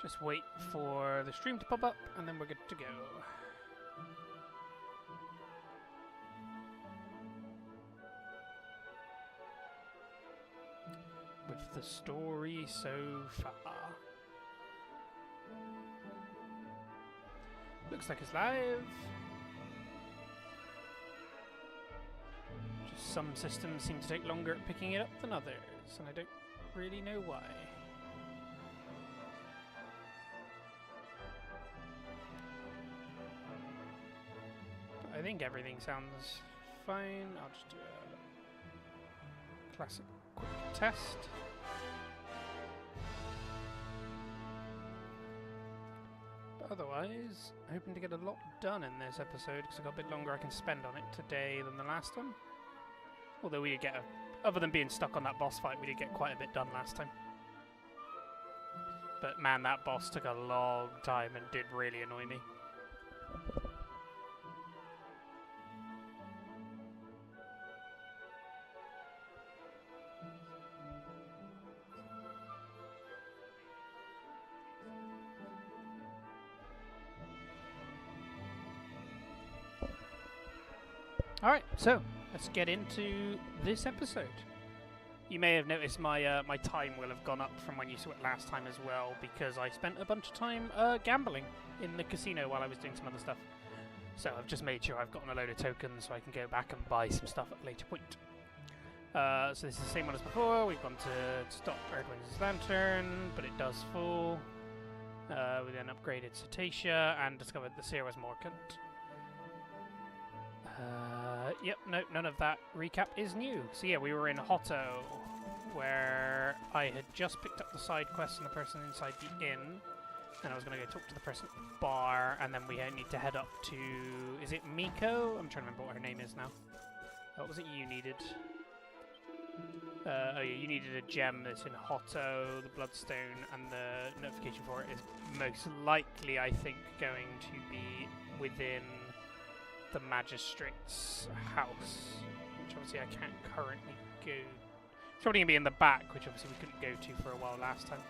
Just wait for the stream to pop up, and then we're good to go. With the story so far. Looks like it's live. Just some systems seem to take longer at picking it up than others, and I don't really know why. I think everything sounds fine. I'll just do a classic quick test. But otherwise, hoping to get a lot done in this episode because I've got a bit longer I can spend on it today than the last one. Although we did get, other than being stuck on that boss fight, we did get quite a bit done last time. But man, that boss took a long time and did really annoy me. Alright, so let's get into this episode. You may have noticed my my time will have gone up from when you saw it last time as well, because I spent a bunch of time gambling in the casino while I was doing some other stuff. So I've just made sure I've gotten a load of tokens so I can go back and buy some stuff at a later point. So this is the same one as before. We've gone to stop Erdwin's lantern, but it does fall. We then upgraded Cetacea and discovered the Seer was Morcant. Yep, no, none of that recap is new. So yeah, we were in Hotto, where I had just picked up the side quest and the person inside the inn, and I was going to go talk to the person at the bar, and then we need to head up to... Is it Miko? I'm trying to remember what her name is now. What was it you needed? Oh yeah, you needed a gem that's in Hotto, the Bloodstone, and the notification for it is most likely, I think, going to be within the Magistrate's house, which obviously I can't currently go. It's probably going to be in the back, which obviously we couldn't go to for a while last time.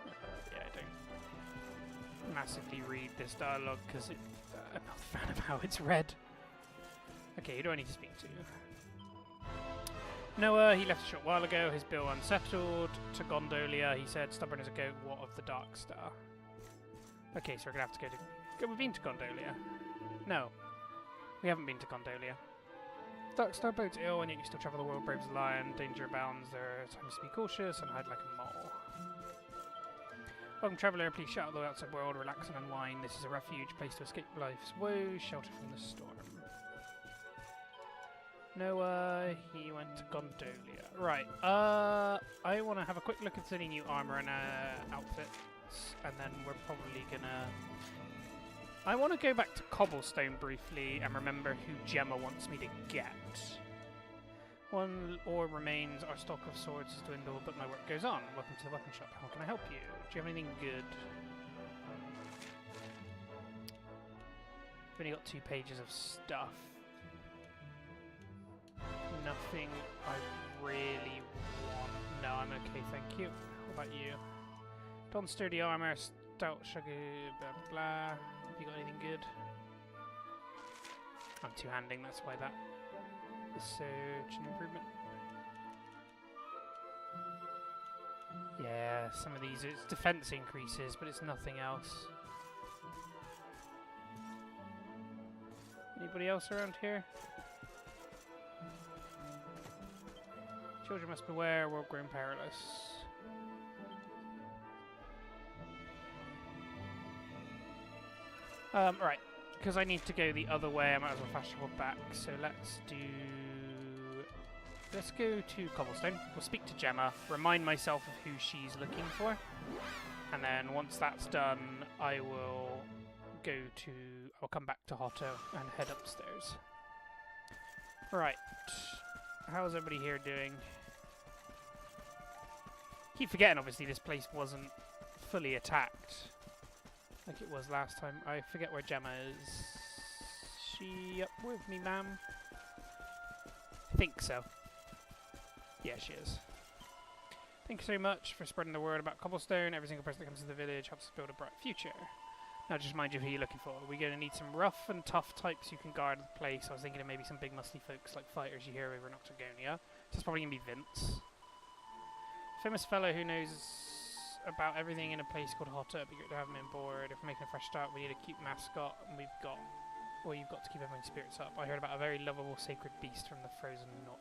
Yeah, I don't massively read this dialogue because I'm not a fan of how it's read. Okay, who do I need to speak to? Noah, he left a short while ago, his bill unsettled. To Gondolia, he said, stubborn as a goat, what of the Dark Star? Okay, so we're going to have to go to... We've been to Gondolia. No, we haven't been to Gondolia. Dark Star boat's ill, and yet you still travel the world, brave as a lion. Danger abounds, there are times to be cautious and hide like a mole. Welcome, traveller, please shout out the outside world, relax and unwind. This is a refuge, place to escape life's woes, shelter from the storm. Noah, he went to Gondolia. Right, I want to have a quick look at any new armour and outfits, and then we're probably gonna... I want to go back to Cobblestone briefly and remember who Gemma wants me to get. One ore remains, our stock of swords has dwindled, but my work goes on. Welcome to the weapon shop. How can I help you? Do you have anything good? I've only got 2 pages of stuff. Nothing I really want. No, I'm okay, thank you. What about you? Don sturdy armor, stout sugar, blah blah blah. Have you got anything good? I'm two-handing, that's why that is such an improvement. Yeah, some of these, it's defense increases, but it's nothing else. Anybody else around here? Children must beware, world grown perilous. Right, because I need to go the other way, I might as well fast travel back, so let's go to Cobblestone. We'll speak to Gemma, remind myself of who she's looking for, and then once that's done, I'll come back to Hotto and head upstairs. Right, how's everybody here doing? Keep forgetting, obviously, this place wasn't fully attacked like it was last time. I forget where Gemma is. She up with me, ma'am? I think so. Yeah, she is. I Thank you so much for spreading the word about cobblestone. Every single person that comes to the village helps us build a bright future. Now just mind you who you're looking for. We're going to need some rough and tough types who can guard the place. I was thinking of maybe some big muscly folks like fighters you hear over in Octagonia. So it's probably going to be Vince. Famous fellow who knows about everything in a place called Hotter. It'd be great to have him on board. If we're making a fresh start, we need a cute mascot, and you've got to keep everyone's spirits up. I heard about a very lovable sacred beast from the frozen north.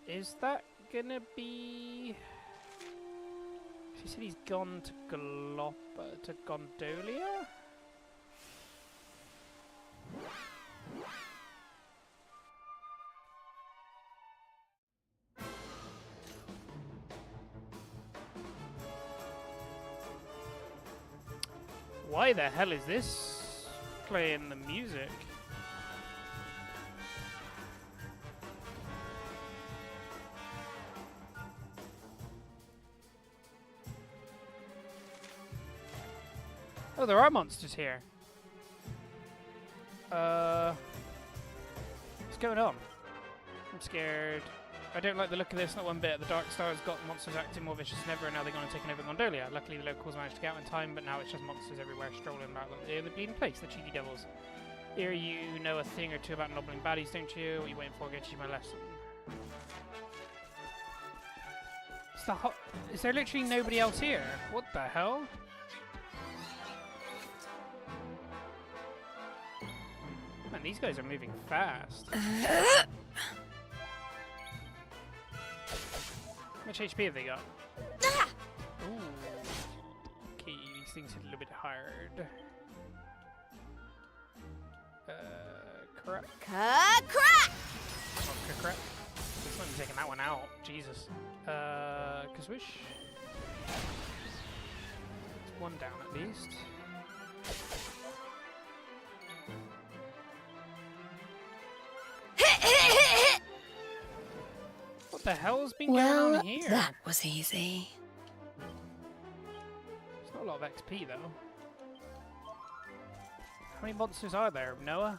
Is that gonna be? He said he's gone to Gondolia? Why the hell is this playing the music? Oh, there are monsters here. What's going on? I'm scared. I don't like the look of this, not one bit. The Dark Star's got monsters acting more vicious than ever, and now they're going to take over Gondolia. Luckily, the locals managed to get out in time, but now it's just monsters everywhere strolling about like they're the bleeding place, the cheeky devils. Here you know a thing or two about nobbling baddies, don't you? What are you waiting for? Get you my lesson. Is there literally nobody else here? What the hell? Man, these guys are moving fast. How much HP have they got? Ooh. Okay, these things hit a little bit hard. Crap. Crap! Oh, crap. It's not even taking that one out. Jesus. Kaswish. It's one down at least. What the hell's been going on here? That was easy. It's not a lot of XP though. How many monsters are there, Noah?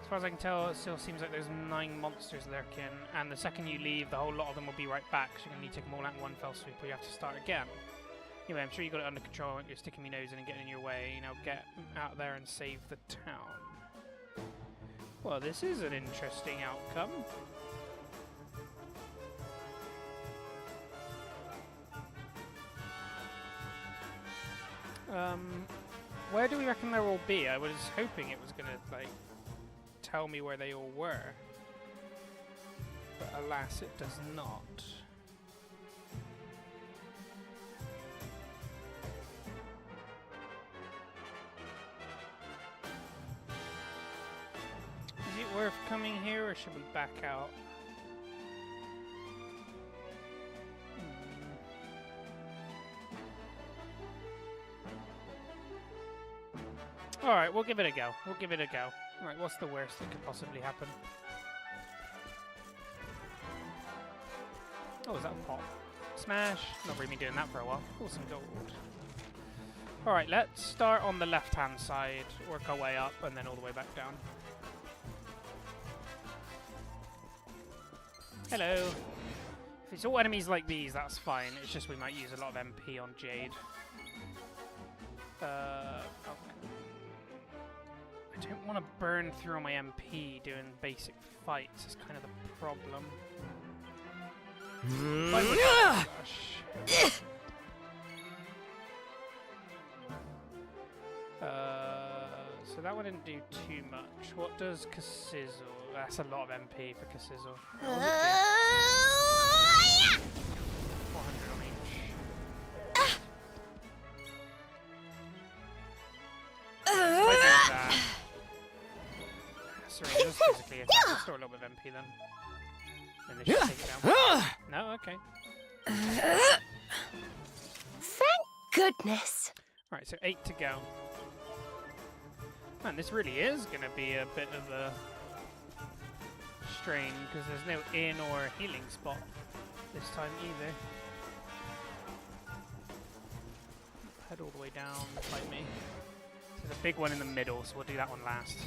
As far as I can tell, it still seems like there's 9 monsters lurking, and the second you leave, the whole lot of them will be right back, so you're going to need to take them all out in one fell swoop, or you have to start again. Anyway, I'm sure you got it under control, you're sticking my nose in and getting in your way. Now get out there and save the town. Well, this is an interesting outcome. Where do we reckon they'll all be? I was hoping it was going to, like, tell me where they all were. But alas, it does not. Is it worth coming here, or should we back out? Alright, we'll give it a go. We'll give it a go. Alright, what's the worst that could possibly happen? Oh, is that a pop? Smash! Not really been doing that for a while. Oh, some gold. Alright, let's start on the left-hand side, work our way up, and then all the way back down. Hello! If it's all enemies like these, that's fine. It's just we might use a lot of MP on Jade. I don't want to burn through my MP doing basic fights. It's kind of the problem. Oh, gosh. So that one didn't do too much. What does Kasizzle? That's a lot of MP for Kasizzle. 400 on each. If I do that. Sorry, just physically attack. Let's store a little bit of MP then. And this should take it down. No? Okay. Thank goodness. Alright, so 8 to go. Man, this really is going to be a bit of a strain, because there's no inn or healing spot this time either. Head all the way down, fight me. There's a big one in the middle, so we'll do that one last.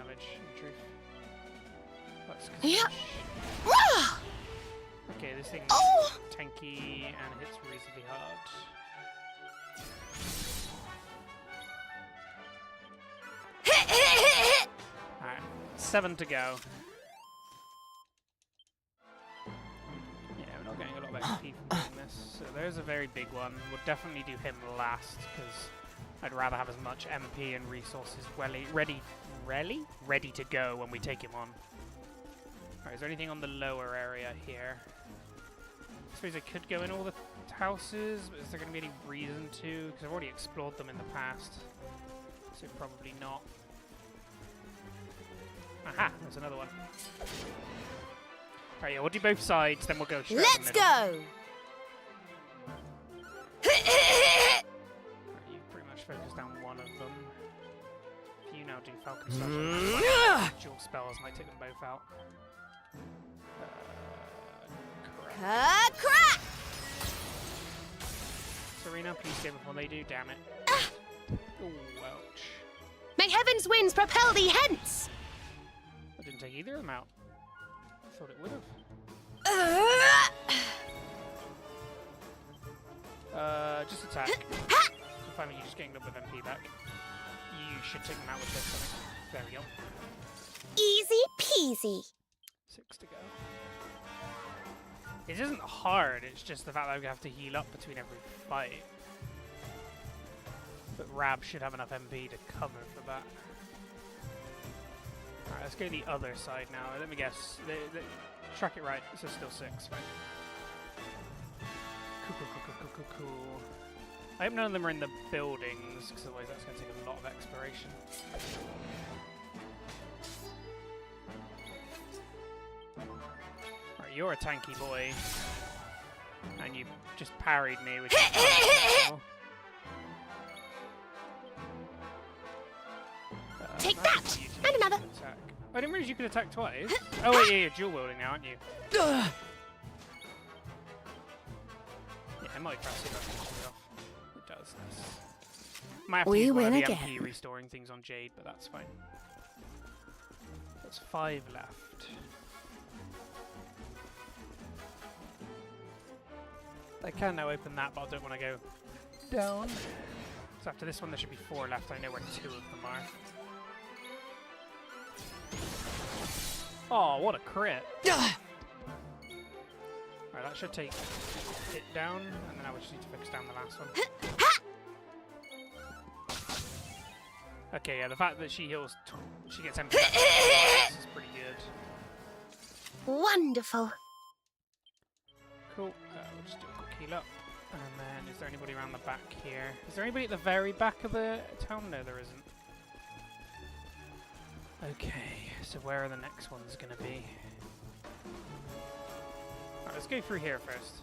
damage, in truth. That's 'cause Yep. of okay, this thing's tanky and hits reasonably hard. Alright, 7 to go. Yeah, we're not getting a lot of XP from doing this. So there's a very big one. We'll definitely do him last, because I'd rather have as much MP and resources ready to go when we take him on. Alright, is there anything on the lower area here? I suppose I could go in all the houses, but is there going to be any reason to? Because I've already explored them in the past. So probably not. Aha! There's another one. Alright, yeah, we'll do both sides, then we'll go straight Let's go! Right, you've pretty much focused down one of them. If you now do Falcon Slash, dual spells might take them both out. Crack! Serena, please go before they do, damn it. Ooh, ouch. May heaven's winds propel thee hence! I didn't take either of them out. I thought it would have. Just attack. If I mean, you're just getting a little bit of MP back. You should take them out with this something. There we go. Easy peasy. 6 to go. It isn't hard, it's just the fact that we have to heal up between every fight. But Rab should have enough MP to cover for that. Alright, let's go to the other side now. Let me guess. Track it right, so still 6, fine. Cool. I hope none of them are in the buildings, because otherwise that's going to take a lot of exploration. Right, you're a tanky boy. And you just parried me, which is unacceptable. Take that! And another! Attack. I didn't realize you could attack twice. Oh wait, yeah, you're dual wielding now, aren't you? Yeah, I might press it off. It does this. Might have to use one of the MP restoring things on Jade, but that's fine. That's 5 left. I can now open that, but I don't want to go down. So after this one, there should be 4 left. I know where 2 of them are. Oh, what a crit. Alright, that should take it down, and then I just need to focus down the last one. Okay, yeah, the fact that she heals, she gets MP is pretty good. Wonderful. Cool, we'll just do a quick heal up. And then, is there anybody around the back here? Is there anybody at the very back of the town? No, there isn't. Okay, so where are the next ones going to be? Alright, let's go through here first.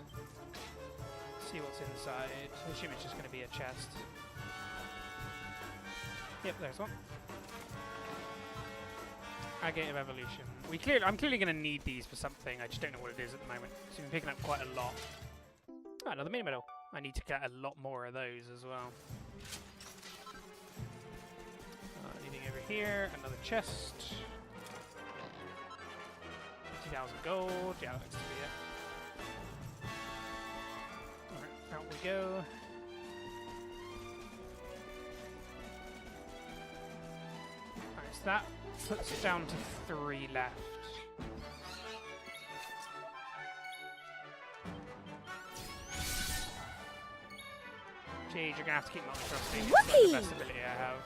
See what's inside. I assume it's just going to be a chest. Yep, there's one. Agate of Evolution. I'm clearly going to need these for something, I just don't know what it is at the moment. So we've been picking up quite a lot. Oh, another mini medal. I need to get a lot more of those as well. Anything over here? Another chest. 50,000 gold. Yeah, that looks to be it. Alright, out we go. Alright, so that puts it down to 3 left. Jade, you're gonna have to keep multi-thrusting. It's like the best ability I have.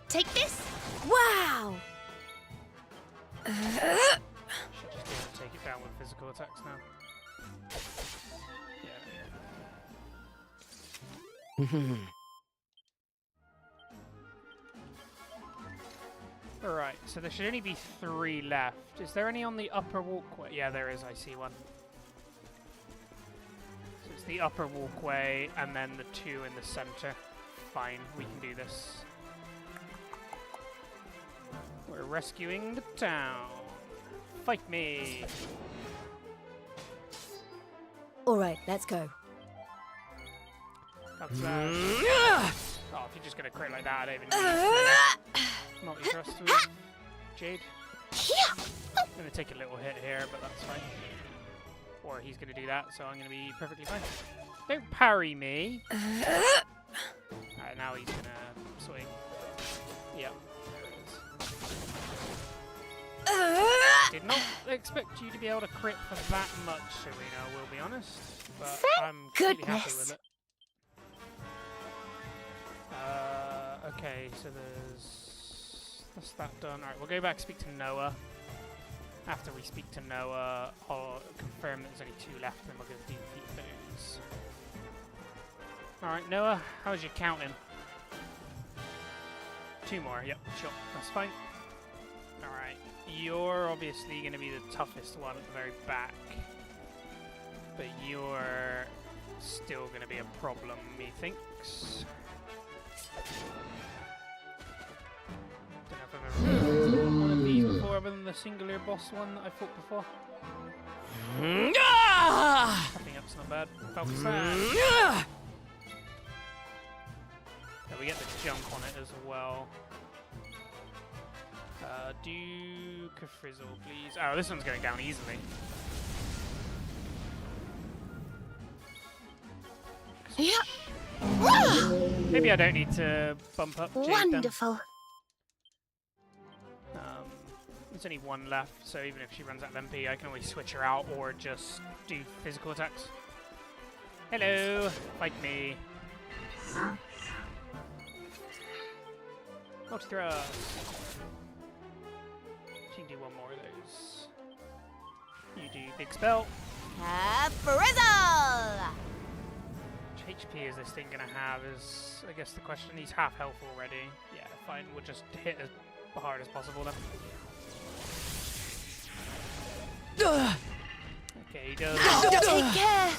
Take this! Wow! Should just be able to take it down with physical attacks now. Yeah. Alright, so there should only be 3 left. Is there any on the upper walkway? Yeah, there is. I see one. So it's the upper walkway and then the 2 in the center. Fine, we can do this. We're rescuing the town. Fight me. Alright, let's go. That's Oh, if you're just gonna crit like that, I don't even need to multi-thrust with Jade. I'm gonna take a little hit here, but that's fine. Or he's gonna do that, so I'm gonna be perfectly fine. Don't parry me. Alright, now he's gonna swing. Yep. Did not expect you to be able to crit for that much, Serena, I will be honest. But I'm completely happy with it. Okay, so that's that done. Alright, we'll go back and speak to Noah. After we speak to Noah, I'll confirm that there's only 2 left, and then we'll go defeat those. Alright, Noah, how's your counting? 2 more, yep, sure, that's fine. Alright, you're obviously going to be the toughest one at the very back. But you're still going to be a problem, methinks. Don't know if I've ever fought one of these before, other than the singular boss one that I fought before. Tapping up's not bad. Focus that. Yeah, we get the jump on it as well. Do Kafrizzle, please. Oh, this one's going down easily. Yeah. Maybe I don't need to bump up Jade Wonderful. then. There's only 1 left, so even if she runs out of MP, I can always switch her out or just do physical attacks. Hello, fight me. Multi-thrust. She can do 1 more of those. You do big spell. Frizzle! Which HP is this thing gonna have is, I guess, the question. He's half health already. Yeah, fine, we'll just hit as hard as possible then. Okay, he does. Take care.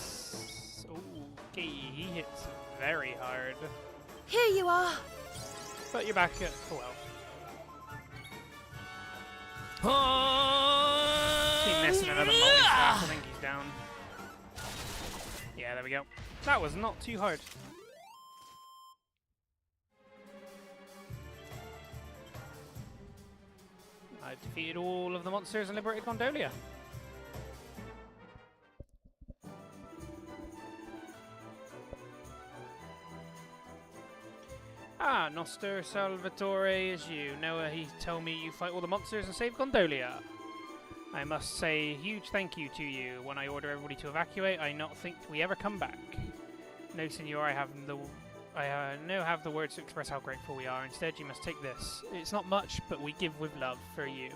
Okay, he hits very hard. Here you are. But you're back at full health. Keep missing another multi-staff. I think he's down. Yeah, there we go. That was not too hard. I've defeated all of the monsters and liberated Gondolia. Ah, Noster Salvatore is you. Noah, he told me you fight all the monsters and save Gondolia. I must say a huge thank you to you. When I order everybody to evacuate, I not think we ever come back. No, senor, I no have the words to express how grateful we are. Instead, you must take this. It's not much, but we give with love for you.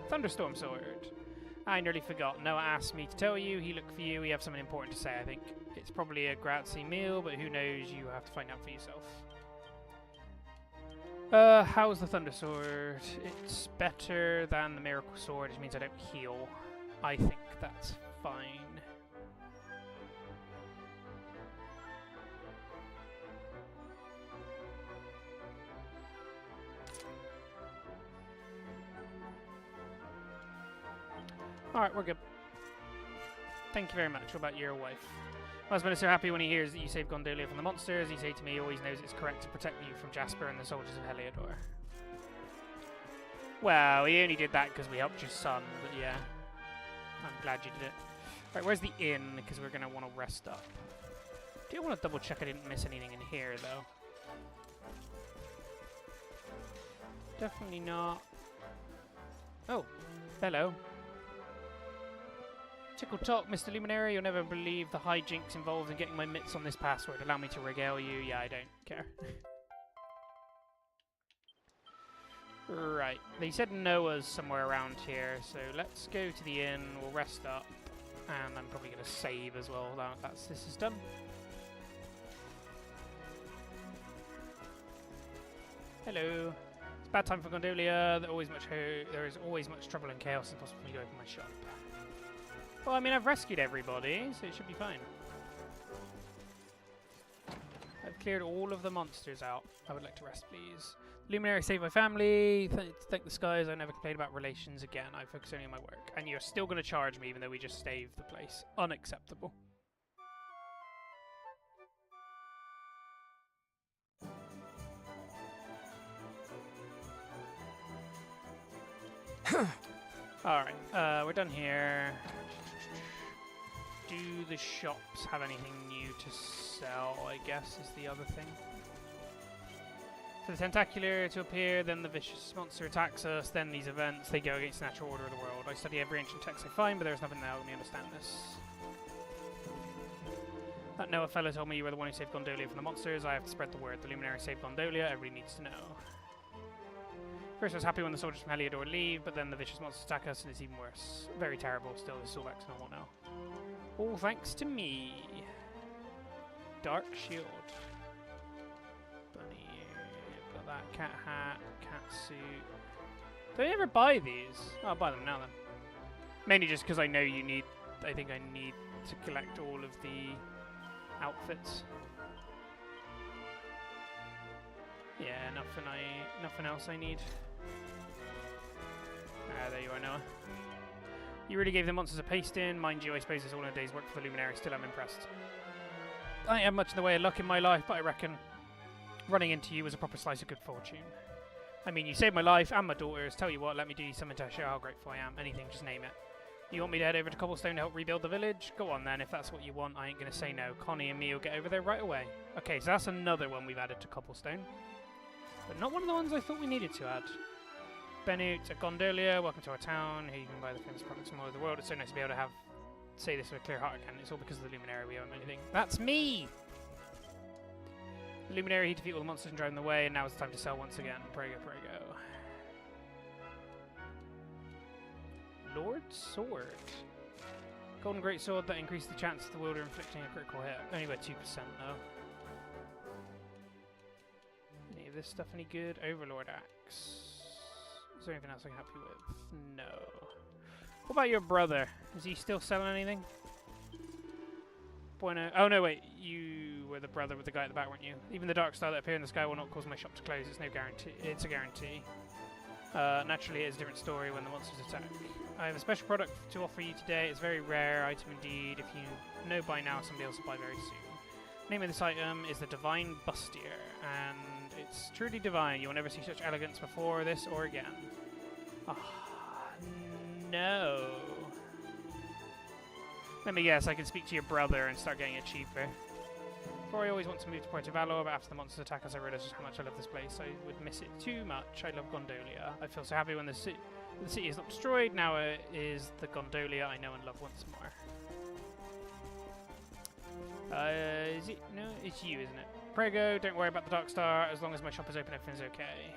Thunderstorm Sword. I nearly forgot. Noah asked me to tell you. He looked for you. We have something important to say, I think. It's probably a grazie meal, but who knows? You have to find out for yourself. How's the Thunder Sword? It's better than the Miracle Sword, which means I don't heal. I think that's fine. Alright, we're good. Thank you very much. What about your wife? My husband is so happy when he hears that you saved Gondolia from the monsters. He said to me he always knows it's correct to protect you from Jasper and the soldiers of Heliodor. Well, he only did that because we helped your son, but yeah. I'm glad you did it. Right, where's the inn? Because we're going to want to rest up. I do want to double check I didn't miss anything in here, though. Definitely not. Oh, hello. Tickle talk, Mr. Luminary. You'll never believe the hijinks involved in getting my mitts on this password. Allow me to regale you. Yeah, I don't care. Right. They said Noah's somewhere around here, so let's go to the inn. We'll rest up. And I'm probably going to save as well now this is done. Hello. It's bad time for Gondolia. There is always much trouble and chaos and possibly open my shop. Well, I mean, I've rescued everybody, so it should be fine. I've cleared all of the monsters out. I would like to rest, please. Luminary saved my family. Thank the skies. I never complain about relations again. I focus only on my work. And you're still going to charge me even though we just saved the place. Unacceptable. Alright, we're done here. Do the shops have anything new to sell, I guess, is the other thing. For the tentacular to appear, then the vicious monster attacks us, then these events, they go against the natural order of the world. I study every ancient text I find, but there's nothing that helps me understand this. That Noah fellow told me you were the one who saved Gondolia from the monsters. I have to spread the word. The Luminary saved Gondolia, everybody needs to know. First I was happy when the soldiers from Heliodor leave, but then the vicious monsters attack us and it's even worse. Very terrible, still this is all back to normal now. All thanks to me. Dark shield. Bunny ear. Got that cat hat, cat suit. Do I ever buy these? Oh, I'll buy them now then. Mainly just because I know you need, I think I need to collect all of the outfits. Yeah, nothing else I need. There you are, Noah. You really gave the monsters a paste in. Mind you, I suppose it's all in a day's work for the Luminary. Still, I'm impressed. I ain't had much in the way of luck in my life, but I reckon running into you was a proper slice of good fortune. I mean, you saved my life and my daughter's. Tell you what, let me do you something to show how grateful I am. Anything, just name it. You want me to head over to Cobblestone to help rebuild the village? Go on then, if that's what you want. I ain't going to say no. Connie and me will get over there right away. Okay, so that's another one we've added to Cobblestone. But not one of the ones I thought we needed to add. Benut, Gondolia, welcome to our town. Here you can buy the famous products from all over the world. It's so nice to be able to say this with a clear heart again. It's all because of the Luminary. We owe him anything. That's me! The Luminary, he defeated all the monsters and drove them away, and now it's time to sell once again. Prego, prego. Lord Sword. Golden Great Sword that increased the chance of the wielder inflicting a critical hit. Only by 2% though. Any of this stuff any good? Overlord Axe. Is there anything else I can help you with? No. What about your brother? Is he still selling anything? Bueno. Oh no, wait. You were the brother with the guy at the back, weren't you? Even the dark star that appeared in the sky will not cause my shop to close. It's no guarantee. It's a guarantee. Naturally, it's a different story when the monsters attack. I have a special product to offer you today. It's a very rare item indeed. If you know by now, somebody else will buy very soon. The name of this item is the Divine Bustier, and it's truly divine. You will never see such elegance before this or again. Ah, no. Let me guess, I can speak to your brother and start getting it cheaper. Before I always want to move to Puerto Valor, but after the monsters attack us, I realize just how much I love this place. I would miss it too much. I love Gondolia. I feel so happy when the city is not destroyed. Now it is the Gondolia I know and love once more. Is it? No, it's you, isn't it? Prego, don't worry about the Dark Star. As long as my shop is open, everything's okay.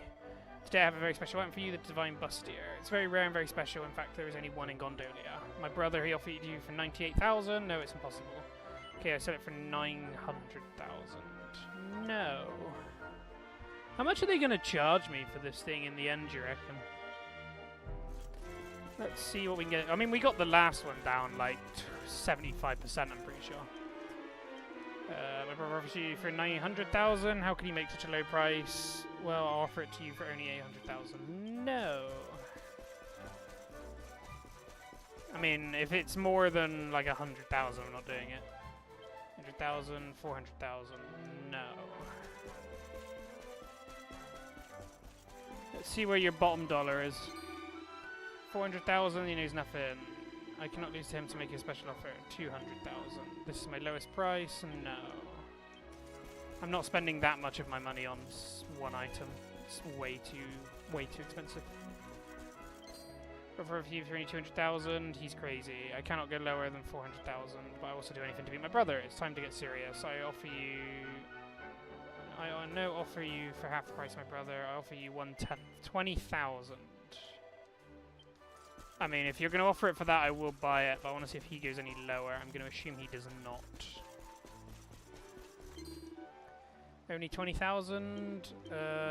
Today I have a very special item for you, the Divine Bustier. It's very rare and very special. In fact, there is only one in Gondolia. My brother, he offered you for 98,000. No, it's impossible. Okay, I sell it for 900,000. No. How much are they going to charge me for this thing in the end, do you reckon? Let's see what we can get. I mean, we got the last one down like 75%, I'm pretty sure. My brother offers you for 900,000. How can you make such a low price? Well, I'll offer it to you for only 800,000. No. I mean, if it's more than like 100,000, I'm not doing it. 100,000, 400,000. No. Let's see where your bottom dollar is. 400,000, he knows nothing. I cannot lose to him to make a special offer. 200,000. This is my lowest price. No. I'm not spending that much of my money on one item. It's way too expensive. But for a few for only 200,000, he's crazy. I cannot go lower than 400,000, but I also do anything to beat my brother. It's time to get serious. I no offer you for half the price of my brother. I offer you 1/10, 20,000. I mean, if you're going to offer it for that, I will buy it, but I want to see if he goes any lower. I'm going to assume he does not. Only 20,000.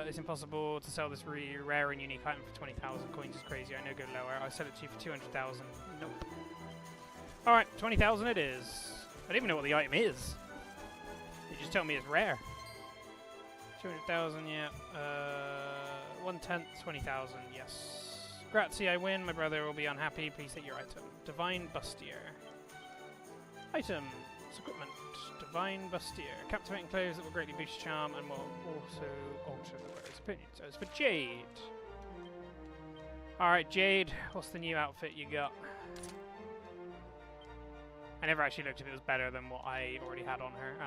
It's impossible to sell this really rare and unique item for 20,000 coins. Is crazy. I know go lower. I'll sell it to you for 200,000. Nope. Alright, 20,000 it is. I don't even know what the item is. You just tell me it's rare. 200,000, yeah. 1/10, 20,000, yes. Grazie, I win. My brother will be unhappy. Please take your item. Divine Bustier. Items. Equipment. Divine Bustier. Captivating clothes that will greatly boost charm and will also alter the wearer's opinion. So it's for Jade. Alright, Jade, what's the new outfit you got? I never actually looked if it was better than what I already had on her,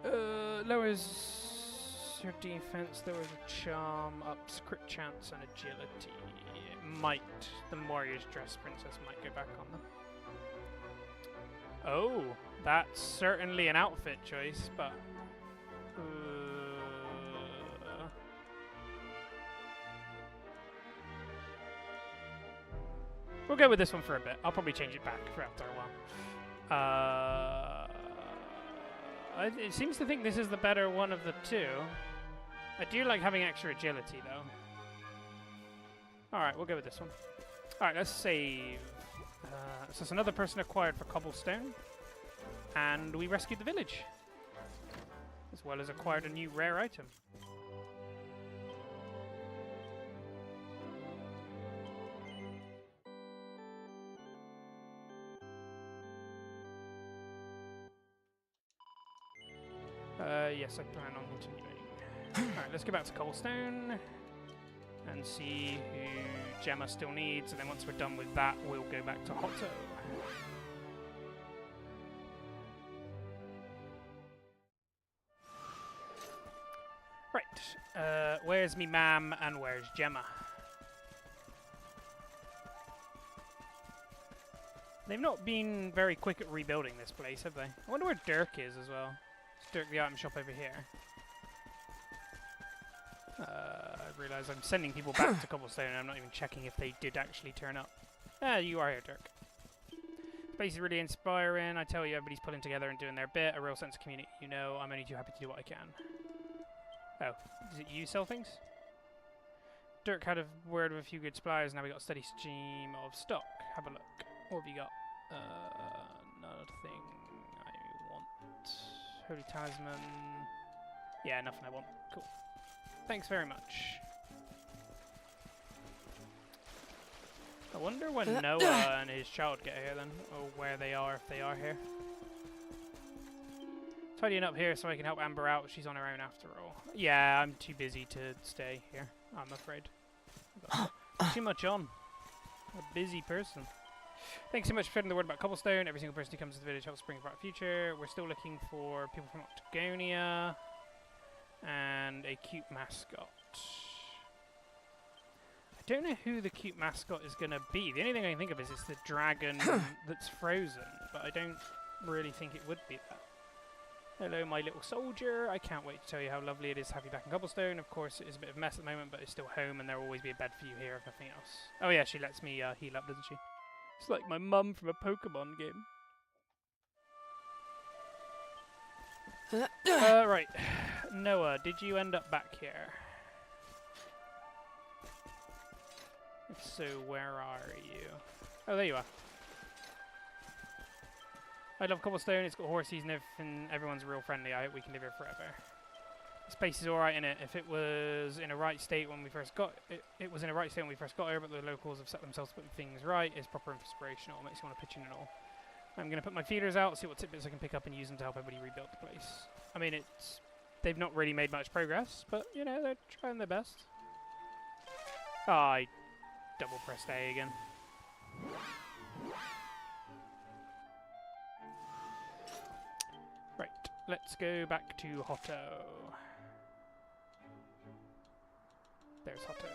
and lowers her defense, lowers her charm, ups crit chance and agility. It might, the warrior's dress princess might go back on them. Oh, that's certainly an outfit choice, but... we'll go with this one for a bit. I'll probably change it back for after a while. It seems to think this is the better one of the two. I do like having extra agility, though. Alright, we'll go with this one. Alright, let's save. So it's another person acquired for cobblestone. And we rescued the village. As well as acquired a new rare item. Yes, I plan on continuing. Alright, let's go back to Cobblestone and see who Gemma still needs, and then once we're done with that, we'll go back to Hotto. Right, where's me ma'am and where's Gemma? They've not been very quick at rebuilding this place, have they? I wonder where Dirk is as well. Dirk the item shop over here. I realise I'm sending people back to Cobblestone and I'm not even checking if they did actually turn up. Ah, you are here, Dirk. This place is really inspiring. I tell you, everybody's pulling together and doing their bit. A real sense of community. You know, I'm only too happy to do what I can. Oh, is it you sell things? Dirk had a word with a few good suppliers. Now we got a steady stream of stock. Have a look. What have you got? Nothing I want. Holy Talisman. Yeah, nothing I want. Cool. Thanks very much. I wonder when Noah and his child get here then, or where they are if they are here. Tidying up here so I can help Amber out. She's on her own after all. Yeah, I'm too busy to stay here, I'm afraid. Too much on. A busy person. Thanks so much for spreading the word about Cobblestone. Every single person who comes to the village helps bring about future. We're still looking for people from Octagonia and a cute mascot. I don't know who the cute mascot is going to be. The only thing I can think of is it's the dragon that's frozen, but I don't really think it would be that. Hello, my little soldier. I can't wait to tell you how lovely it is to have you back in Cobblestone. Of course, it is a bit of a mess at the moment, but it's still home, and there will always be a bed for you here, if nothing else. Oh yeah, she lets me heal up, doesn't she? It's like my mum from a Pokemon game. Right. Noah, did you end up back here? If so, where are you? Oh, there you are. I love Cobblestone, it's got horses and everything, everyone's real friendly. I hope we can live here forever. The space is alright in it. If it was in a right state when we first got it, it was in a right state when we first got here, but the locals have set themselves to put things right. It's proper inspirational, it makes you want to pitch in and all. I'm going to put my feelers out, see what tidbits I can pick up and use them to help everybody rebuild the place. I mean, they've not really made much progress, but, you know, they're trying their best. Oh, I double pressed A again. Right, let's go back to Hotto. There's Hotto.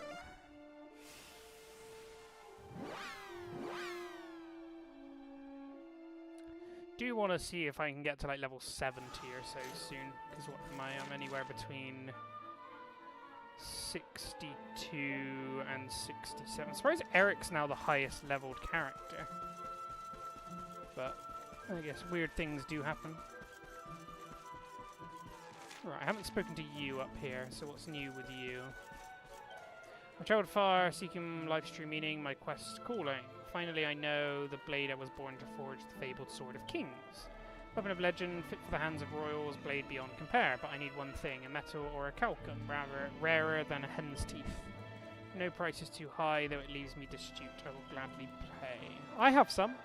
Do want to see if I can get to like level 70 or so soon, because what am I? I'm anywhere between 62 and 67. I'm surprised Eric's now the highest leveled character, but I guess weird things do happen. Right, I haven't spoken to you up here, so what's new with you? I travelled far, seeking life's true meaning, my quest calling. Finally I know the blade I was born to forge, the fabled sword of kings. Weapon of legend, fit for the hands of royals, blade beyond compare, but I need one thing, a metal or a calcum, rather rarer than a hen's teeth. No price is too high, though it leaves me destitute, I will gladly pay. I have some.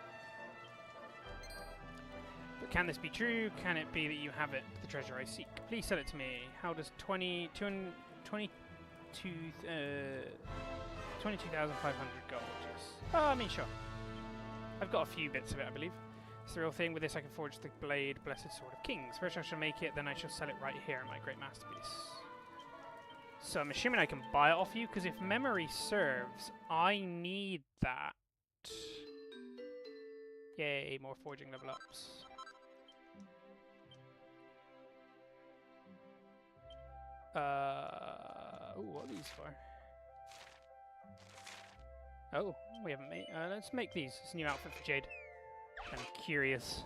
But can this be true? Can it be that you have it, the treasure I seek? Please sell it to me. How does 20 22,500 gold. Yes. Oh, I mean, sure. I've got a few bits of it, I believe. It's the real thing. With this, I can forge the blade, Blessed Sword of Kings. First, I shall make it, then I shall sell it right here in my great masterpiece. So I'm assuming I can buy it off you, because if memory serves, I need that. Yay, more forging level ups. Ooh, what are these for? Oh, we haven't made. Let's make these. It's a new outfit for Jade. I'm curious.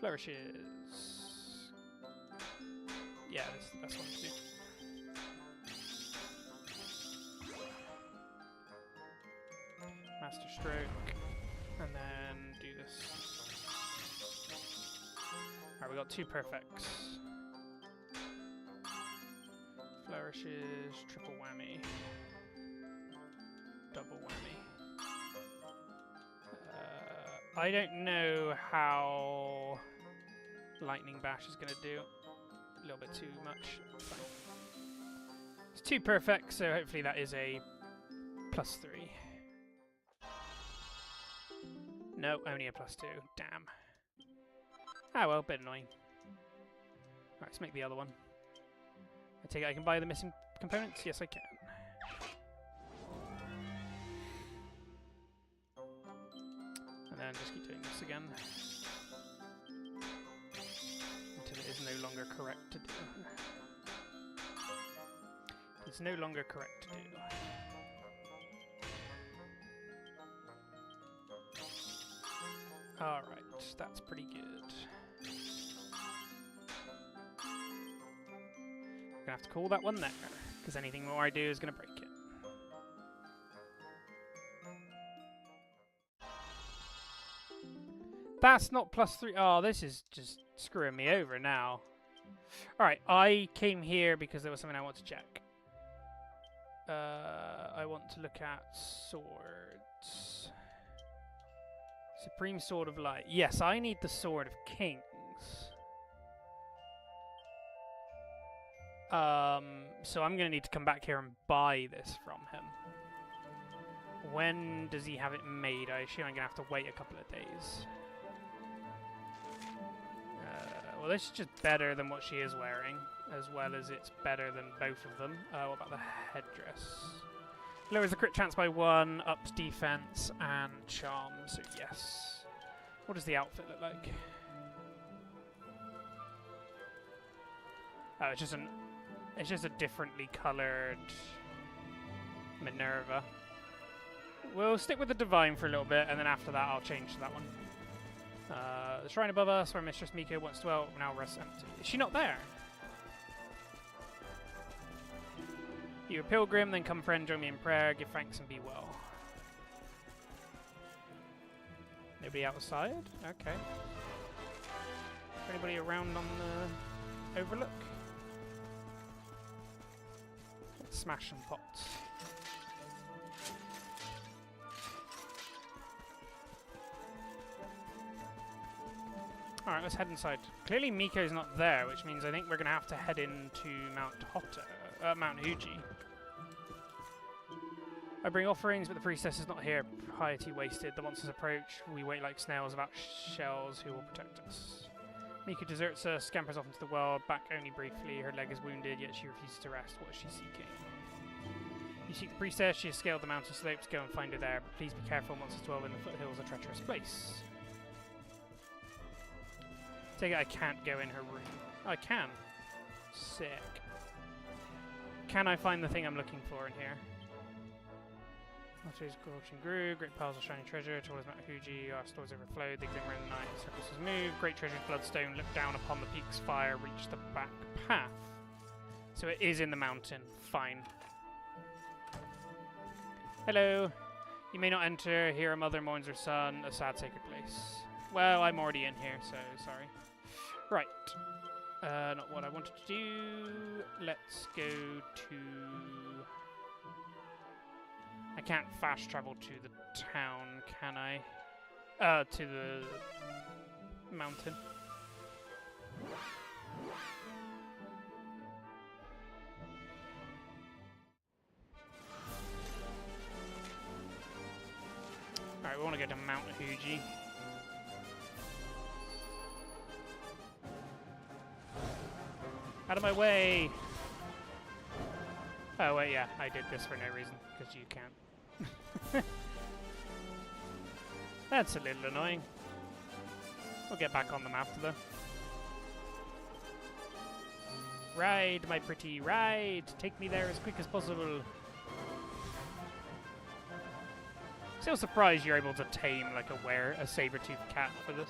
Flourishes. Yeah, this is the best one to do. Master Stroke, and then do this. Alright, we got 2 perfects. Flourishes, triple whammy, double whammy. I don't know how Lightning Bash is going to do. A little bit too much. Fine. It's 2 perfects, so hopefully that is a +3. No, only a +2. Damn. Ah well, bit annoying. Alright, let's make the other one. I take it I can buy the missing components? Yes, I can. And then just keep doing this again. Until it is no longer correct to do. It's no longer correct to do. Alright, that's pretty good. I'm gonna have to call that one there, because anything more I do is gonna break it. That's not +3. Oh, this is just screwing me over now. Alright, I came here because there was something I want to check. I want to look at swords. Supreme Sword of Light. Yes, I need the Sword of Kings. So I'm going to need to come back here and buy this from him. When does he have it made? I assume I'm going to have to wait a couple of days. Well, this is just better than what she is wearing, as well as it's better than both of them. What about the headdress? Lowers the crit chance by 1, ups defense and charm, so yes. What does the outfit look like? Oh, it's just a differently coloured Minerva. We'll stick with the Divine for a little bit, and then after that I'll change to that one. The shrine above us, where Mistress Miko once dwelt, now rests empty. Is she not there? You a pilgrim, then come friend, join me in prayer, give thanks and be well. Nobody outside? Okay. Anybody around on the overlook? Let's smash some pots. Alright, let's head inside. Clearly Miko's not there, which means I think we're going to have to head into Mount Huji. I bring offerings, but the priestess is not here. Piety wasted. The monsters approach. We wait like snails about shells who will protect us. Miko deserts us, scampers off into the world, back only briefly. Her leg is wounded, yet she refuses to rest. What is she seeking? You seek the priestess. She has scaled the mountain slopes. Go and find her there. But please be careful. Monsters dwell in the foothills, a treacherous place. Take it I can't go in her room. Oh, I can. Sick. Can I find the thing I'm looking for in here? Waters scorching grew, great piles of shining treasure, tall as Mount Fuji, our stores overflowed, they glimmer in the night, circles has moved, great treasure's bloodstone, look down upon the peak's fire, reach the back path. So it is in the mountain. Fine. Hello. You may not enter, here a mother mourns her son, a sad sacred place. Well, I'm already in here, so sorry. Right. Not what I wanted to do. Let's go to... I can't fast travel to the town, can I? To the mountain. Alright, we want to go to Mount Fuji. Out of my way! Oh wait, yeah, I did this for no reason, because you can't. That's a little annoying. We'll get back on the map though. Ride, my pretty, ride! Take me there as quick as possible. Still surprised you're able to tame like a saber-toothed cat for this.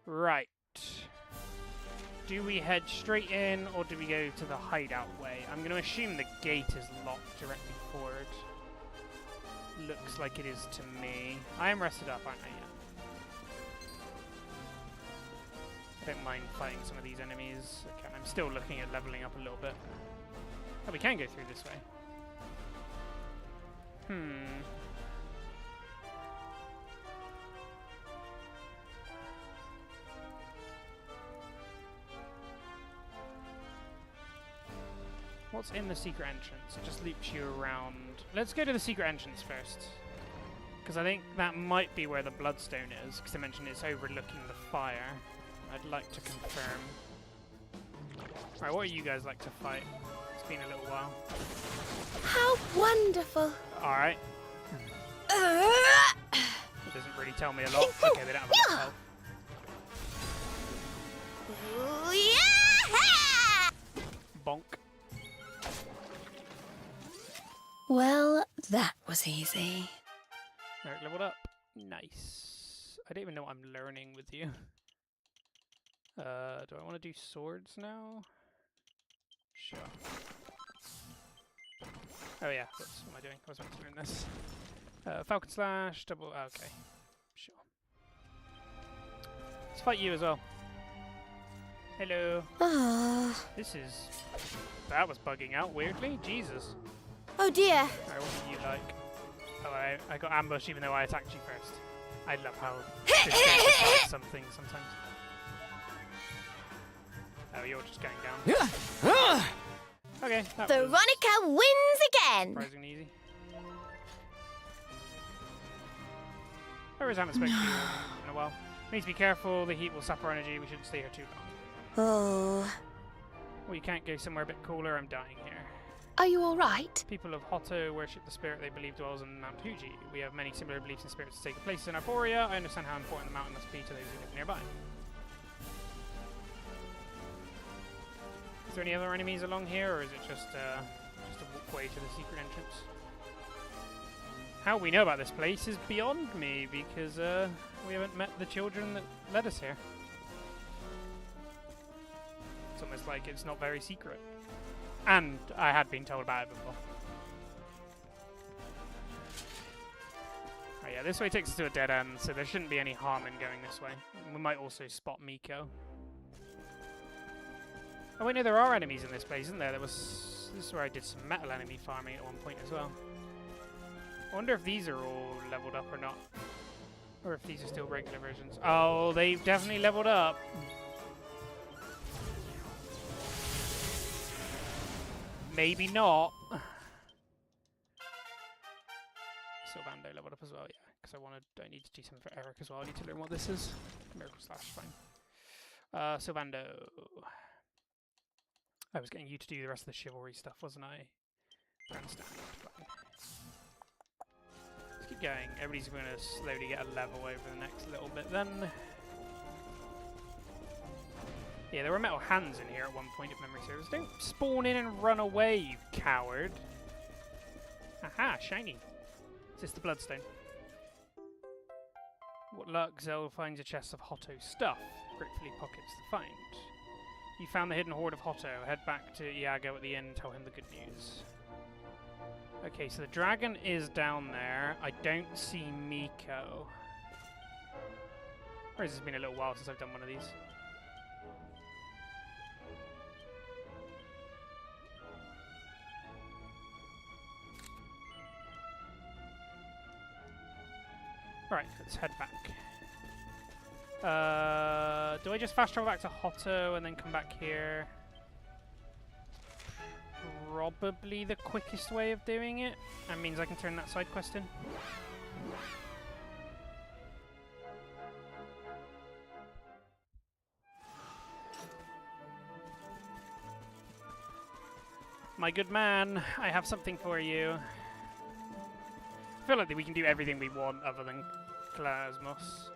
Right. Do we head straight in, or do we go to the hideout way? I'm going to assume the gate is locked directly forward. Looks like it is to me. I am rested up, aren't I? Yeah. I don't mind fighting some of these enemies. Okay, I'm still looking at leveling up a little bit. Oh, we can go through this way. What's in the secret entrance? It just loops you around. Let's go to the secret entrance first. Because I think that might be where the bloodstone is, because they mentioned it's overlooking the fire. I'd like to confirm. Alright, what do you guys like to fight? It's been a little while. How wonderful. Alright. It doesn't really tell me a lot. Okay, they don't have enough health. Bonk. Well, that was easy. Alright, leveled up. Nice. I don't even know what I'm learning with you. Do I want to do swords now? Sure. Oh yeah, what am I doing? I was meant to learn this. Falcon Slash, double... okay. Sure. Let's fight you as well. Hello. This is... that was bugging out weirdly. Jesus. Oh dear. Alright, what do you like? Oh, I got ambushed even though I attacked you first. I love how this game decides something sometimes. Oh, you're just going down. Okay, that was Veronica wins again. surprisingly easy. I always haven't spoken to you in a while. We need to be careful, the heat will sap our energy, we shouldn't stay here too long. Oh. Well, you can't go somewhere a bit cooler, I'm dying here. Are you alright? People of Hoto worship the spirit they believe dwells on Mount Fuji. We have many similar beliefs in spirits that take place in Arborea. I understand how important the mountain must be to those who live nearby. Is there any other enemies along here, or is it just a walkway to the secret entrance? How we know about this place is beyond me, because we haven't met the children that led us here. It's almost like it's not very secret. And I had been told about it before. Oh yeah, this way takes us to a dead end, so there shouldn't be any harm in going this way. We might also spot Miko. Oh wait, no, there are enemies in this place, isn't there? This is where I did some metal enemy farming at one point as well. I wonder if these are all leveled up or not. Or if these are still regular versions. Oh, they've definitely leveled up. Maybe not. Sylvando leveled up as well, yeah. Because I need to do something for Eric as well. I need to learn what this is. Miracle Slash, fine. Sylvando. I was getting you to do the rest of the chivalry stuff, wasn't I? Grandstand, fine. Let's keep going. Everybody's going to slowly get a level over the next little bit then. Yeah, there were metal hands in here at one point, if memory serves. Don't spawn in and run away, you coward. Aha, shiny. Is this the bloodstone? What luck, Zell finds a chest of Hoto stuff. Gratefully pockets the find. You found the hidden hoard of Hoto. Head back to Iago at the inn and tell him the good news. Okay, so the dragon is down there. I don't see Miko. Or has it been a little while since I've done one of these? Right, let's head back. Do I just fast travel back to Hoto and then come back here? probably the quickest way of doing it. That means I can turn that side quest in. My good man, I have something for you. I feel like we can do everything we want other than Klasmos.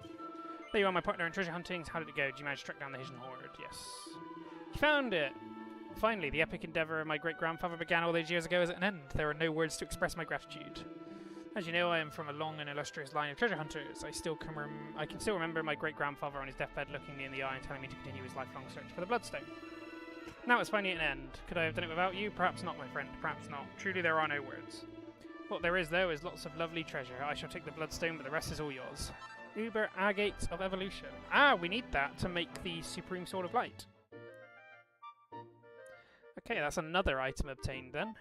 There you are, my partner in treasure hunting. How did it go? Did you manage to track down the hidden hoard? Yes. You found it! Finally, the epic endeavour my great-grandfather began all those years ago is at an end. There are no words to express my gratitude. As you know, I am from a long and illustrious line of treasure hunters. I can still remember my great-grandfather on his deathbed looking me in the eye and telling me to continue his lifelong search for the Bloodstone. Now it's finally at an end. Could I have done it without you? Perhaps not, my friend. Perhaps not. Truly, there are no words. What there is, though, is lots of lovely treasure. I shall take the Bloodstone, but the rest is all yours. Uber Agates of Evolution. Ah, we need that to make the Supreme Sword of Light. Okay, that's another item obtained then.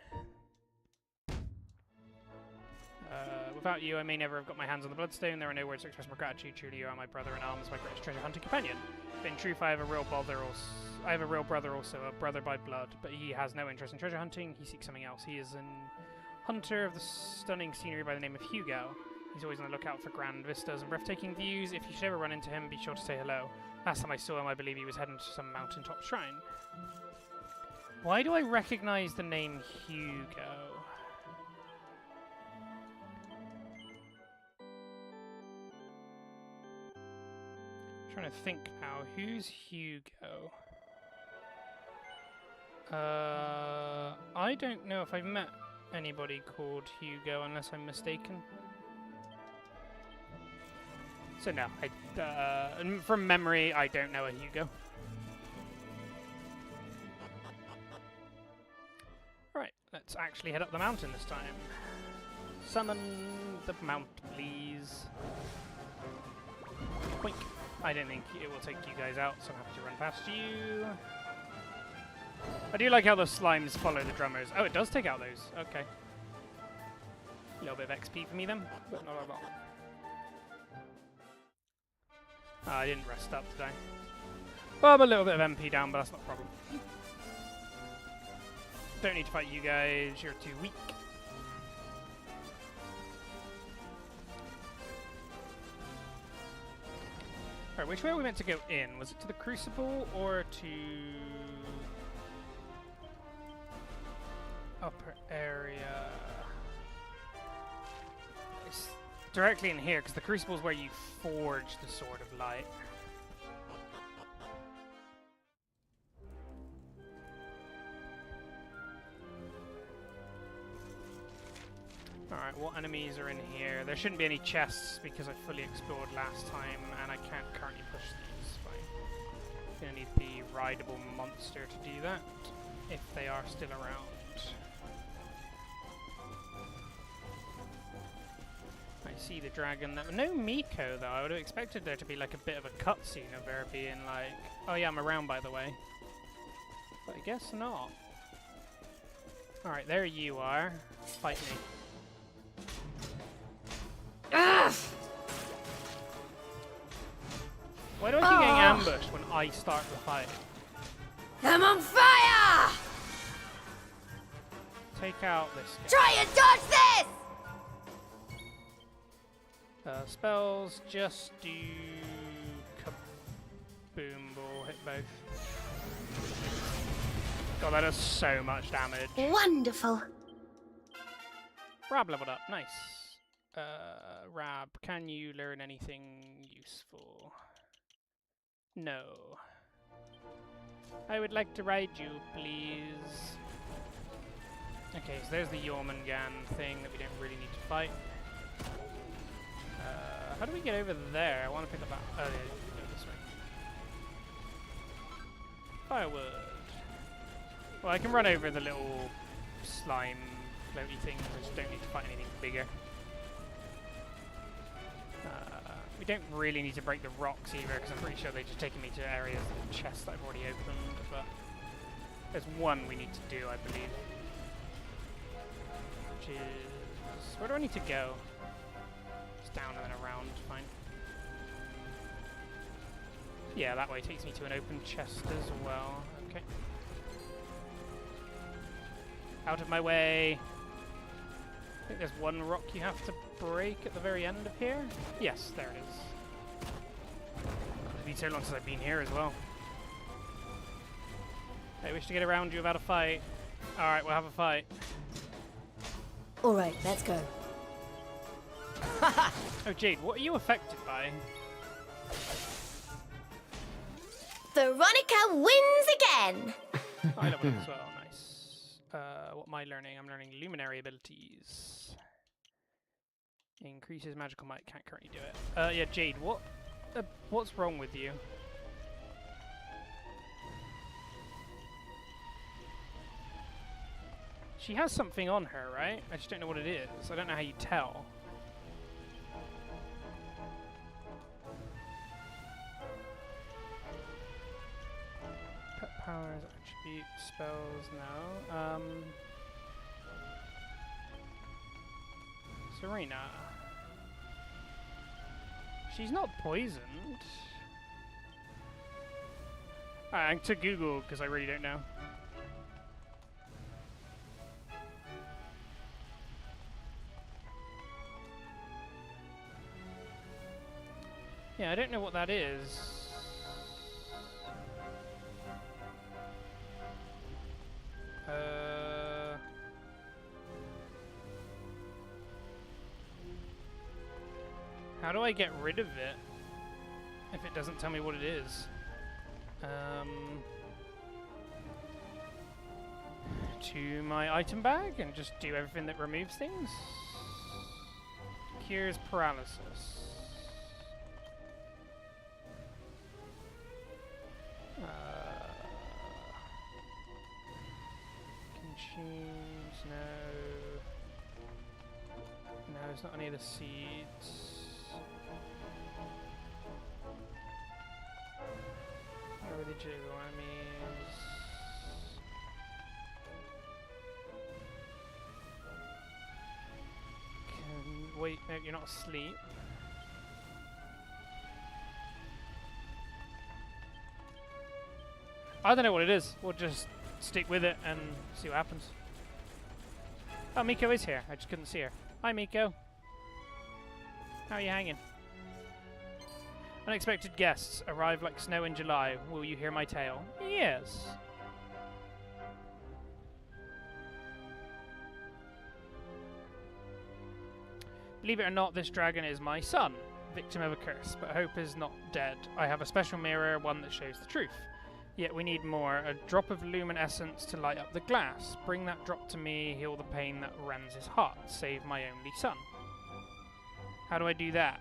Without you, I may never have got my hands on the Bloodstone. There are no words to express my gratitude. Truly, you are my brother in arms, my greatest treasure hunting companion. But in truth, I have a real brother also, a brother by blood, but he has no interest in treasure hunting. He seeks something else. He is an hunter of the stunning scenery by the name of Hugo. He's always on the lookout for grand vistas and breathtaking views. If you should ever run into him, be sure to say hello. Last time I saw him, I believe he was heading to some mountaintop shrine. Why do I recognize the name Hugo? I'm trying to think now. Who's Hugo? I don't know if I've met anybody called Hugo unless I'm mistaken. So no, from memory, I don't know a Hugo. Alright, let's actually head up the mountain this time. Summon the mount, please. Boink. I don't think it will take you guys out, so I'm happy to run past you. I do like how the slimes follow the drummers. Oh, it does take out those. Okay. A little bit of XP for me then, but not a lot. Oh, I didn't rest up today. Well, I'm a little bit of MP down, but that's not a problem. Don't need to fight you guys, you're too weak. Alright, which way are we meant to go in? Was it to the Crucible or to... upper area? It's directly in here, because the Crucible is where you forge the Sword of Light. Alright, what enemies are in here? There shouldn't be any chests because I fully explored last time and I can't currently push these. Fine. Gonna need the rideable monster to do that, if they are still around. I see the dragon. No Miko though. I would have expected there to be like a bit of a cutscene of her being like, oh yeah, I'm around by the way. But I guess not. Alright, there you are. Fight me. Ugh! Why do I keep getting ambushed when I start the fight? I'm on fire! Take out this guy. Try and dodge this! Spells, just do kaboom ball, hit both. God, that does so much damage. Wonderful. Rab leveled up, nice. Rab, can you learn anything useful? No. I would like to ride you, please. Okay, so there's the Jormungand thing that we don't really need to fight. How do we get over there? I want to pick up that. Oh, yeah, we go this way. Firewood. Well, I can run over the little slime floaty things. I just don't need to fight anything bigger. We don't really need to break the rocks either, because I'm pretty sure they're just taking me to areas of chests that I've already opened. But there's one we need to do, I believe. Which is... where do I need to go? It's down and then around, fine. Yeah, that way takes me to an open chest as well. Okay. Out of my way. I think there's one rock you have to break at the very end of here. Yes, there it is. It's been so long since I've been here as well. I wish to get around you about a fight. Alright, we'll have a fight. Alright, let's go. Oh, Jade, what are you affected by? Veronica wins again! I love it as well, nice. What am I learning? I'm learning luminary abilities. Increases magical might, can't currently do it. Yeah, Jade, what's wrong with you? She has something on her, right? I just don't know what it is. I don't know how you tell. Pet powers, attribute, spells, no. Serena. She's not poisoned. Alright, I'm to Google because I really don't know. Yeah, I don't know what that is. How do I get rid of it if it doesn't tell me what it is? To my item bag and just do everything that removes things? Cures paralysis. Consumes, no. No, it's not any of the seeds. Where are the jiggle enemies? Wait, no, you're not asleep. I don't know what it is. We'll just stick with it and see what happens. Oh, Miko is here. I just couldn't see her. Hi, Miko. How are you hanging? Unexpected guests arrive like snow in July. Will you hear my tale? Yes. Believe it or not, this dragon is my son, victim of a curse, but hope is not dead. I have a special mirror, one that shows the truth. Yet we need more. A drop of lumen essence to light up the glass. Bring that drop to me, heal the pain that rends his heart. Save my only son. How do I do that?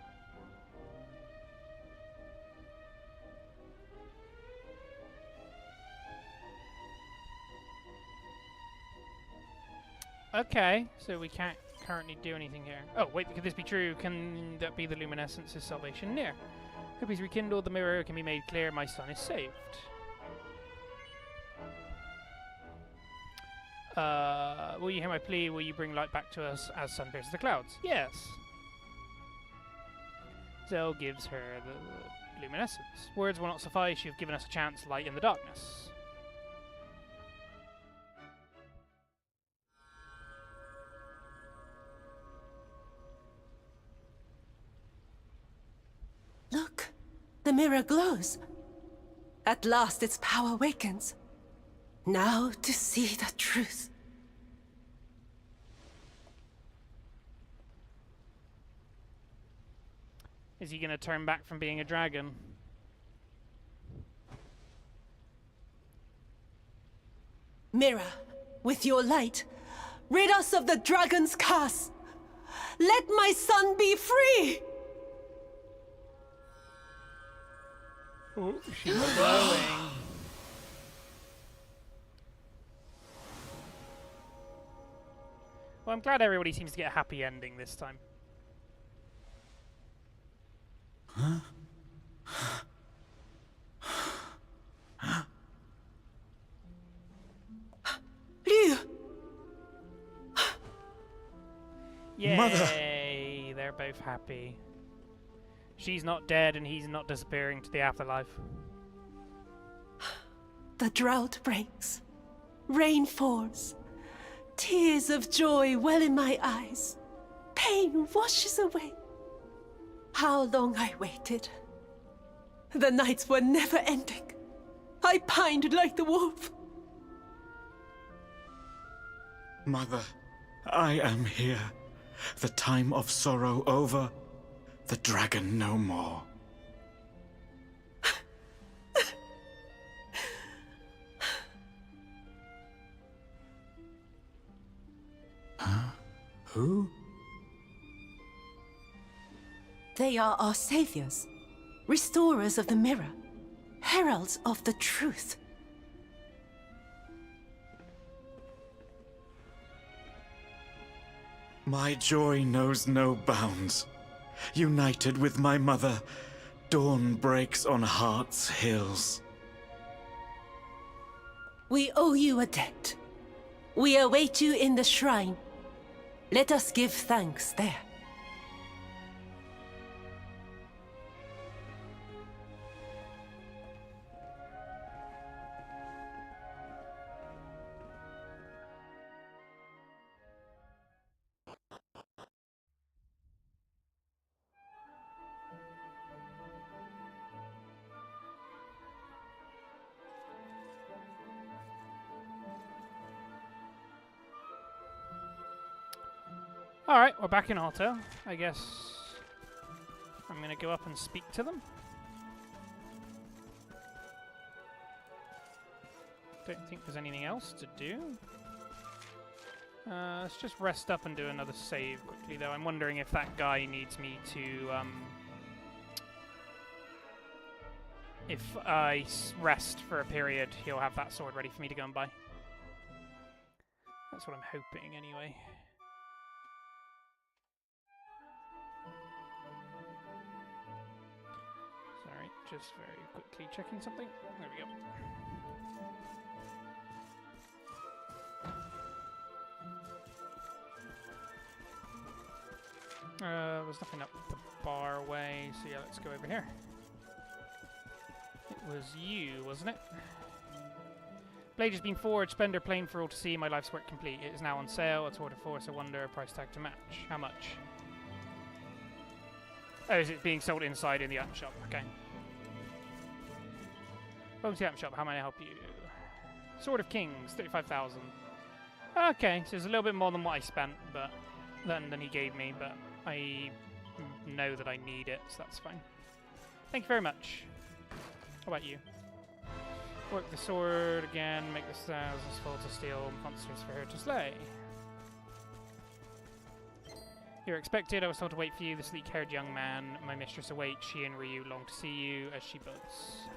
Okay, so we can't currently do anything here. Oh, wait, could this be true? Can that be the luminescence's salvation near? Hope he's rekindled, the mirror can be made clear, my son is saved. Will you hear my plea? Will you bring light back to us as sun pierces the clouds? Yes. Zell gives her the luminescence. Words will not suffice, you've given us a chance, light in the darkness. Look, the mirror glows. At last its power awakens. Now to see the truth. Is he going to turn back from being a dragon? Mirror, with your light, rid us of the dragon's curse. Let my son be free! Oh, she's glowing. Well, I'm glad everybody seems to get a happy ending this time. Liu! Yay! Mother. They're both happy. She's not dead and he's not disappearing to the afterlife. The drought breaks. Rain falls. Tears of joy well in my eyes. Pain washes away. How long I waited. The nights were never ending. I pined like the wolf. Mother, I am here. The time of sorrow over. The dragon no more. Huh? Who? They are our saviors, restorers of the mirror, heralds of the truth. My joy knows no bounds. United with my mother, dawn breaks on Heart's hills. We owe you a debt. We await you in the shrine. Let us give thanks there. Alright, we're back in Alto. I guess I'm going to go up and speak to them. Don't think there's anything else to do. Let's just rest up and do another save quickly, though. I'm wondering if that guy needs me to... if I rest for a period, he'll have that sword ready for me to go and buy. That's what I'm hoping, anyway. Sorry, just very quickly checking something. There we go. There's nothing up the bar way, so yeah, let's go over here. It was you, wasn't it? Blade has been forged, spender plain for all to see, my life's work complete. It is now on sale, a tour de force, a wonder, a price tag to match. How much? Oh, is it being sold inside in the item shop? Okay. Welcome to the item shop, how may I help you? Sword of Kings, 35,000. Okay, so it's a little bit more than what I spent, but than he gave me, but I know that I need it, so that's fine. Thank you very much. How about you? Work the sword again, make the stars full to steal monsters for her to slay. You're expected, I was told to wait for you, the sleek-haired young man. My mistress awaits, she and Ryu long to see you as she builds.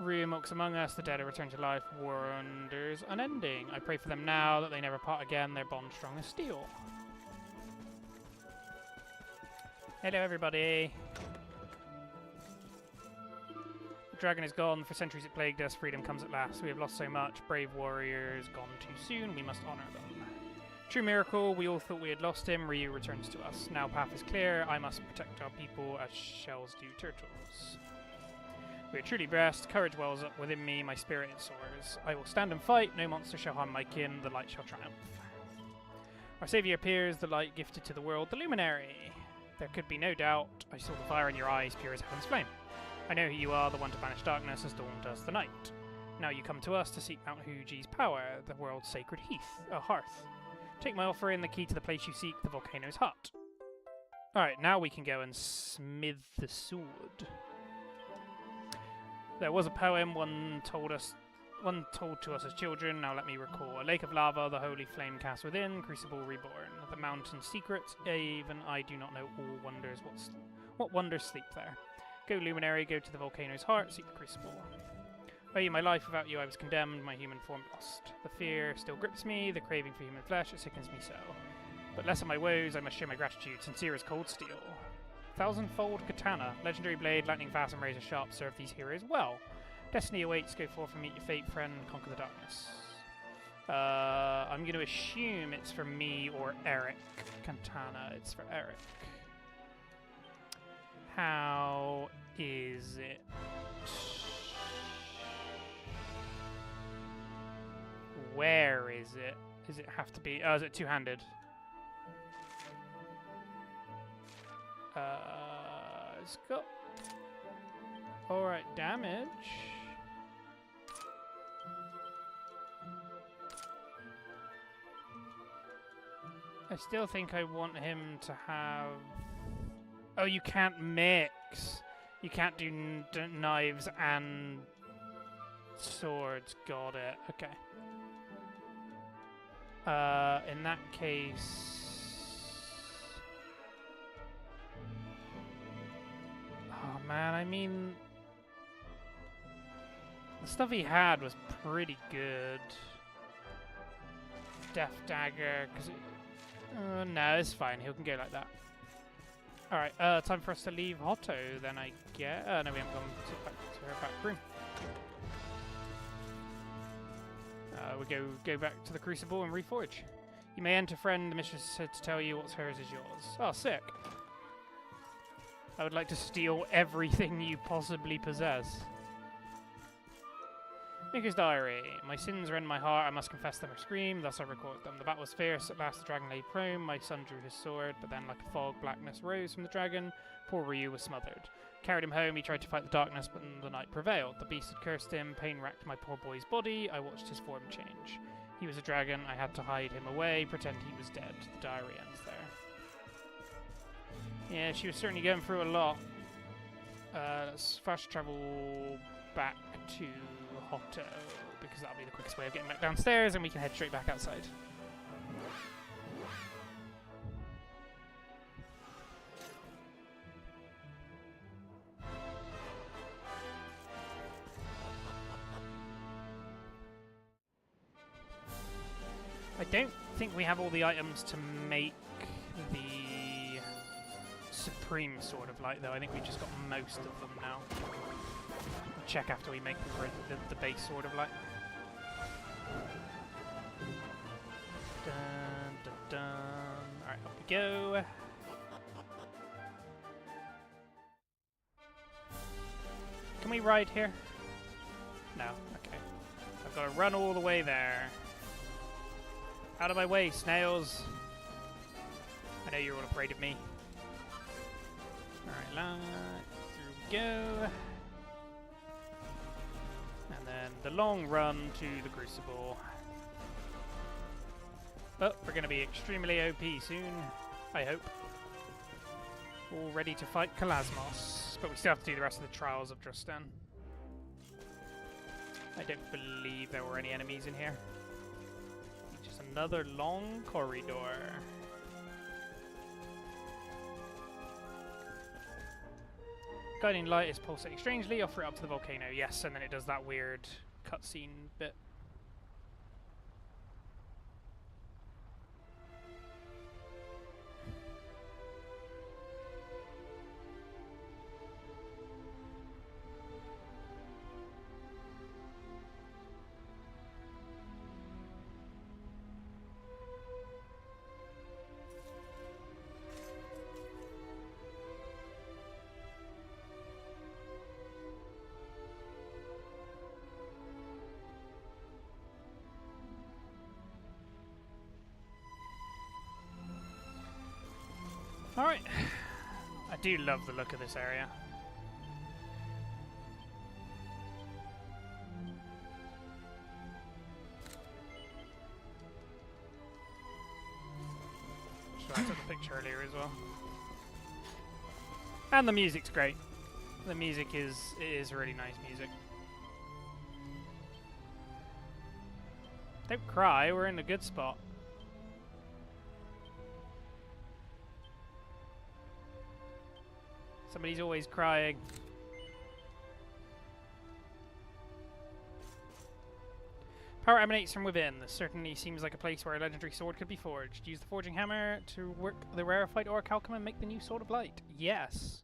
Ryu amongst among us, the dead are returned to life, wonders unending. I pray for them now that they never part again, their bond strong as steel. Hello everybody. The dragon is gone, for centuries it plagued us, freedom comes at last. We have lost so much, brave warriors gone too soon, we must honor them. True miracle, we all thought we had lost him, Ryu returns to us. Now path is clear, I must protect our people as shells do turtles. We are truly blessed, courage wells up within me, my spirit soars. I will stand and fight, no monster shall harm my kin, the light shall triumph. Our saviour appears, the light gifted to the world, the luminary. There could be no doubt, I saw the fire in your eyes, pure as heaven's flame. I know who you are, the one to banish darkness as dawn does the night. Now you come to us to seek Mount Huji's power, the world's sacred heath, a hearth. Take my offering, the key to the place you seek, the volcano's hut. Alright, now we can go and smith the sword. There was a poem one told to us as children, now let me recall. A lake of lava, the holy flame cast within, crucible reborn. The mountain's secrets, even I do not know all wonders. What wonders sleep there? Go luminary, go to the volcano's heart, seek the crucible. Oh, you, my life, without you I was condemned, my human form lost. The fear still grips me, the craving for human flesh, it sickens me so. But less of my woes, I must show my gratitude, sincere as cold steel. Thousandfold katana, legendary blade, lightning fast and razor sharp, serve these heroes well. Destiny awaits, go forth and meet your fate, friend, conquer the darkness. I'm going to assume it's for me or Eric. Katana, it's for Eric. How is it? is it? Does it have to be? Oh, is it two-handed? It's got alright damage. I still think I want him to have... Oh, you can't mix. You can't do knives and swords. Got it. Okay. In that case... Oh, man, I mean... The stuff he had was pretty good. Death Dagger, because it... no, it's fine. He can go like that. Alright, time for us to leave Hotto, then I guess. No, we haven't gone back to her back room. We go back to the Crucible and reforge. You may enter, friend. The mistress said to tell you what's hers is yours. Oh, sick. I would like to steal everything you possibly possess. Maker's Diary. My sins rend my heart, I must confess them or scream, thus I record them. The battle was fierce, at last the dragon lay prone, my son drew his sword, but then like a fog, blackness rose from the dragon, poor Ryu was smothered. Carried him home, he tried to fight the darkness, but the night prevailed. The beast had cursed him, pain racked my poor boy's body, I watched his form change. He was a dragon, I had to hide him away, pretend he was dead. The diary ends there. Yeah, she was certainly going through a lot. Let's fast travel back to Hotto, because that'll be the quickest way of getting back downstairs, and we can head straight back outside. I don't think we have all the items to make the Supreme Sword of Light, though. I think we just got most of them now. We'll check after we make the base Sword of Light. Dun, dun, dun. Alright, up we go. Can we ride here? No, okay. I've got to run all the way there. Out of my way, snails. I know you're all afraid of me. Alright, through we go. And then the long run to the Crucible. But we're going to be extremely OP soon, I hope. All ready to fight Kalasmos. But we still have to do the rest of the Trials of Dristan. I don't believe there were any enemies in here. Just another long corridor. Guiding light is pulsating strangely. Offer it up to the volcano. Yes, and then it does that weird cutscene bit. Alright, I do love the look of this area. So I took a picture earlier as well. And the music's great. The music is really nice music. Don't cry, we're in a good spot. Somebody's always crying. Power emanates from within. This certainly seems like a place where a legendary sword could be forged. Use the forging hammer to work the rarefied orichalcum and make the new Sword of Light. Yes.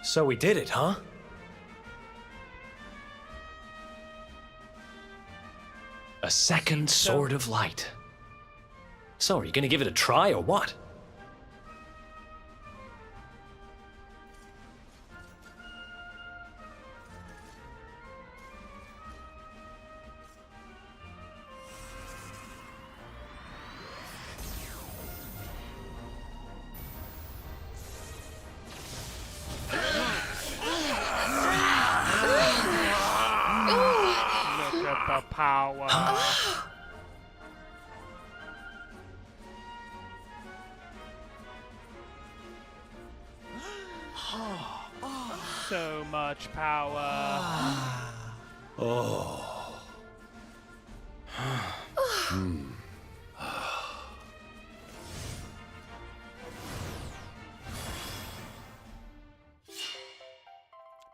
So we did it, huh? A second Sword of Light. So, are you gonna give it a try or what? Look at the power. So much power. Oh.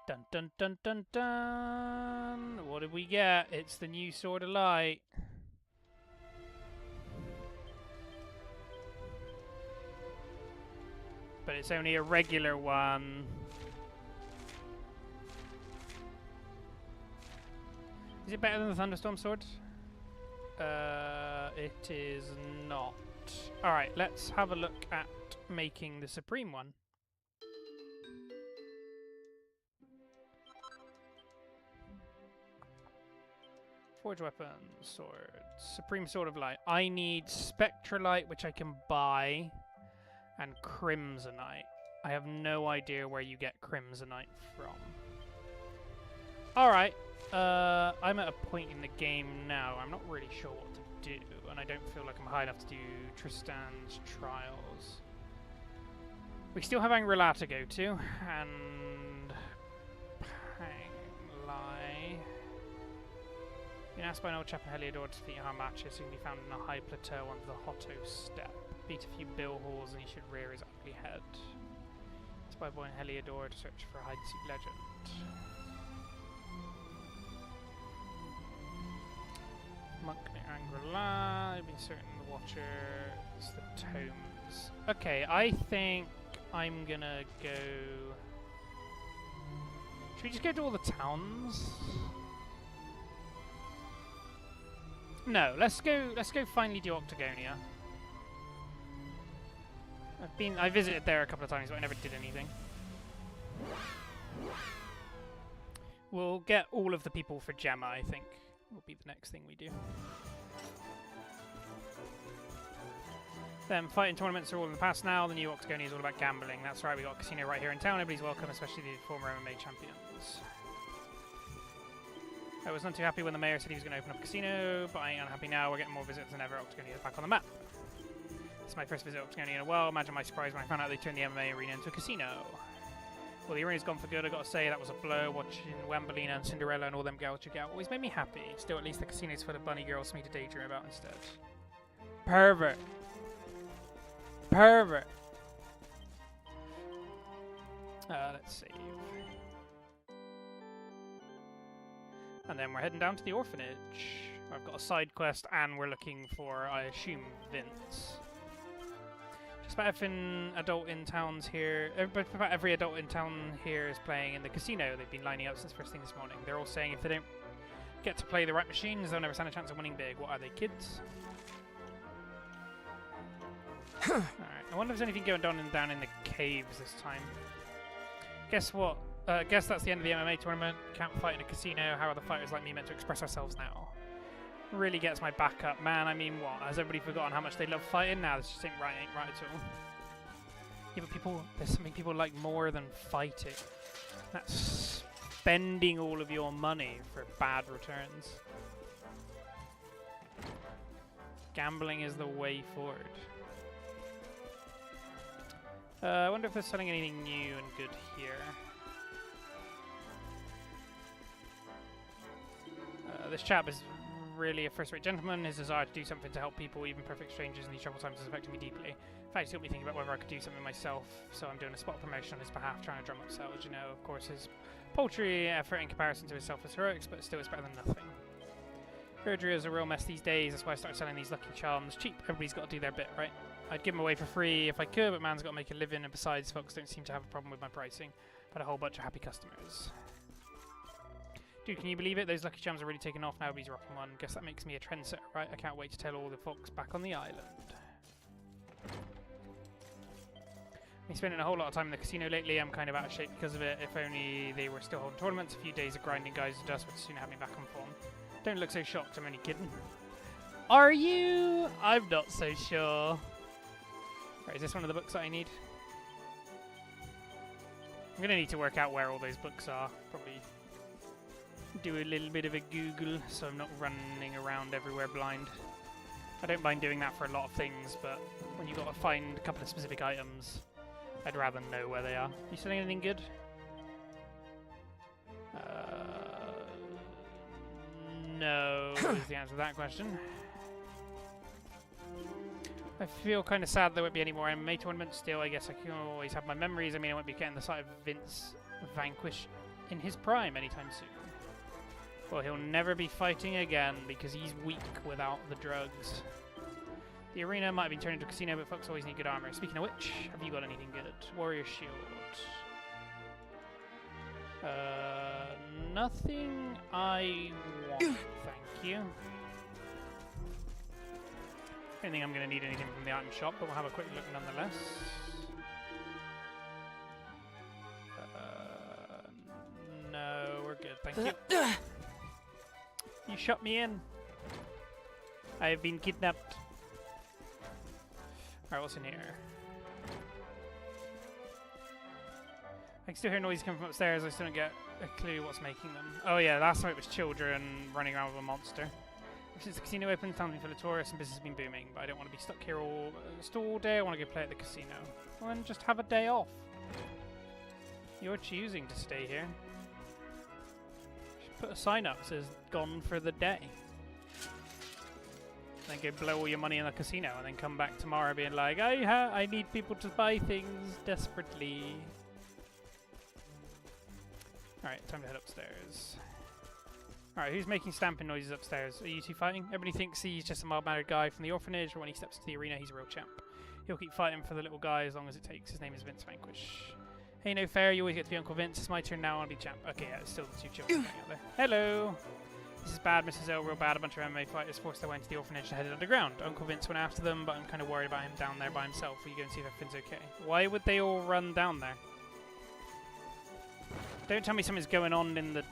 Dun dun dun dun dun. What did we get? It's the new Sword of Light. But it's only a regular one. Is it better than the Thunderstorm Sword? It is not. Alright, let's have a look at making the Supreme one. Forge weapons, swords, Supreme Sword of Light. I need Spectralite, which I can buy, and Crimsonite. I have no idea where you get Crimsonite from. Alright, I'm at a point in the game now. I'm not really sure what to do, and I don't feel like I'm high enough to do Tristan's Trials. We still have Angela to go to, and Panglai. Been asked by an old chap in Heliodor to defeat our matches, who can be found in a high plateau under the Hotto Step. Beat a few bill halls and he should rear his ugly head. It's by a boy in Heliodor to search for a hide-and-seek legend. Monk near Angela, I've been certain the Watcher, it's the tomes. Okay, I think I'm gonna go... Should we just go to all the towns? No, let's go finally do Octagonia. I visited there a couple of times, but I never did anything. We'll get all of the people for Gemma, I think. Will be the next thing we do. Then fighting tournaments are all in the past now. The new Octagonia is all about gambling. That's right, we got a casino right here in town. Everybody's welcome, especially the former MMA champions. I was not too happy when the mayor said he was going to open up a casino, but I ain't unhappy now. We're getting more visitors than ever. Octagonia is back on the map. It's my first visit to Octagonia in a while. Imagine my surprise when I found out they turned the MMA arena into a casino. Well, the arena's gone for good, I gotta say. That was a blow. Watching Wembelina and Cinderella and all them gals check out always made me happy. Still, at least the casino's full of bunny girls for me to daydream about instead. Pervert. Pervert. Let's save. And then we're heading down to the orphanage. I've got a side quest and we're looking for, I assume, Vince. Just about every adult in towns here, about every adult in town here is playing in the casino. They've been lining up since first thing this morning. They're all saying if they don't get to play the right machines, they'll never stand a chance of winning big. What are they, kids? Alright, I wonder if there's anything going down in the caves this time. Guess what? Guess that's the end of the MMA tournament. Can't fight in a casino. How are the fighters like me meant to express ourselves now? Really gets my back up, man. I mean, what? Has everybody forgotten how much they love fighting? Now this just ain't right at all. Yeah, but there's something people like more than fighting. That's spending all of your money for bad returns. Gambling is the way forward. I wonder if they're selling anything new and good here. This chap is really a first-rate gentleman. His desire to do something to help people, even perfect strangers in these troubled times, has affected me deeply. In fact, he's got me thinking about whether I could do something myself, so I'm doing a spot promotion on his behalf, trying to drum up sales. You know, of course, his paltry effort in comparison to his selfless heroics, but still it's better than nothing. Surgery is a real mess these days. That's why I started selling these lucky charms cheap. Everybody's got to do their bit, right? I'd give them away for free if I could, but man's got to make a living, and besides, folks don't seem to have a problem with my pricing. But a whole bunch of happy customers. Dude, can you believe it? Those lucky charms are really taking off now. He's rocking one. Guess that makes me a trendsetter, right? I can't wait to tell all the folks back on the island. Been spending a whole lot of time in the casino lately. I'm kind of out of shape because of it. If only they were still holding tournaments. A few days of grinding guys and dust would soon have me back on form. Don't look so shocked. I'm only kidding. Are you? I'm not so sure. Right, is this one of the books that I need? I'm going to need to work out where all those books are. Probably do a little bit of a Google so I'm not running around everywhere blind. I don't mind doing that for a lot of things, but when you've got to find a couple of specific items, I'd rather know where they are. You selling anything good? No is the answer to that question. I feel kind of sad there won't be any more MMA tournaments still. I guess I can always have my memories. I mean, I won't be getting the sight of Vince vanquish in his prime anytime soon. Well, he'll never be fighting again because he's weak without the drugs. The arena might have been turned into a casino, but folks always need good armor. Speaking of which, have you got anything good? Warrior shield. Nothing I want, thank you. I don't think I'm going to need anything from the item shop, but we'll have a quick look nonetheless. No, we're good, thank you. You shut me in. I have been kidnapped. Alright, what's in here? I can still hear noises coming from upstairs. I still don't get a clue what's making them. Oh yeah, last time it was children running around with a monster. Since the casino opened, town's been full of tourists and business has been booming. But I don't want to be stuck here all day. I want to go play at the casino. Well, then just have a day off. You're choosing to stay here. Put a sign up that says "Gone for the day." Then go blow all your money in the casino, and then come back tomorrow being like, I need people to buy things desperately. Alright, time to head upstairs. Alright, who's making stamping noises upstairs? Are you two fighting? Everybody thinks he's just a mild-mannered guy from the orphanage, but when he steps into the arena, he's a real champ. He'll keep fighting for the little guy as long as it takes. His name is Vince Vanquish. Hey, no fair, you always get to be Uncle Vince. It's my turn now, I'll be champ. Okay, yeah, it's still the two children going out there. Hello! This is bad, Mrs. L, real bad. A bunch of MMA fighters forced their way into the orphanage and headed underground. Uncle Vince went after them, but I'm kind of worried about him down there by himself. Will you go and see if everything's okay? Why would they all run down there? Don't tell me something's going on in the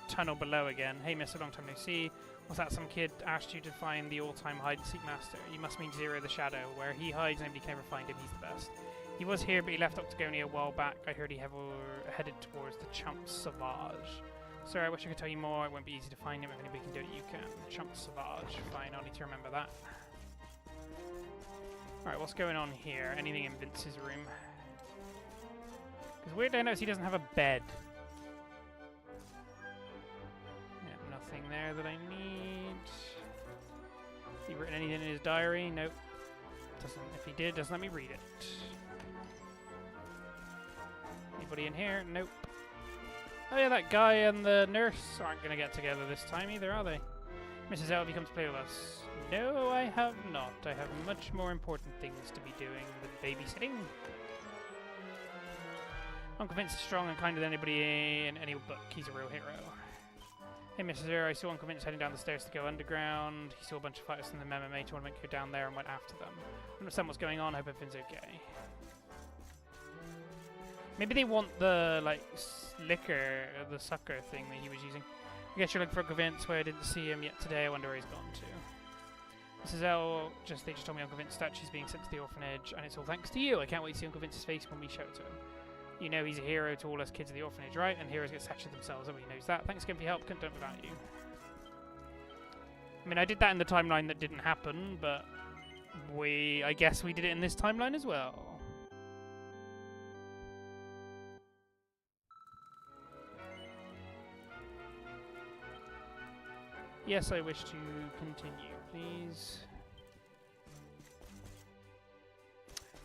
tunnel below again. Hey, mister, long time no see. Was that some kid asked you to find the all-time hide-and-seek master? You must mean Zero the Shadow. Where he hides, nobody can ever find him. He's the best. He was here, but he left Octagonia a while back. I heard he headed towards the Chump Sauvage. Sir, I wish I could tell you more. It won't be easy to find him. If anybody can do it, you can. Chump Sauvage. Fine, I'll need to remember that. Alright, what's going on here? Anything in Vince's room? Because weirdly I notice he doesn't have a bed. Yeah, nothing there that I need. He written anything in his diary? Nope. Doesn't. If he did, doesn't let me read it. Anybody in here? Nope. Oh yeah, that guy and the nurse aren't going to get together this time either, are they? Mrs. L, have you come to play with us? No, I have not. I have much more important things to be doing than babysitting. Uncle Vince is strong and kinder than anybody in any book. He's a real hero. Hey, Mrs. L, I saw Uncle Vince heading down the stairs to go underground. He saw a bunch of fighters from the MMA tournament go down there and went after them. I don't understand what's going on. I hope everything's okay. Maybe they want the, like, liquor, the sucker thing that he was using. I guess you're looking for Uncle Vince, where I didn't see him yet today. I wonder where he's gone to. Mrs. L, they just told me Uncle Vince's statue's being sent to the orphanage, and it's all thanks to you. I can't wait to see Uncle Vince's face when we show it to him. You know he's a hero to all us kids of the orphanage, right? And heroes get statues themselves. Everybody knows that. Thanks again for your help. Couldn't do it without you. I mean, I did that in the timeline that didn't happen, but I guess we did it in this timeline as well. Yes, I wish to continue, please.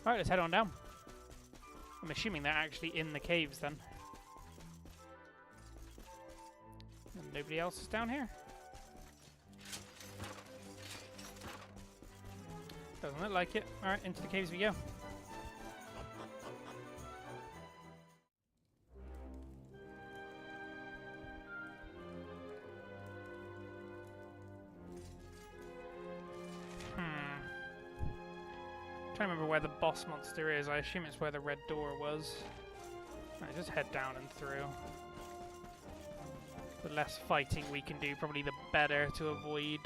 Alright, let's head on down. I'm assuming they're actually in the caves then. And nobody else is down here? Doesn't look like it. Alright, into the caves we go. Trying to remember where the boss monster is. I assume it's where the red door was. Alright, just head down and through. The less fighting we can do, probably the better to avoid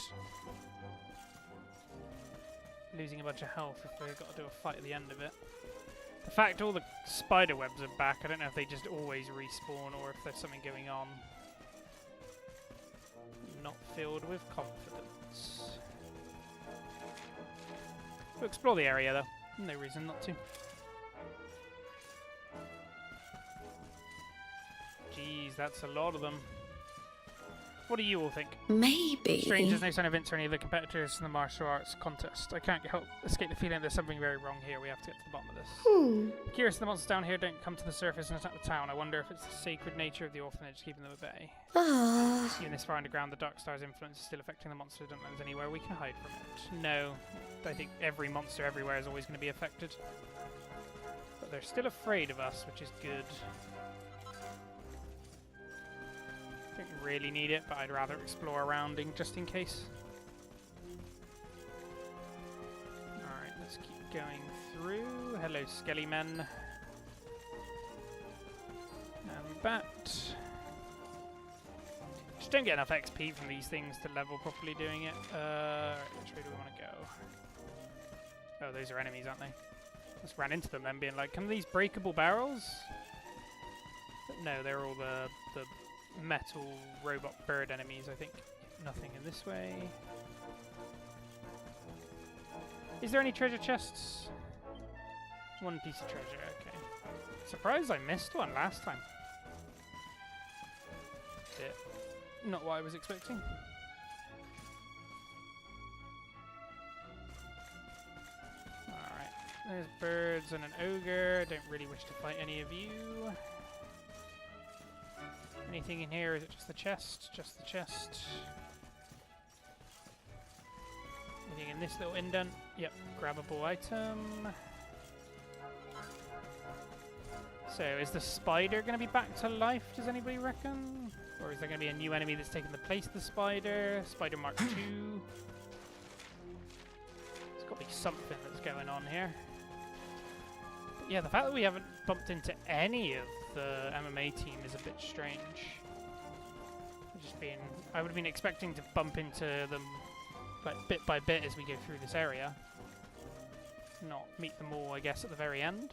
losing a bunch of health if we've got to do a fight at the end of it. The fact all the spider webs are back, I don't know if they just always respawn or if there's something going on. Not filled with confidence. We'll explore the area though. No reason not to. Jeez, that's a lot of them. What do you all think? Maybe. Strange, there's no sign of Vince or any of the competitors in the martial arts contest. I can't escape the feeling there's something very wrong here. We have to get to the bottom of this. Curious, the monsters down here don't come to the surface and attack the town. I wonder if it's the sacred nature of the orphanage keeping them at bay. Even this far underground, the Dark Star's influence is still affecting the monster. I don't know if there's anywhere we can hide from it. No, I think every monster everywhere is always going to be affected. But they're still afraid of us, which is good. Don't really need it, but I'd rather explore around just in case. Alright, let's keep going through. Hello, skelly men. And bat. Just don't get enough XP from these things to level properly doing it. Right, which way do we want to go? Oh, those are enemies, aren't they? Just ran into them then being like, come these breakable barrels? But no, they're all the metal robot bird enemies, I think. Nothing in this way. Is there any treasure chests? One piece of treasure, okay. Surprised I missed one last time. Yeah. Not what I was expecting. Alright. There's birds and an ogre. Don't really wish to fight any of you. Anything in here? Is it just the chest? Just the chest. Anything in this little indent? Yep, grabbable item. So, is the spider going to be back to life, does anybody reckon? Or is there going to be a new enemy that's taken the place of the spider? Spider Mark II? There's got to be something that's going on here. But yeah, the fact that we haven't bumped into any of the MMA team is a bit strange. I would have been expecting to bump into them like bit by bit as we go through this area. Not meet them all, I guess, at the very end.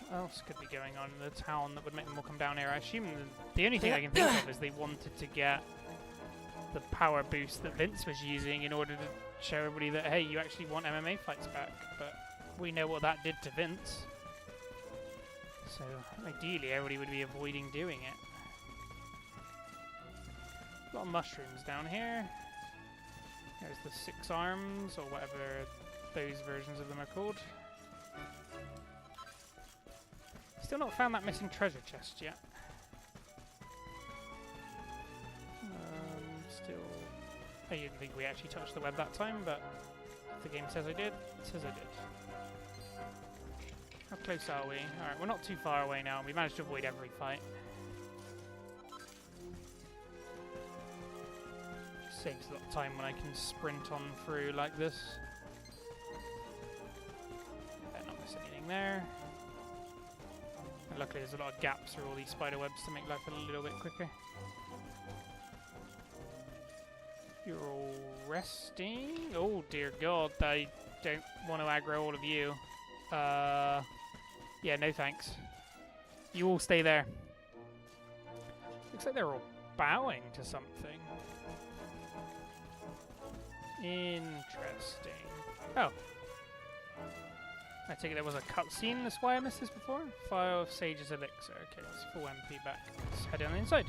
What else could be going on in the town that would make them all come down here? I assume the only thing I can think of is they wanted to get the power boost that Vince was using in order to show everybody that, hey, you actually want MMA fights back. But we know what that did to Vince. So ideally everybody would be avoiding doing it. A lot of mushrooms down here. There's the 6 arms, or whatever those versions of them are called. Still not found that missing treasure chest yet. Still... I didn't think we actually touched the web that time, but if the game says I did, it says I did. How close are we? Alright, we're not too far away now. We managed to avoid every fight. Saves a lot of time when I can sprint on through like this. Better not miss anything there. And luckily there's a lot of gaps through all these spider webs to make life a little bit quicker. You're all resting? Oh dear god, I don't want to aggro all of you. Yeah, no thanks. You all stay there. Looks like they're all bowing to something. Interesting. Oh. I take it there was a cutscene, that's why I missed this before? File of Sage's Elixir. Okay, it's full MP back. Let's head on the inside.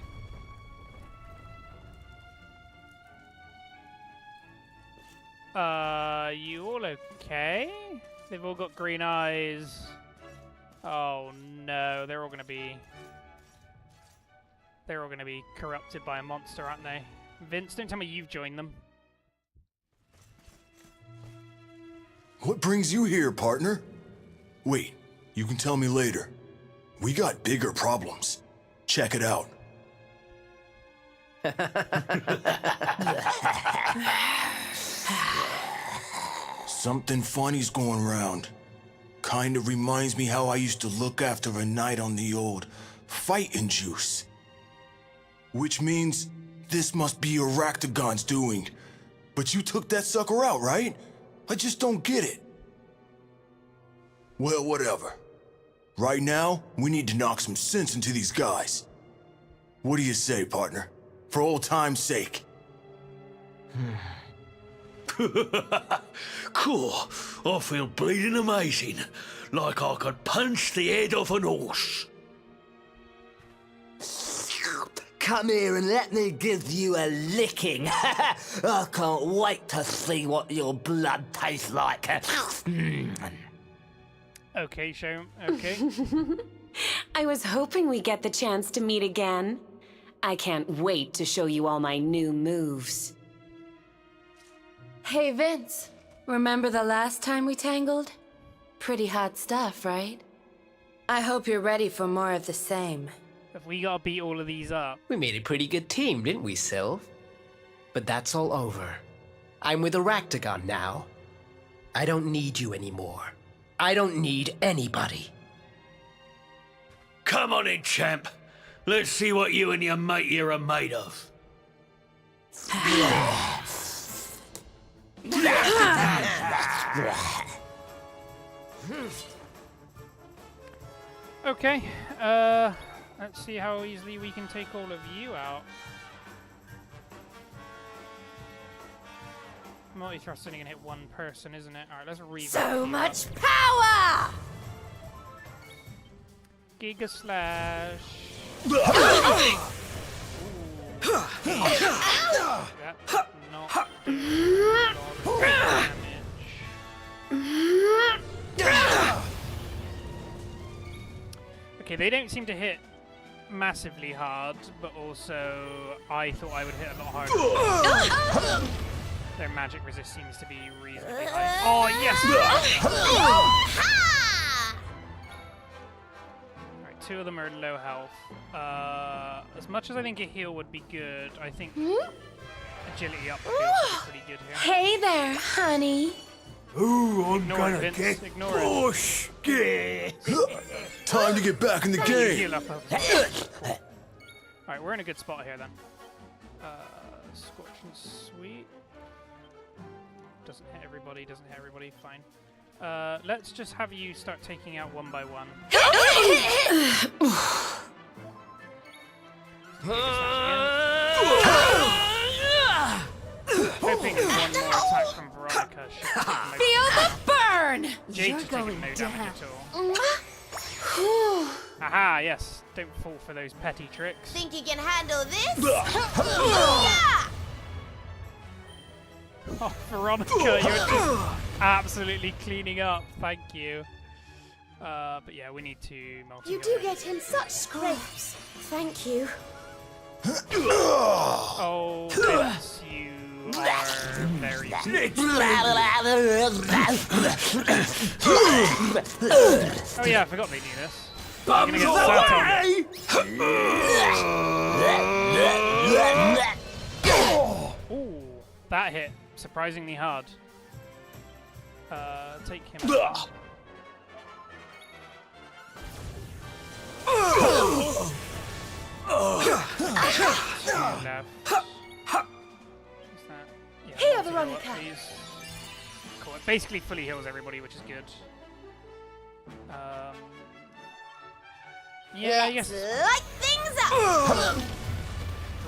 You all okay? They've all got green eyes. Oh no, they're all gonna be corrupted by a monster, aren't they? Vince, don't tell me you've joined them. What brings you here, partner? Wait, you can tell me later. We got bigger problems. Check it out. Something funny's going around. Kinda reminds me how I used to look after a knight on the old fighting juice. Which means this must be Aractagon's doing. But you took that sucker out, right? I just don't get it. Well, whatever. Right now, we need to knock some sense into these guys. What do you say, partner? For old time's sake. Cool. I feel bleeding amazing. Like I could punch the head off an horse. Come here and let me give you a licking. I can't wait to see what your blood tastes like. Okay, show. Okay. I was hoping we get the chance to meet again. I can't wait to show you all my new moves. Hey, Vince. Remember the last time we tangled? Pretty hot stuff, right? I hope you're ready for more of the same. Have we got to beat all of these up? We made a pretty good team, didn't we, Sylv? But that's all over. I'm with Aractagon now. I don't need you anymore. I don't need anybody. Come on in, champ. Let's see what you and your mate here are made of. Okay, let's see how easily we can take all of you out. Multi-thrust only gonna hit one person, isn't it? Alright, let's revive. So much power! Giga Slash. That's not doing a lot of damage. Okay, they don't seem to hit massively hard, but also I thought I would hit a lot harder. Their magic resist seems to be reasonably high. Oh, yes! Alright, two of them are low health. As much as I think a heal would be good, I think agility up would be pretty good here. Hey there, honey. Ooh, I'm Ignore gonna it, Vince. get Ignore it. push. Time to get back in the You game. heal up. Alright, we're in a good spot here then. Scorch and Sweet. Doesn't hit everybody, fine. Let's just have you start taking out one by one. Hoping it's one more attack from Veronica. Feel the burn! Jade's taking no damage at all. Aha, yes. Don't fall for those petty tricks. Think you can handle this? Oh, Veronica, you're just absolutely cleaning up. Thank you. But yeah, we need to multi. You do get in such scrapes. Thank you. Oh, Vince, you are very. Oh yeah, I forgot they knew this. I'm gonna get sat on. Ooh, that hit surprisingly hard. Take him out. Left. What's that? Yeah, Here, multi-heal up, Veronica. please. Cool. It basically fully heals everybody, which is good. Yeah, I guess. Light things up! I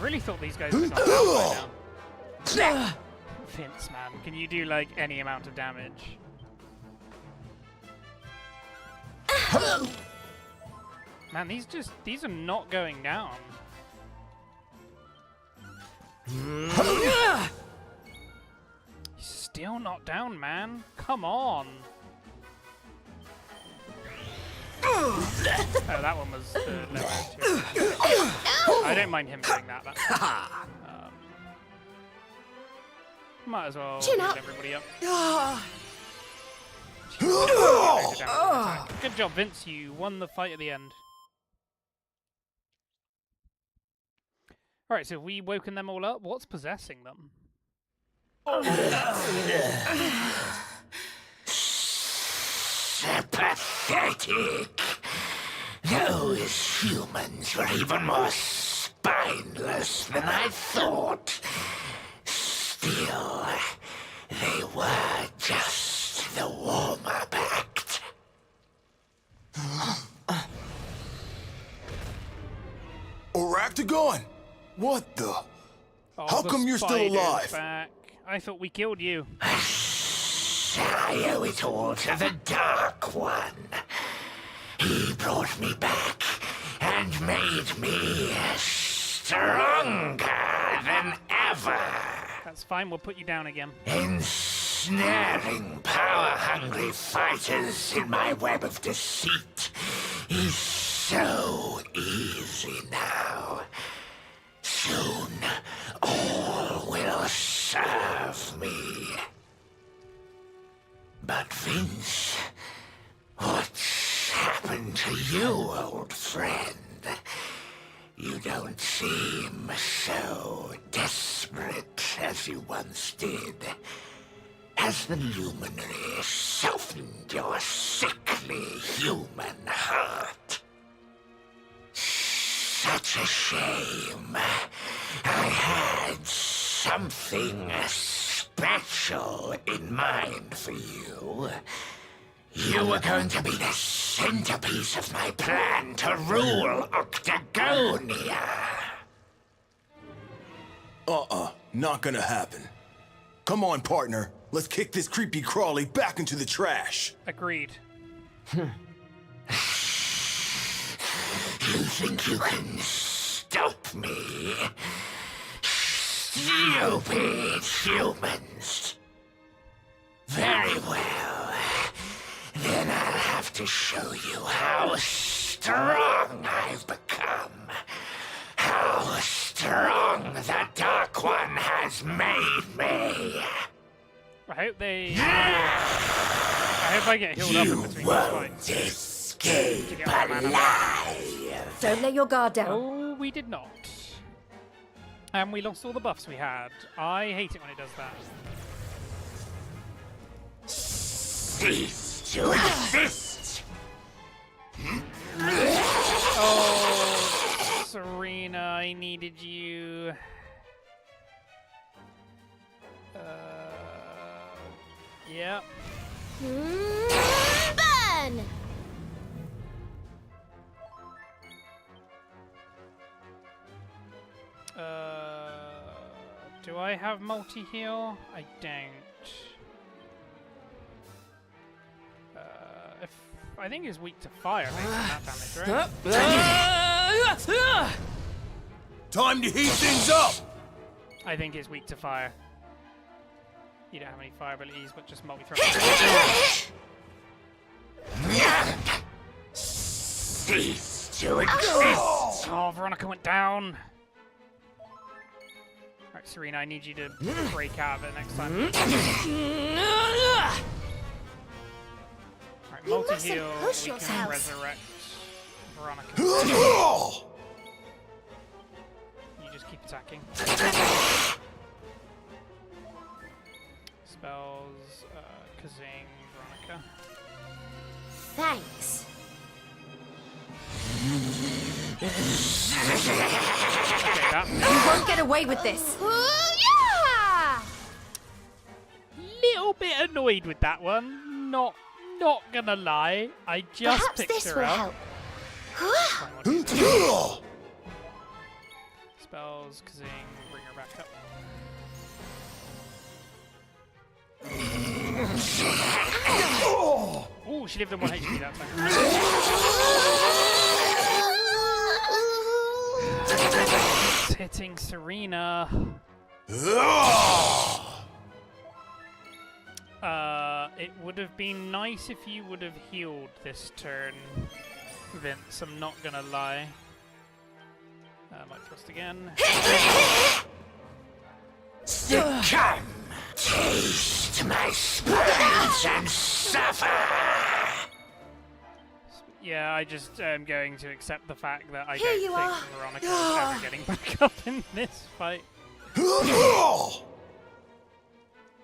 really thought these guys would have gone down by now. Vince, man, can you do like any amount of damage? Man, these are not going down. He's still not down, man. Come on. Oh, that one was the lower tier. I don't mind him doing that. Might as well Chin heal up. everybody up. Ah. Good job, Vince. You won the fight at the end. Alright, so have we woken them all up? What's possessing them? Pathetic. Those humans were even more spineless than I thought. Still, they were just the warm-up act. Oractagon? What the? Oh, How the come you're still spider's alive? Back. I thought we killed you. I owe it all to the Dark One. He brought me back and made me stronger than ever. That's fine, we'll put you down again. Ensnaring power-hungry fighters in my web of deceit is so easy now. Soon, all will serve me. But Vince, what's happened to you, old friend? You don't seem so desperate as you once did. Has the luminary softened your sickly human heart? Such a shame. I had something special in mind for you. You were going to be the centerpiece of my plan to rule Octagonia. Not gonna happen. Come on, partner. Let's kick this creepy crawly back into the trash. Agreed. You think you can stop me? Stupid humans. Very well. Then I'll have to show you how strong I've become. How strong the Dark One has made me. I hope I get healed up in between You this won't fight. escape Get my mana back. alive. Don't let your guard down. Oh, we did not. And we lost all the buffs we had. I hate it when it does that. Cease to exist. Oh, Serena, I needed you. Yep. Burn! Do I have multi-heal? I don't. I think it's weak to fire based on that damage, right? Time to heat things up! I think it's weak to fire. You don't have any fire abilities, but just multi-throw. Cease to exist. Oh, Veronica went down. Alright, Serena, I need you to break out of it next time. Alright, multi-heal. push We can yourself. resurrect Veronica. You just keep attacking. Spells, Kazing, Veronica. Thanks. Okay, that You won't get away with this. Yeah! little bit annoyed with that one. Not gonna lie. I just Perhaps picked this her will up. help. Spells, Kazing, bring her back up. Oh, she lived on 1 HP that time. It's hitting Serena. It would have been nice if you would have healed this turn, Vince. I'm not gonna lie. Might thrust again. Come, taste my spines and suffer. Yeah, I just am going to accept the fact that I Here don't you think are. Veronica is ever getting back up in this fight.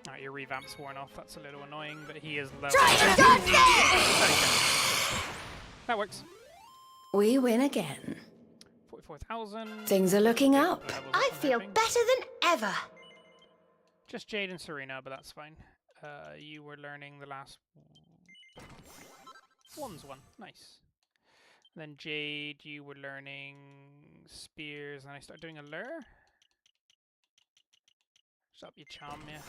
Alright, your revamp's worn off. That's a little annoying, but he is low. That works. We win again. 44,000. Things are looking up. I feel better than ever. Just Jade and Serena, but that's fine. You were learning the last one's one. Nice. Then Jade, you were learning spears, and I start doing a lure. Just up your charm, yeah.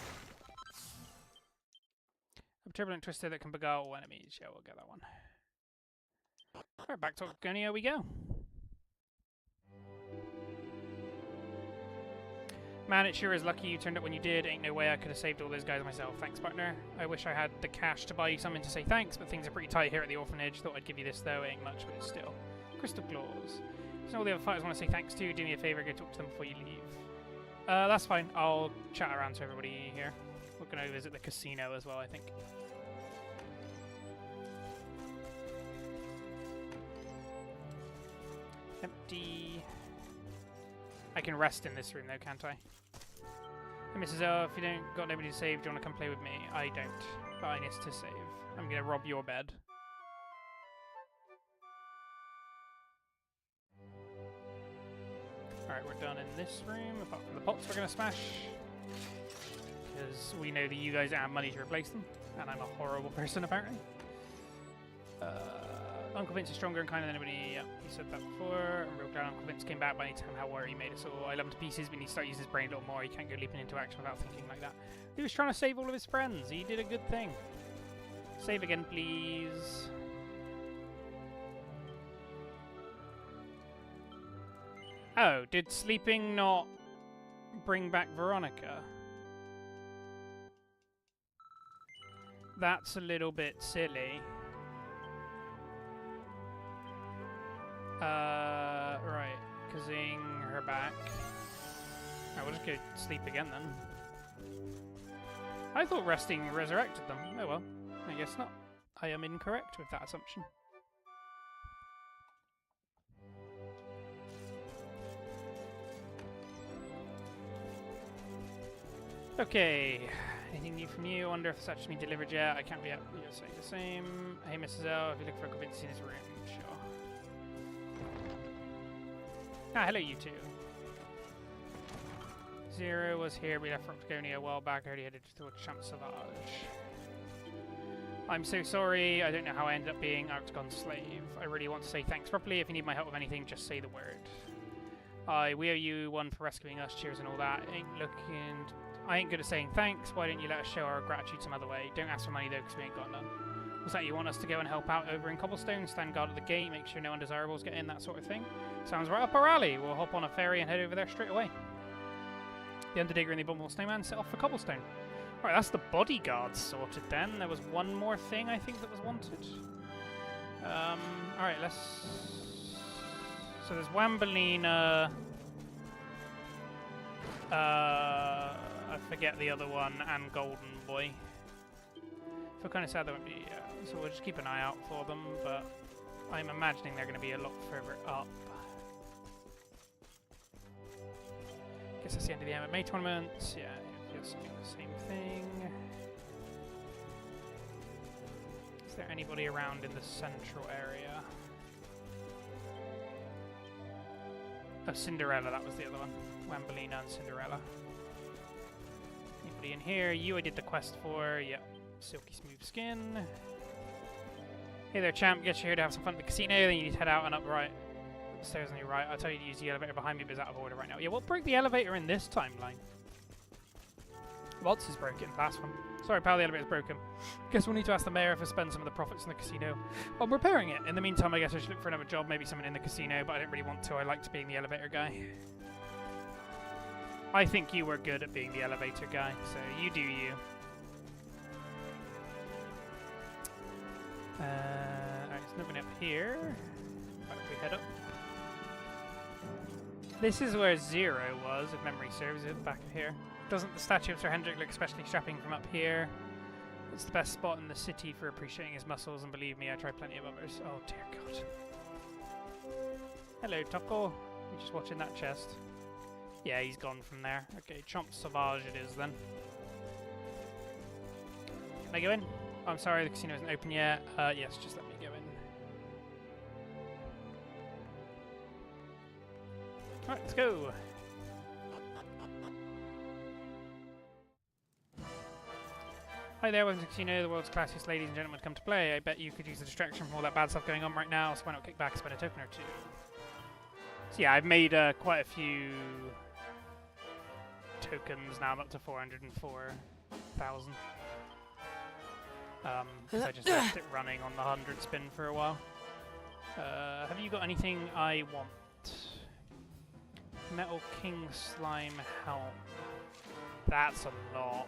A turbulent twister that can beguile enemies. Yeah, we'll get that one. Alright, back to Argonia we go. Man, it sure is lucky you turned up when you did. Ain't no way I could have saved all those guys myself. Thanks, partner. I wish I had the cash to buy you something to say thanks, but things are pretty tight here at the orphanage. Thought I'd give you this, though. Ain't much, but it's still. Crystal Claws. So all the other fighters want to say thanks to. Do me a favor, go talk to them before you leave. That's fine. I'll chat around to everybody here. We're going to visit the casino as well, I think. Empty. I can rest in this room though, can't I? Hey Mrs. O, if you don't got nobody to save, do you want to come play with me? I don't, but I need to save. I'm gonna rob your bed. Alright, we're done in this room, apart from the pots we're gonna smash. Because we know that you guys don't have money to replace them, and I'm a horrible person apparently. Uncle Vince is stronger and kinder than anybody. Yeah, he said that before. I'm real glad Uncle Vince came back, but I need to tell him how worried he made us all. I love him to pieces, but he needs to start using his brain a little more. He can't go leaping into action without thinking like that. He was trying to save all of his friends. He did a good thing. Save again, please. Oh, did sleeping not bring back Veronica? That's a little bit silly. Right. Kazing her back. Alright, we'll just go sleep again then. I thought resting resurrected them. Oh well, I guess not. I am incorrect with that assumption. Okay. Anything new from you? I wonder if it's actually been delivered yet. I can't be up. You're saying the same. Hey, Mrs. L, if you look for a convince in his room, sure. Ah, hello, you two. Zero was here. We left for Octagonia a while back. I already headed towards Champ Sauvage. I'm so sorry. I don't know how I ended up being Octagon's slave. I really want to say thanks properly. If you need my help with anything, just say the word. We owe you one for rescuing us. Cheers and all that. I ain't good at saying thanks. Why don't you let us show our gratitude some other way? Don't ask for money though, because we ain't got none. Was that you want us to go and help out over in Cobblestone, stand guard at the gate, make sure no undesirables get in, that sort of thing? Sounds right up our alley. We'll hop on a ferry and head over there straight away. The Underdigger and the Abominable Snowman set off for Cobblestone. Alright, that's the bodyguards sorted then. There was one more thing I think that was wanted. Alright, let's... So there's Wambolina... I forget the other one, and Golden Boy. I feel kind of sad there won't be... so we'll just keep an eye out for them, but I'm imagining they're going to be a lot further up. Guess that's the end of the MMA tournament. Yeah, just do the same thing. Is there anybody around in the central area? Oh, Cinderella, that was the other one. Wambolina and Cinderella. Anybody in here? You I did the quest for. Yep. Silky smooth skin. Hey there, champ. Guess you're here to have some fun at the casino. Then you need to head out and up right. Stairs on your right. I'll tell you to use the elevator behind me, but it's out of order right now. Yeah, what broke the elevator in this timeline? Waltz is broken. Last one. Sorry, pal, the elevator's broken. Guess we'll need to ask the mayor for spend some of the profits in the casino. I'm repairing it. In the meantime, I guess I should look for another job, maybe someone in the casino, but I don't really want to. I like to being the elevator guy. I think you were good at being the elevator guy, so you do you. Alright, there's nothing up here. Why don't we head up? This is where Zero was, if memory serves, it back of here. Doesn't the statue of Sir Hendrik look especially strapping from up here? It's the best spot in the city for appreciating his muscles, and believe me, I tried plenty of others. Oh dear God. Hello, Tuckle. You're just watching that chest. Yeah, he's gone from there. Okay, Chomp Sauvage it is then. Can I go in? Oh, I'm sorry, the casino isn't open yet. Yes, just let me go in. Alright, let's go. Hi there, welcome to the casino, the world's classiest ladies and gentlemen come to play. I bet you could use a distraction from all that bad stuff going on right now, so why not kick back and spend a token or two? So yeah, I've made quite a few tokens now. I'm up to 404,000. Because I just left it running on the 100 spin for a while. Have you got anything I want? Metal King Slime Helm. That's a lot.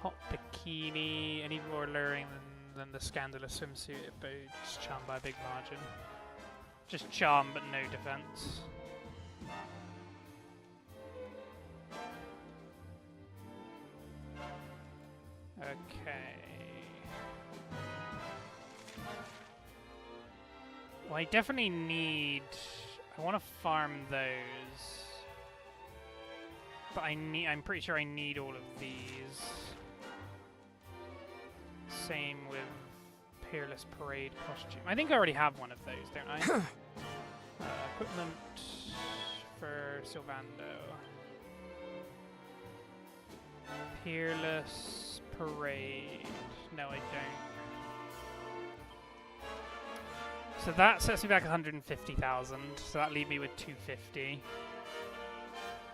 Hot Bikini. Any more alluring than the Scandalous Swimsuit at Bode's Charm by a big margin. Just charm, but no defense. Okay. Well, I definitely need... I want to farm those. But I'm pretty sure I need all of these. Same with Peerless Parade costume. I think I already have one of those, don't I? Equipment for Sylvando. Peerless Parade. No, I don't. So that sets me back 150,000. So that leaves me with 250.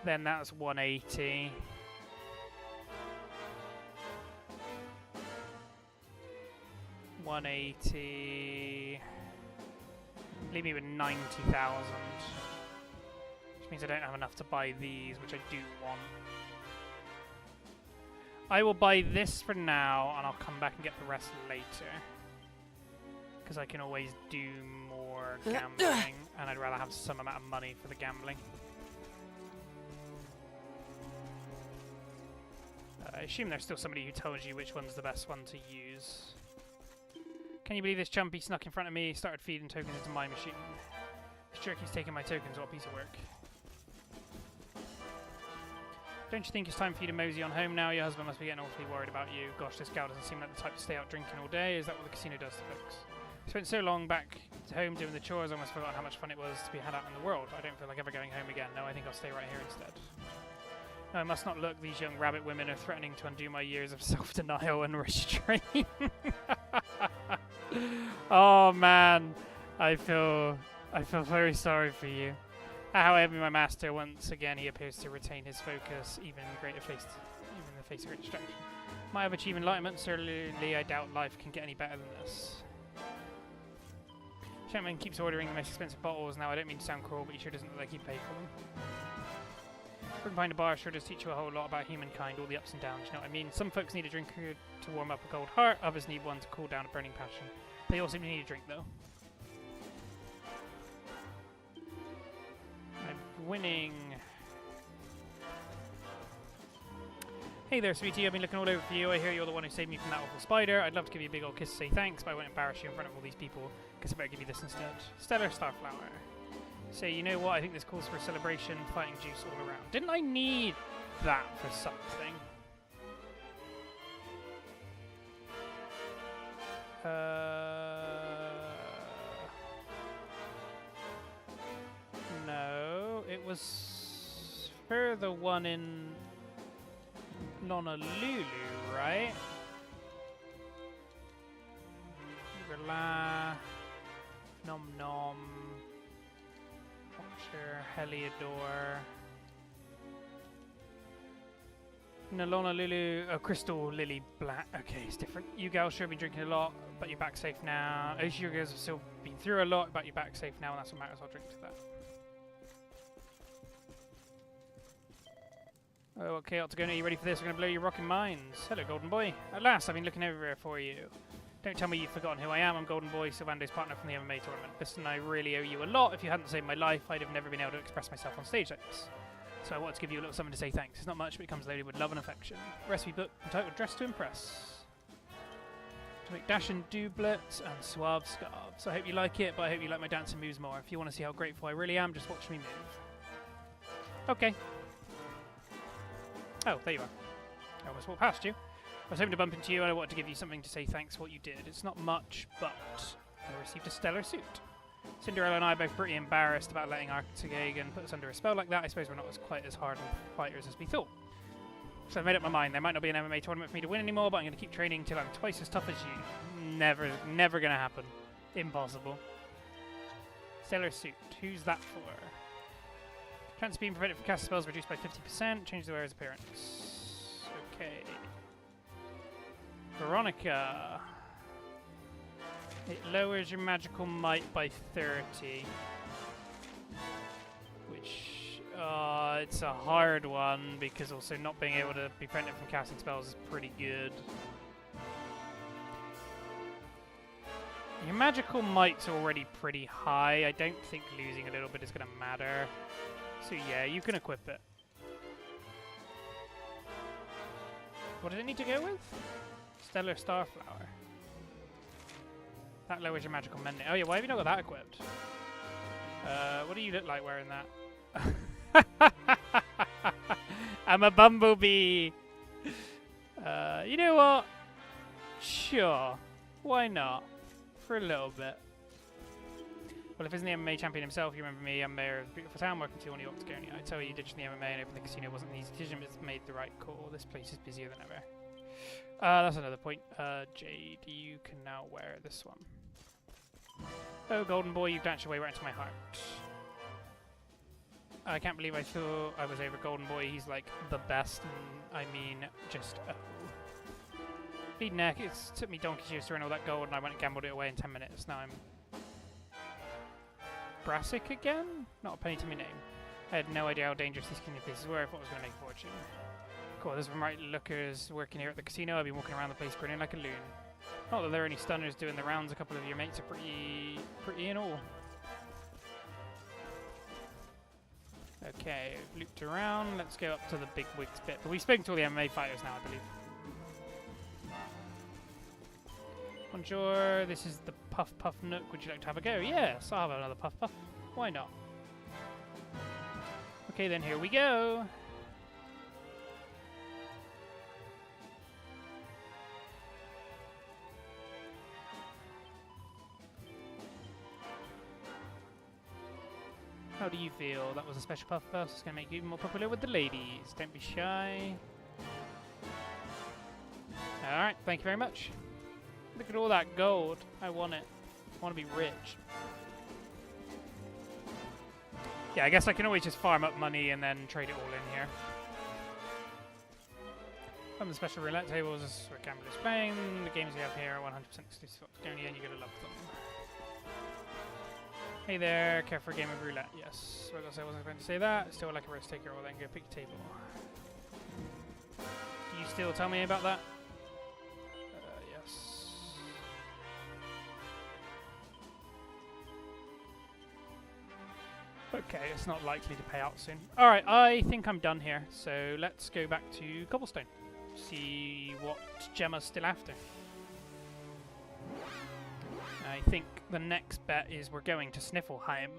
Then that's 180. Leave me with 90,000. Which means I don't have enough to buy these, which I do want. I will buy this for now, and I'll come back and get the rest later. Because I can always do more gambling, and I'd rather have some amount of money for the gambling. I assume there's still somebody who tells you which one's the best one to use. Can you believe this chumpy snuck in front of me, started feeding tokens into my machine? This jerky's taking my tokens, what a piece of work. Don't you think it's time for you to mosey on home now? Your husband must be getting awfully worried about you. Gosh, this gal doesn't seem like the type to stay out drinking all day. Is that what the casino does to folks? I spent so long back home doing the chores, I almost forgot how much fun it was to be had out in the world. I don't feel like ever going home again. No, I think I'll stay right here instead. No, I must not look. These young rabbit women are threatening to undo my years of self-denial and restraint. Oh man, I feel very sorry for you. However, my master, once again, he appears to retain his focus, even in the face of great distraction. Might have achieved enlightenment, certainly I doubt life can get any better than this. Shaman keeps ordering the most expensive bottles. Now, I don't mean to sound cruel, but he sure doesn't look like he paid for them. Working behind a bar sure does teach you a whole lot about humankind, all the ups and downs, you know what I mean? Some folks need a drink to warm up a cold heart, others need one to cool down a burning passion. They all seem to need a drink, though. I'm winning. Hey there, sweetie. I've been looking all over for you. I hear you're the one who saved me from that awful spider. I'd love to give you a big old kiss to say thanks, but I won't embarrass you in front of all these people. Guess I better give you this instead. Stellar Starflower. Say, you know what? I think this calls for a celebration, fighting juice all around. Didn't I need that for something? No, it was for the one in Honolulu, right? Rela, Nom Nom, Watcher, Heliodor. Nalona Lulu, Crystal Lily Black. Okay, it's different. You gals sure have been drinking a lot, but you're back safe now. Those you girls have still been through a lot, but you're back safe now, and that's what matters. I'll drink to that. Oh, okay, Octagon, are you ready for this? We're going to blow your rocking minds. Hello, Golden Boy. At last, I've been looking everywhere for you. Don't tell me you've forgotten who I am. I'm Golden Boy, Sylvando's partner from the MMA tournament. Listen, I really owe you a lot. If you hadn't saved my life, I'd have never been able to express myself on stage like this. So I wanted to give you a little something to say thanks. It's not much, but it comes loaded with love and affection. Recipe book entitled Dress to Impress. To make dashing doublets and suave scarves. I hope you like it, but I hope you like my dancing moves more. If you want to see how grateful I really am, just watch me move. Okay. Oh, there you are. I almost walked past you. I was hoping to bump into you and I wanted to give you something to say thanks for what you did. It's not much, but I received a stellar suit. Cinderella and I are both pretty embarrassed about letting Arctigagan put us under a spell like that. I suppose we're not quite as hard fighters as we thought. So I've made up my mind. There might not be an MMA tournament for me to win anymore, but I'm going to keep training till I'm twice as tough as you. Never going to happen. Impossible. Stellar suit. Who's that for? Chance of being prevented from casting spells reduced by 50%. Change the wearer's appearance. Okay. Veronica. It lowers your magical might by 30. Which, it's a hard one, because also not being able to be prevented from casting spells is pretty good. Your magical might's already pretty high. I don't think losing a little bit is going to matter. So yeah, you can equip it. What did it need to go with? Stellar Starflower. That lowers your magical mending. Oh yeah, why have you not got that equipped? What do you look like wearing that? I'm a bumblebee. You know what? Sure. Why not? For a little bit. Well, if he's the MMA champion himself, you remember me, I'm mayor of the beautiful town, working to on the Octagonia. I tell you, ditching the MMA and opening the casino wasn't an easy decision, but it's made the right call. This place is busier than ever. That's another point. Jade, you can now wear this one. Oh, Golden Boy, you've danced your way right into my heart. I can't believe I thought I was over Golden Boy. He's like the best, and I mean, just Feed neck, it took me donkey's years to earn all that gold, and I went and gambled it away in 10 minutes. Now I'm Brassic again? Not a penny to my name. I had no idea how dangerous these kingdom places were. I thought I was going to make a fortune. Cool, there's some right lookers working here at the casino. I've been walking around the place grinning like a loon. Not that there are any stunners doing the rounds. A couple of your mates are pretty in all. Okay, looped around. Let's go up to the big wigs bit. But we've spoken to all the MMA fighters now, I believe. Bonjour, this is the Puff Puff Nook. Would you like to have a go? Yes, I'll have another Puff Puff. Why not? Okay, then here we go. How do you feel? That was a special Puff Puff. It's going to make you even more popular with the ladies. Don't be shy. Alright, thank you very much. Look at all that gold. I want it. I want to be rich. Yeah, I guess I can always just farm up money and then trade it all in here. From the special roulette tables, this is where gamblers playing. The games we have here are 100% exclusive only, and you're going to love them. Hey there, care for a game of roulette? Yes. Well, I wasn't going to say that. Still like a risk taker, well then go pick your table. Do you still tell me about that? Yes. Okay, it's not likely to pay out soon. Alright, I think I'm done here. So let's go back to Cobblestone. See what Gemma's still after. I think the next bet is we're going to Sniffelheim.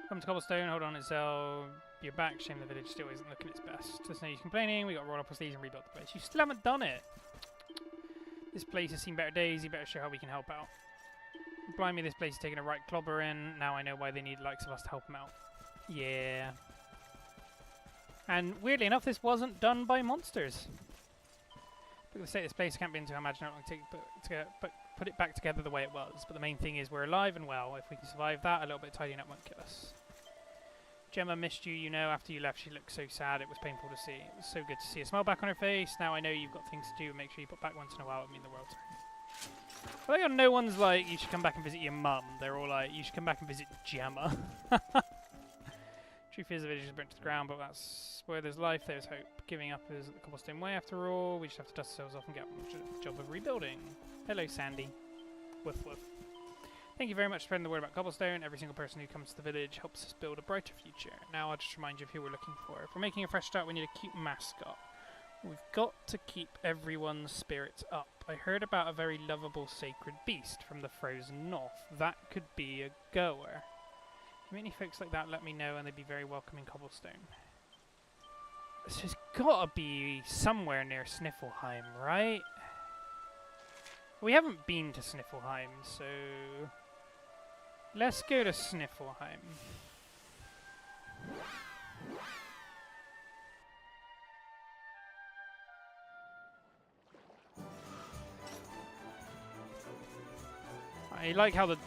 Come to Cobblestone, hold on, you're back. Shame the village still isn't looking its best. There's no use complaining, we got to roll up our sleeves and rebuild the place. You still haven't done it! This place has seen better days, you better show how we can help out. Blimey, this place is taking a right clobber in. Now I know why they need the likes of us to help them out. Yeah. And weirdly enough, this wasn't done by monsters. But the state of this place, I can't begin to imagine how long it takes but put it back together the way it was. But the main thing is we're alive and well. If we can survive that, a little bit of tidying up won't kill us. Gemma missed you, you know. After you left, she looked so sad. It was painful to see. It was so good to see a smile back on her face. Now I know you've got things to do. Make sure you put back once in a while. It would mean the world to me. I think no one's like, you should come back and visit your mum. They're all like, you should come back and visit Gemma. Truth is, the village is burnt to the ground, but that's where there's life, there's hope. Giving up is the Cobblestone way after all. We just have to dust ourselves off and get on with the job of rebuilding. Hello, Sandy. Woof woof. Thank you very much for spreading the word about Cobblestone. Every single person who comes to the village helps us build a brighter future. Now I'll just remind you of who we're looking for. If we're making a fresh start, we need a cute mascot. We've got to keep everyone's spirits up. I heard about a very lovable sacred beast from the frozen north. That could be a goer. If you meet any folks like that, let me know, and they'd be very welcome in Cobblestone. So it's gotta be somewhere near Sniffleheim, right? We haven't been to Sniffleheim, so let's go to Sniffleheim. I like how the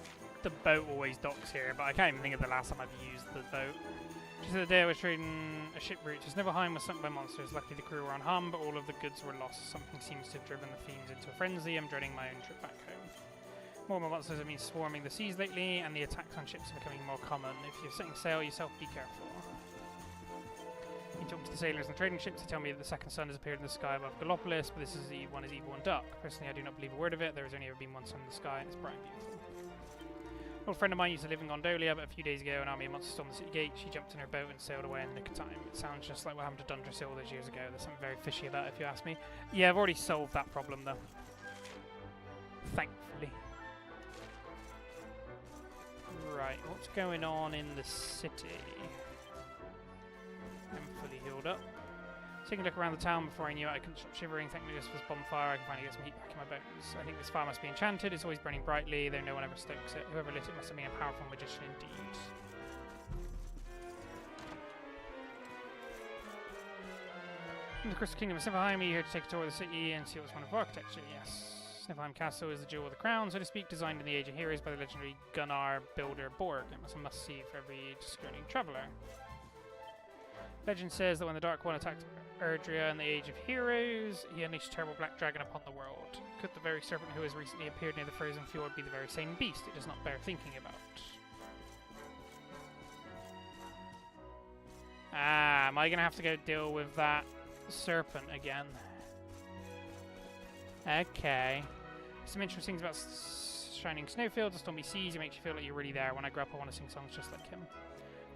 boat always docks here, but I can't even think of the last time I've used the boat. Just the other day I was trading a ship route to Sniffleheim was sunk by monsters. Luckily the crew were unharmed, but all of the goods were lost. Something seems to have driven the fiends into a frenzy. I'm dreading my own trip back home. More and more monsters have been swarming the seas lately, and the attacks on ships are becoming more common. If you're setting sail yourself, be careful. In talking to the sailors and trading ships, they tell me that the second sun has appeared in the sky above Gallopolis, but this is one is evil and dark. Personally, I do not believe a word of it. There has only ever been one sun in the sky, and it's bright and beautiful. An old friend of mine used to live in Gondolia, but a few days ago an army of monsters stormed the city gate. She jumped in her boat and sailed away in the nick of time. It sounds just like what happened to Dundrasil all those years ago. There's something very fishy about it, if you ask me. Yeah, I've already solved that problem, though. Thankfully. Right, what's going on in the city? I'm fully healed up. Taking a look around the town before I knew it, I couldn't stop shivering. Thankfully this was bonfire. I can finally get some heat back in my bones. I think this fire must be enchanted. It's always burning brightly, though no one ever stokes it. Whoever lit it must have been a powerful magician indeed. From the Crystal Kingdom of Sniffleheim, are you here to take a tour of the city and see what's wonderful architecture? Yes. Sniffleheim Castle is the jewel of the crown, so to speak, designed in the Age of Heroes by the legendary Gunnar builder Borg. It was a must-see for every discerning traveller. Legend says that when the Dark One attacked Erdrea in the Age of Heroes, he unleashed a terrible black dragon upon the world. Could the very serpent who has recently appeared near the frozen fjord be the very same beast? It does not bear thinking about. Ah, am I going to have to go deal with that serpent again? Okay. Some interesting things about shining snowfields and stormy seas. It makes you feel like you're really there. When I grow up, I want to sing songs just like him.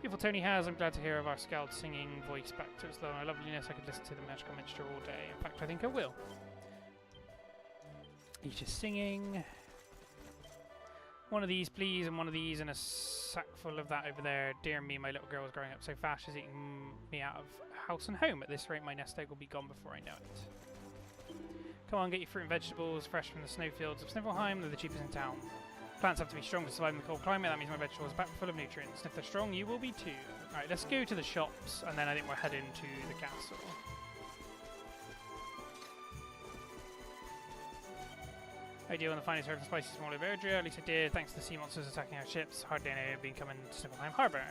Beautiful Tony has. I'm glad to hear of our Skald singing voice back to its loveliness. I could listen to the magical minstrel all day. In fact, I think I will. He's just singing. One of these, please, and one of these, and a sack full of that over there. Dear me, my little girl is growing up so fast, she's eating me out of house and home. At this rate, my nest egg will be gone before I know it. Come on, get your fruit and vegetables fresh from the snowfields of Sniffleheim. They're the cheapest in town. Plants have to be strong to survive in the cold climate. That means my vegetables are packed full of nutrients. And if they're strong, you will be too. Alright, let's go to the shops, and then I think we're heading to the castle. I deal in the finest herbs and spices from all over Erdrea. At least I did, thanks to the sea monsters attacking our ships. Hardly any have been coming to Sniffleheim Harbour.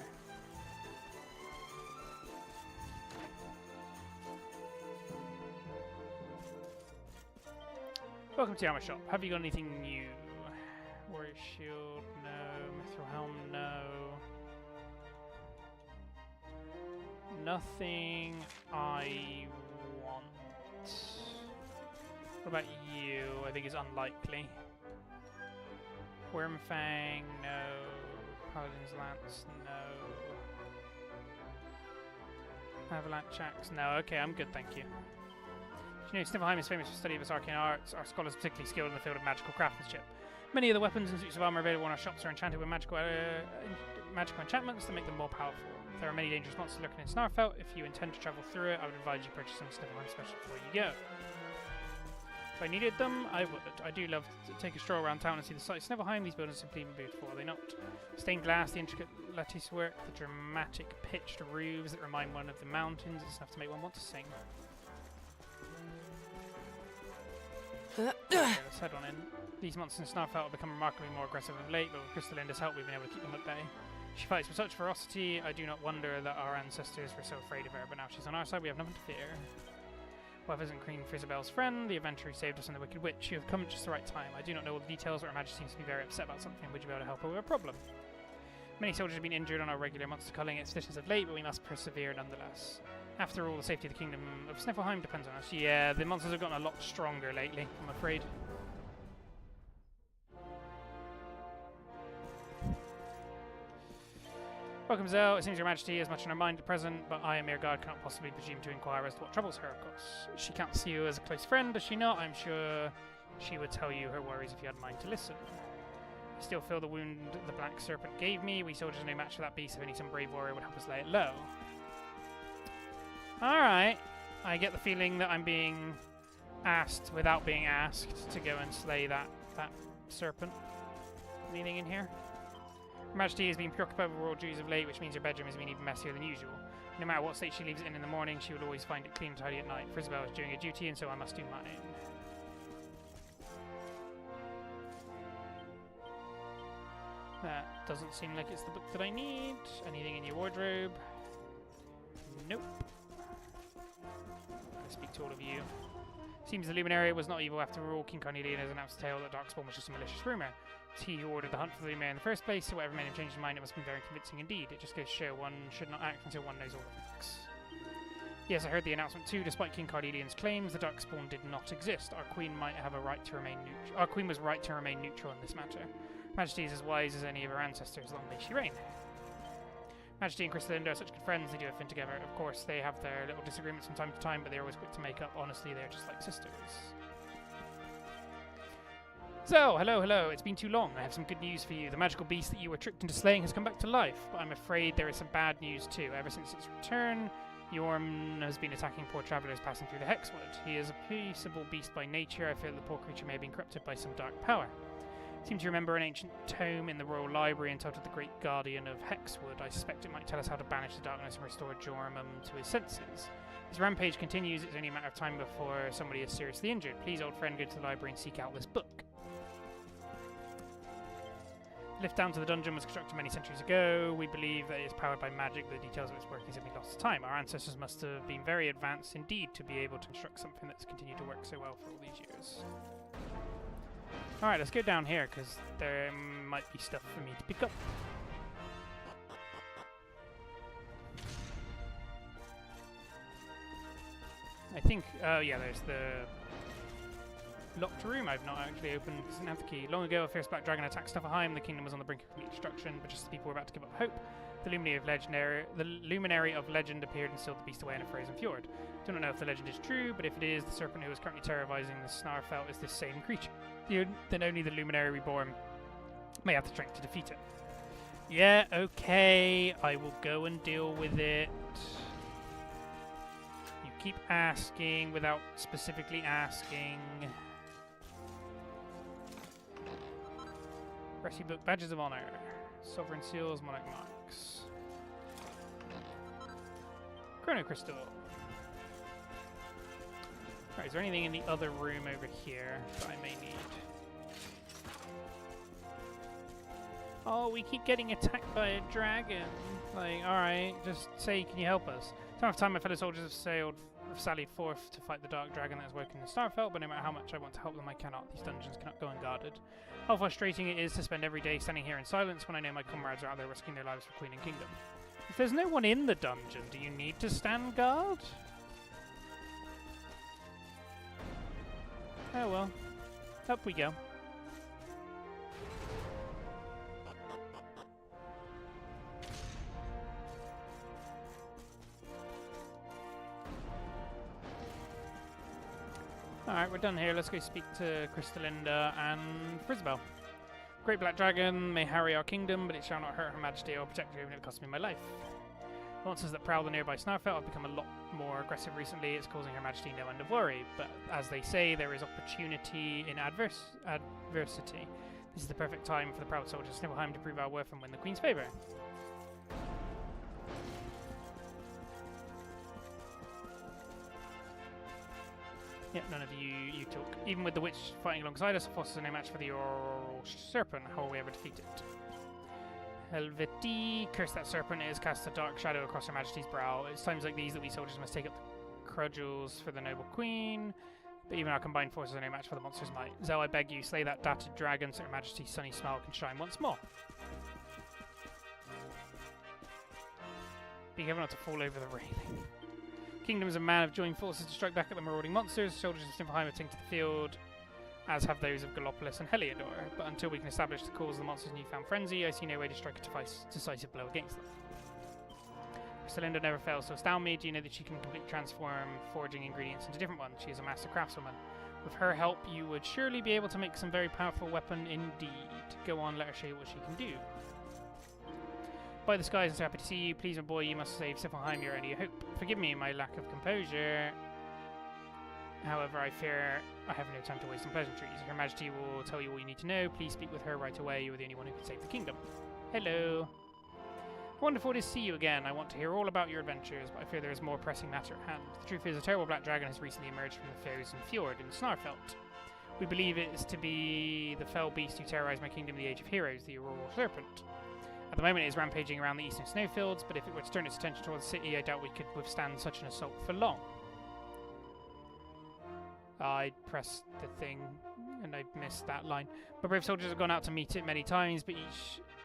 Welcome to the armor shop. Have you got anything new? Warrior shield, no. Mithril helm, no. Nothing I want. What about you? I think it's unlikely. Wormfang, no. Paladin's Lance, no. Avalanche Axe, no. Okay, I'm good, thank you. You know, Sniffleheim is famous for study of its arcane arts. Our scholars are particularly skilled in the field of magical craftsmanship. Many of the weapons and suits of armor available in our shops are enchanted with magical enchantments that make them more powerful. There are many dangerous monsters lurking in Snarfelt. If you intend to travel through it, I would advise you purchase some Sniffleheim special before you go. If I needed them, I would. I do love to take a stroll around town and see the sights of Sniffleheim. These buildings are simply beautiful, are they not? Stained glass, the intricate lattice work, the dramatic pitched roofs that remind one of the mountains. It's enough to make one want to sing. Okay, let's head on in. These monsters in Snarfelt have become remarkably more aggressive of late, but with Crystallinda's help we've been able to keep them at bay. She fights with such ferocity, I do not wonder that our ancestors were so afraid of her, but now she's on our side, we have nothing to fear. Wife isn't Queen Frisabel's friend, the adventurer who saved us from the Wicked Witch. You have come at just the right time. I do not know all the details, but Her Majesty seems to be very upset about something. Would you be able to help her with a problem? Many soldiers have been injured on our regular monster culling expeditions of late, but we must persevere nonetheless. After all, the safety of the Kingdom of Sniffleheim depends on us. Yeah, the monsters have gotten a lot stronger lately, I'm afraid. Welcome, Zell. It seems your majesty is much in her mind at present, but I, a mere guard, cannot possibly presume to inquire as to what troubles her, of course. She counts you as a close friend, does she not? I'm sure she would tell you her worries if you had mind to listen. I still feel the wound the Black Serpent gave me. We soldiers are no match for that beast, if only some brave warrior would help us lay it low. Alright. I get the feeling that I'm being asked, without being asked, to go and slay that serpent. Anything in here? Her Majesty has been preoccupied with royal duties of late, which means her bedroom has been even messier than usual. No matter what state she leaves it in the morning, she will always find it clean and tidy at night. For Isabel is doing her duty, and so I must do mine. That doesn't seem like it's the book that I need. Anything in your wardrobe? Nope. I'll speak to all of you. Seems the Luminary was not evil after all. King Carnelian has announced the tale that Darkspawn was just a malicious rumour. It's he who ordered the hunt for the Luminary in the first place, so whatever made him change his mind, it must have been very convincing indeed. It just goes to show one should not act until one knows all the facts. Yes, I heard the announcement too. Despite King Carnelian's claims, the Darkspawn did not exist. Our queen might have a right to remain neutral. Our queen was right to remain neutral in this matter. Majesty is as wise as any of her ancestors, long may she reign. Majesty and Crystallinda are such good friends, they do have fun together. Of course, they have their little disagreements from time to time, but they're always quick to make up. Honestly, they're just like sisters. So, hello, it's been too long. I have some good news for you. The magical beast that you were tricked into slaying has come back to life, but I'm afraid there is some bad news too. Ever since its return, Yorm has been attacking poor travellers passing through the Hexwood. He is a peaceable beast by nature. I feel the poor creature may have been corrupted by some dark power. Seem to remember an ancient tome in the Royal Library entitled The Great Guardian of Hexwood. I suspect it might tell us how to banish the darkness and restore Jormum to his senses. As rampage continues, it's only a matter of time before somebody is seriously injured. Please, old friend, go to the library and seek out this book. The lift down to the dungeon was constructed many centuries ago. We believe that it is powered by magic, but the details of its workings have been lost to time. Our ancestors must have been very advanced indeed to be able to construct something that's continued to work so well for all these years. Alright, let's go down here, because there might be stuff for me to pick up. I think, yeah, there's the locked room I've not actually opened because I didn't have the key. Long ago, a fierce black dragon attacked Stuffelheim. The kingdom was on the brink of complete destruction, but just as people were about to give up hope, the luminary of legend appeared and sealed the beast away in a frozen fjord. Do not know if the legend is true, but if it is, the serpent who is currently terrorizing the Snarfell is this same creature. Then only the Luminary Reborn may have the strength to defeat it. Yeah, okay, I will go and deal with it. You keep asking without specifically asking. Recipe book, badges of honor, sovereign seals, monarch marks, chrono crystal. Right, is there anything in the other room over here that I may need? Oh, we keep getting attacked by a dragon. Like, alright, just say, can you help us? Time after time, my fellow soldiers have sallied forth to fight the dark dragon that has woken the Starfelt, but no matter how much I want to help them, I cannot. These dungeons cannot go unguarded. How frustrating it is to spend every day standing here in silence when I know my comrades are out there risking their lives for Queen and Kingdom. If there's no one in the dungeon, do you need to stand guard? Oh well. Up we go. Alright, we're done here. Let's go speak to Crystallinda and Isabel. Great Black Dragon may harry our kingdom, but it shall not hurt Her Majesty or protect her even if it costs me my life. Monsters that prowl the nearby Snarfelt have become a lot more aggressive recently. It's causing Her Majesty no end of worry, but as they say, there is opportunity in adversity. This is the perfect time for the proud soldiers of Sniffelheim to prove our worth and win the Queen's favour. Yep, none of you talk. Even with the witch fighting alongside us, the forces are no match for the Oral Serpent. How will we ever defeat it? Helveti, curse that serpent, it has cast a dark shadow across Her Majesty's brow. It's times like these that we soldiers must take up the cudgels for the noble queen. But even our combined forces are no match for the monster's might. Zell, I beg you, slay that datted dragon so Her Majesty's sunny smile can shine once more. Be careful not to fall over the railing. Kingdoms of man have joined forces to strike back at the marauding monsters. Soldiers of Sniffelheim have taken to the field as have those of Gallopolis and Heliodor, but until we can establish the cause of the monster's newfound frenzy, I see no way to strike a decisive blow against them. Cylinder never fails to astound me. Do you know that she can completely transform foraging ingredients into different ones? She is a master craftswoman. With her help, you would surely be able to make some very powerful weapon indeed. Go on, let her show you what she can do. By the skies, I'm so happy to see you. Please, my boy, you must save Siffelheim your only hope. Forgive me my lack of composure. However, I fear I have no time to waste on pleasantries. Her Majesty will tell you all you need to know. Please speak with her right away. You are the only one who can save the kingdom. Hello. Wonderful to see you again. I want to hear all about your adventures, but I fear there is more pressing matter at hand. The truth is, a terrible black dragon has recently emerged from the frozen fjord in Snarfelt. We believe it is to be the fell beast who terrorized my kingdom in the Age of Heroes, the Auroral Serpent. At the moment it is rampaging around the eastern snowfields, but if it were to turn its attention towards the city, I doubt we could withstand such an assault for long. I pressed the thing, and I missed that line. My brave soldiers have gone out to meet it many times, but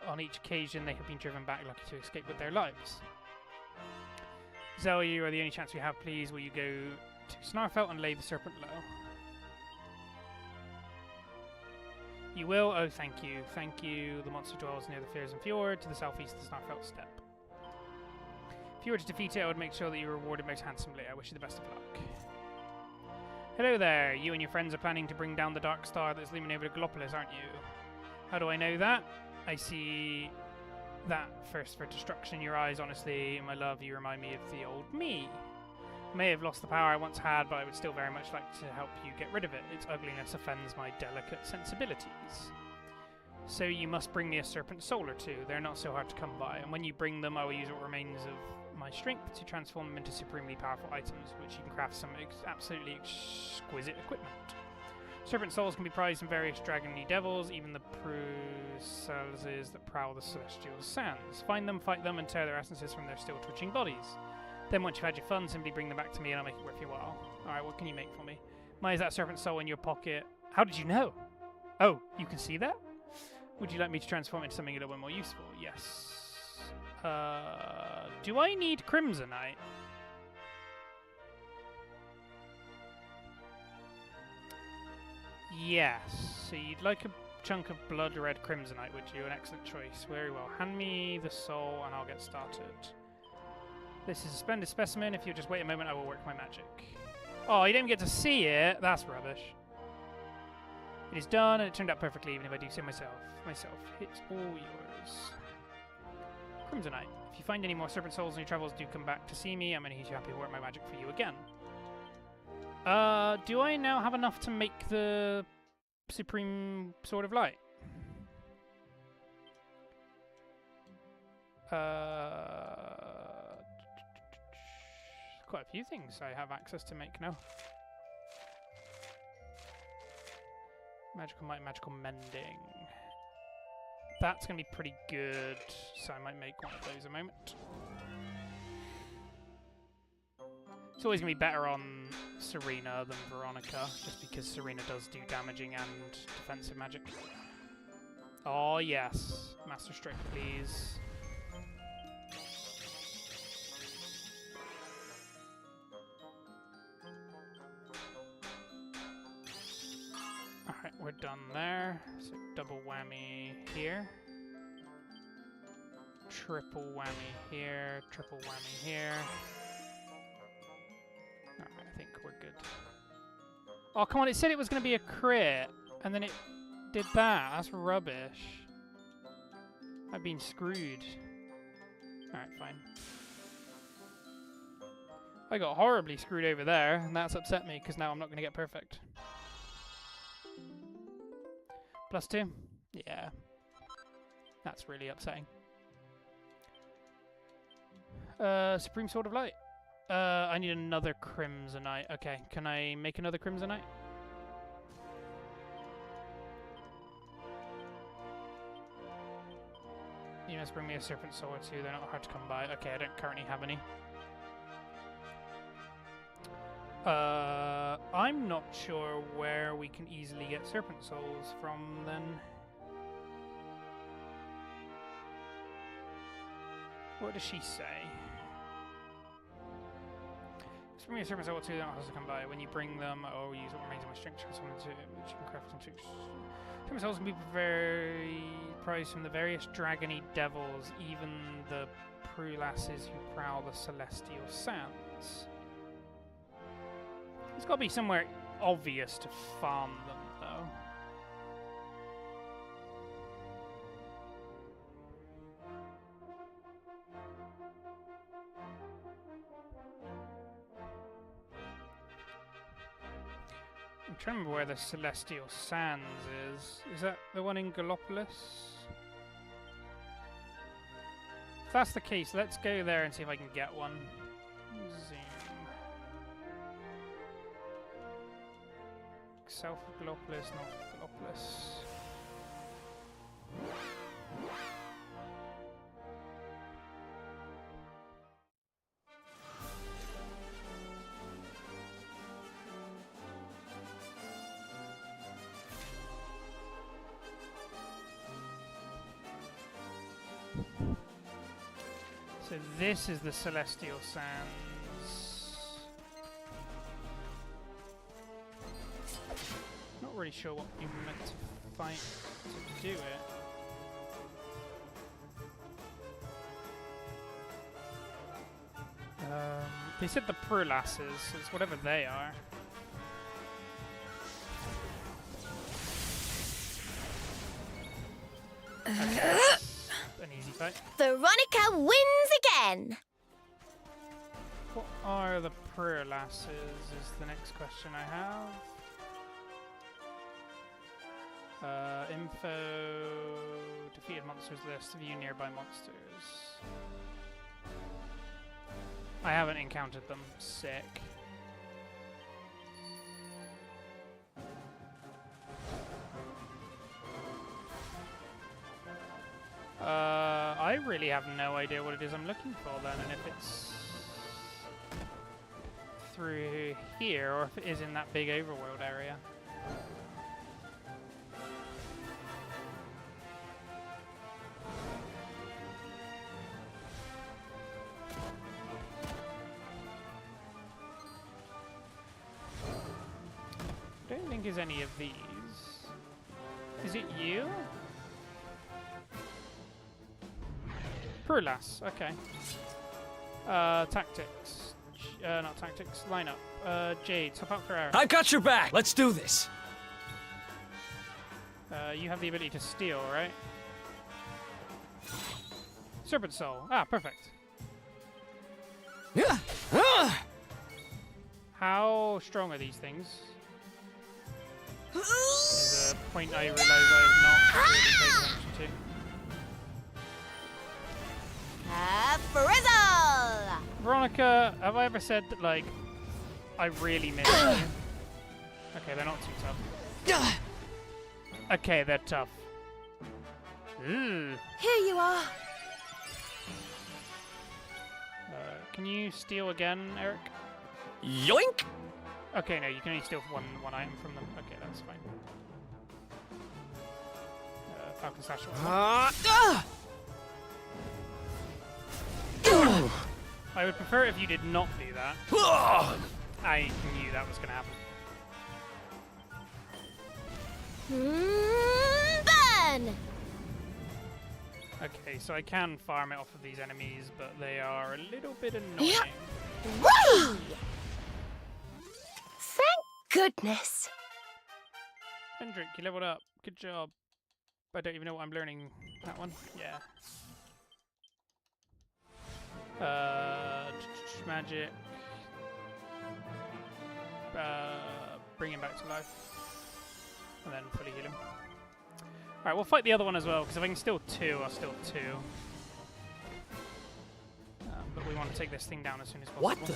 on each occasion they have been driven back lucky to escape with their lives. Zell, you are the only chance we have. Please, will you go to Snarfelt and lay the serpent low? You will? Oh, thank you. Thank you. The monster dwells near the Frozen Fjord, to the southeast of the Snarfelt Steppe. If you were to defeat it, I would make sure that you were rewarded most handsomely. I wish you the best of luck. Hello there. You and your friends are planning to bring down the dark star that's looming over Gallopolis, aren't you? How do I know that? I see that thirst for destruction in your eyes. Honestly, my love, you remind me of the old me. I may have lost the power I once had, but I would still very much like to help you get rid of it. Its ugliness offends my delicate sensibilities. So you must bring me a serpent soul or two. They're not so hard to come by, and when you bring them, I will use what remains of my strength to transform them into supremely powerful items, which you can craft some absolutely exquisite equipment. Serpent souls can be prized from various dragony devils, even the Prusalses that prowl the celestial sands. Find them, fight them, and tear their essences from their still twitching bodies. Then once you've had your fun, simply bring them back to me and I'll make it worth your while. Alright, what can you make for me? Why is that serpent soul in your pocket? How did you know? Oh, you can see that? Would you like me to transform it into something a little bit more useful? Yes. Do I need Crimsonite? Yes. So you'd like a chunk of blood red Crimsonite, would you? An excellent choice. Very well. Hand me the soul and I'll get started. This is a splendid specimen. If you'll just wait a moment, I will work my magic. Oh, you didn't get to see it? That's rubbish. It is done, and it turned out perfectly, even if I do so myself. It's all yours. Crimsonite. If you find any more serpent souls in your travels, do come back to see me. I'm going to be happy to work my magic for you again. Do I now have enough to make the Supreme Sword of Light? Quite a few things I have access to make now. Magical might, magical mending. That's going to be pretty good, so I might make one of those a moment. It's always going to be better on Serena than Veronica, just because Serena does do damaging and defensive magic. Oh yes, Master Stroke please. Alright, we're done there. So double whammy here. Triple whammy here. Triple whammy here. Alright, I think we're good. Oh, come on, it said it was going to be a crit. And then it did that. That's rubbish. I've been screwed. Alright, fine. I got horribly screwed over there, and that's upset me, because now I'm not going to get perfect. +2? Yeah. That's really upsetting. Supreme Sword of Light. I need another Crimsonite. Okay, can I make another Crimsonite? You must bring me a Serpent Soul or two. They're not hard to come by. Okay, I don't currently have any. I'm not sure where we can easily get Serpent Souls from then. What does she say? Give me a serpent soul 2 that has to come by. When you bring them, or use what remains of my strength, transform into which you can craft into. Serpent souls can be very prized from the various dragony devils, even the prulasses who prowl the celestial sands. There's got to be somewhere obvious to farm them, though. I'm trying to remember where the Celestial Sands is. Is that the one in Gallopolis? If that's the case, let's go there and see if I can get one. Zoom. South of Gallopolis, north of Gallopolis. So this is the Celestial Sands. Not really sure what you meant to fight to do it. They said the prulasses, so it's whatever they are. Okay, that's an easy fight. Veronica wins again. What are the prulasses is the next question I have. Info, defeated monsters list, view nearby monsters. I haven't encountered them. Sick. I really have no idea what it is I'm looking for then, and if it's through here or if it is in that big overworld area. I don't think it's any of these. Is it you? Prulas, okay. Tactics. Not tactics, lineup. Jade, swap out for Eric. I've got your back! Let's do this! You have the ability to steal, right? Serpent Soul. Ah, perfect. How strong are these things? Is a point I realise I have not really paid attention to. Frizzle! Veronica, have I ever said that, like, I really miss you? Okay, they're not too tough. Okay, they're tough. Ooh. Here you are. Can you steal again, Eric? Yoink! Okay, no, you can only steal one item from them. Okay, that's fine. Falcon Slash. I would prefer if you did not do that. I knew that was going to happen. Burn! Okay, so I can farm it off of these enemies, but they are a little bit annoying. Whee! Thank goodness. Hendrik, you leveled up. Good job. I don't even know what I'm learning. That one? Yeah. Magic. Bring him back to life. And then fully heal him. Alright, we'll fight the other one as well, because if I can steal two, I'll steal two. But we want to take this thing down as soon as possible. What the?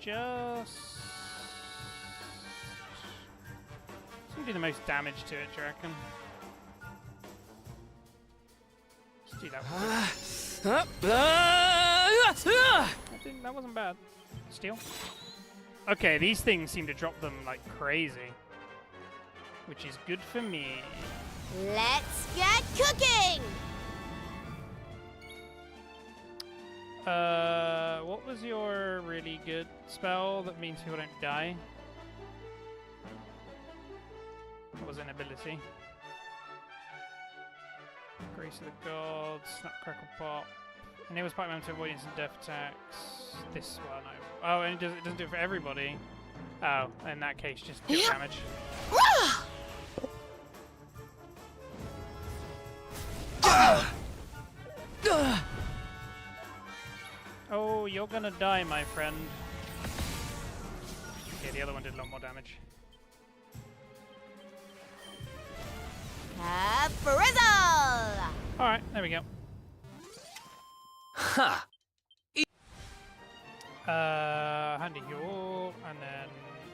Just... It's going to do the most damage to it, do you reckon? Let's do that one. That wasn't bad. Steal. Okay, these things seem to drop them like crazy. Which is good for me. Let's get cooking! What was your really good spell that means people don't die? What was an ability? Grace of the Gods, Snap Crackle Pop. Enables party members to avoid instant death attacks. This one, oh, and it doesn't do it for everybody. Oh, in that case, just deal damage. Oh, you're gonna die, my friend. Okay, the other one did a lot more damage. Frizzle! Alright, there we go. Ha! Handy heal, and then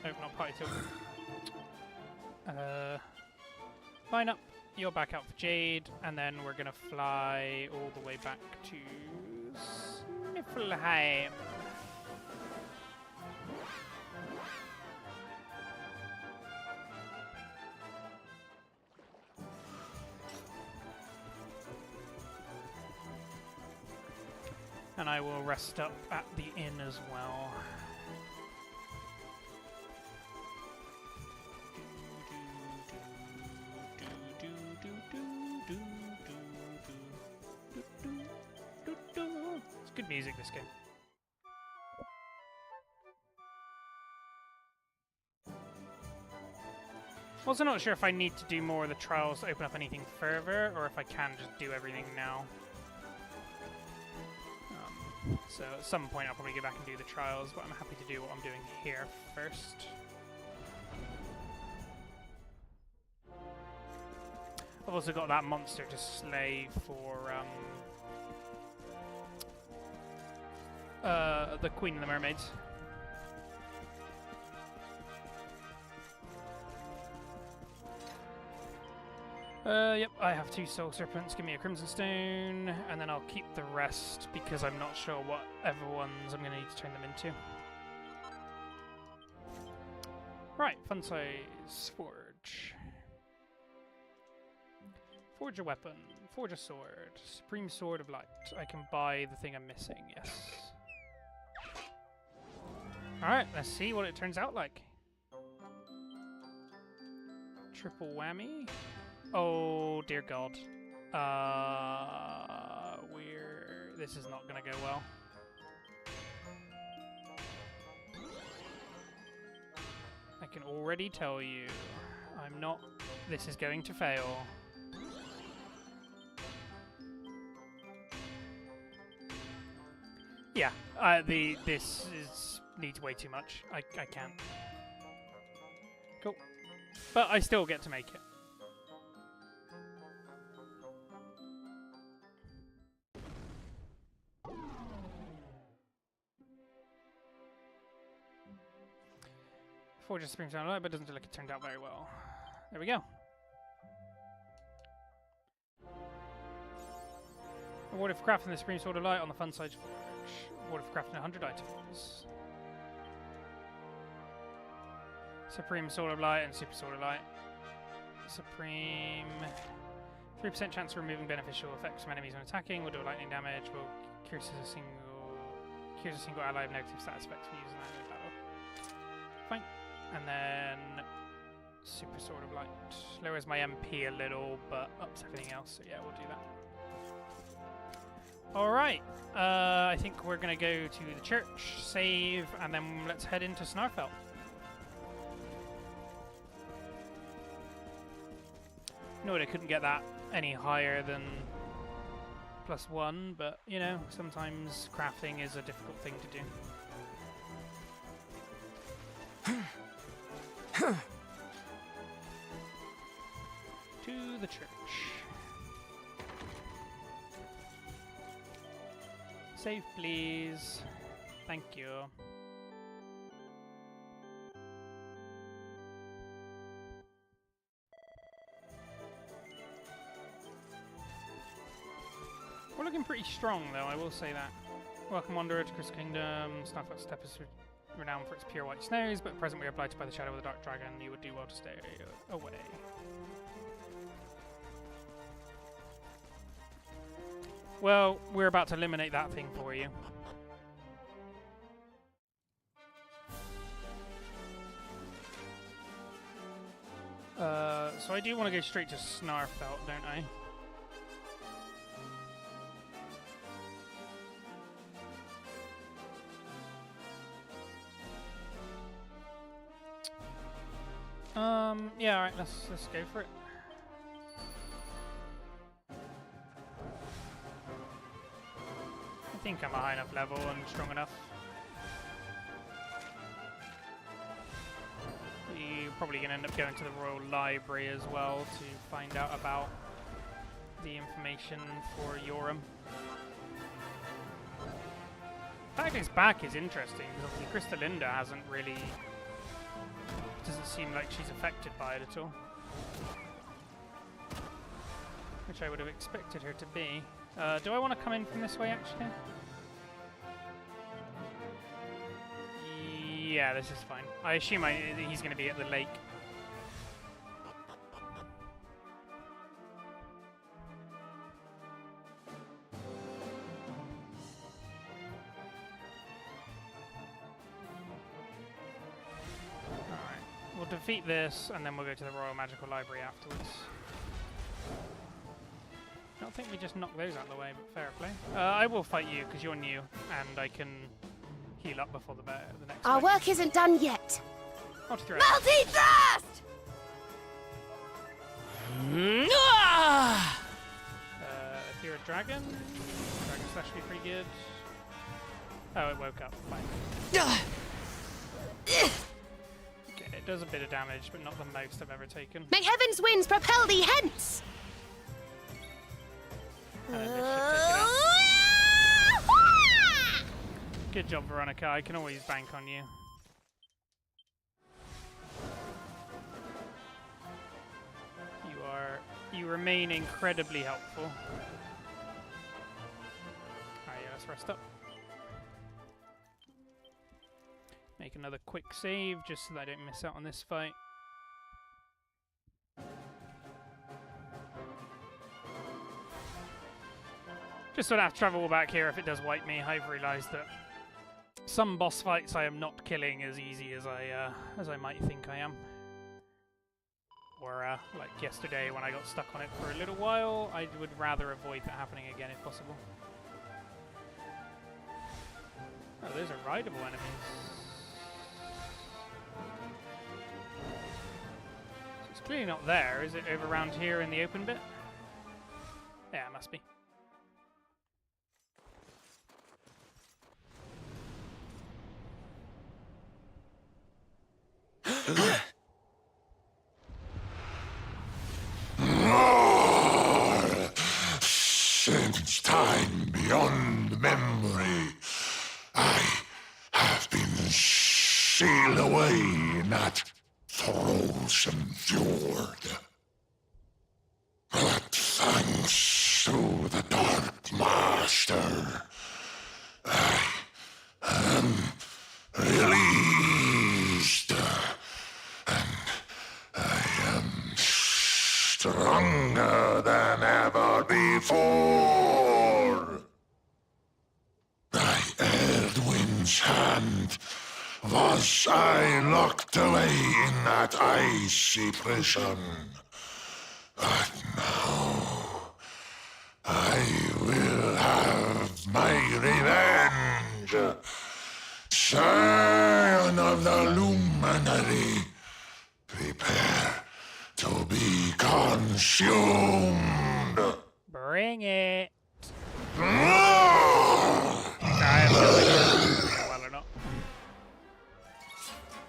open up party token. Line up. You're back out for Jade, and then we're gonna fly all the way back to Niflheim. And I will rest up at the inn as well. It's good music, this game. Also not sure if I need to do more of the trials to open up anything further, or if I can just do everything now. So at some point I'll probably go back and do the trials, but I'm happy to do what I'm doing here first. I've also got that monster to slay for the Queen of the Mermaids. Yep, I have 2 Soul Serpents. Give me a Crimson Stone, and then I'll keep the rest because I'm not sure what everyone's I'm going to need to turn them into. Right, fun size forge. Forge a weapon. Forge a sword. Supreme Sword of Light. I can buy the thing I'm missing, yes. Alright, let's see what it turns out like. Triple whammy. Oh dear God. This is not gonna go well. I can already tell you, this is going to fail. Yeah, this needs way too much. I can't. Cool. But I still get to make it. Forge a Supreme Sound Light, but doesn't look like it turned out very well. There we go. Awarded for crafting the Supreme Sword of Light on the Fun Side Forge. Awarded for crafting 100 items. Supreme Sword of Light and Super Sword of Light. Supreme... 3% chance of removing beneficial effects from enemies when attacking. Will do lightning damage. Will cures a single ally of negative status effects when using that in battle. Fine. And then Super Sword of Light. Lowers my MP a little, but ups everything else. So yeah, we'll do that. Alright. I think we're going to go to the church, save, and then let's head into Snarfell. No, I couldn't get that any higher than +1, but, you know, sometimes crafting is a difficult thing to do. To the church. Save, please. Thank you. We're looking pretty strong, though, I will say that. Welcome, Wanderer, to Crystal Kingdom. Snarfell Steppe is renowned for its pure white snows, but at present we are blighted by the shadow of the Dark Dragon. You would do well to stay away. Well, we're about to eliminate that thing for you. So I do want to go straight to Snarfelt, don't I? Yeah, alright, let's go for it. I think I'm a high enough level and strong enough. We're probably going to end up going to the Royal Library as well to find out about the information for Yoram. The fact it's back is interesting, because obviously Crystalinda hasn't really... doesn't seem like she's affected by it at all. Which I would have expected her to be. Do I want to come in from this way, actually? Yeah, this is fine. I assume he's going to be at the lake. Alright, we'll defeat this, and then we'll go to the Royal Magical Library afterwards. I don't think we just knock those out of the way, but fair play. I will fight you, because you're new, and I can heal up before the next Our fight. work isn't done yet. Multi-threat. Multi-thrust! If you're a dragon slash be pretty good. Oh, it woke up. Fine. Okay, it does a bit of damage, but not the most I've ever taken. May heaven's winds propel thee hence! And then this should take it out. Good job, Veronica. I can always bank on you. You remain incredibly helpful. Alright, yeah, let's rest up. Make another quick save just so that I don't miss out on this fight. Just so I don't have to travel back here if it does wipe me. I've realised that some boss fights I am not killing as easy as I might think I am. Or like yesterday when I got stuck on it for a little while, I would rather avoid that happening again if possible. Oh, those are rideable enemies. So it's clearly not there. Is it over around here in the open bit? Yeah, it must be. Since time beyond memory, I have been sealed away in that Thrallsome fjord. But thanks to the Dark Master, I am released, and I am stronger than ever before. By Erdwin's hand was I locked away in that icy prison. But now I will have my revenge. Son of the Luminary, prepare to be consumed. Bring it. No! I have no idea if it's going well or not.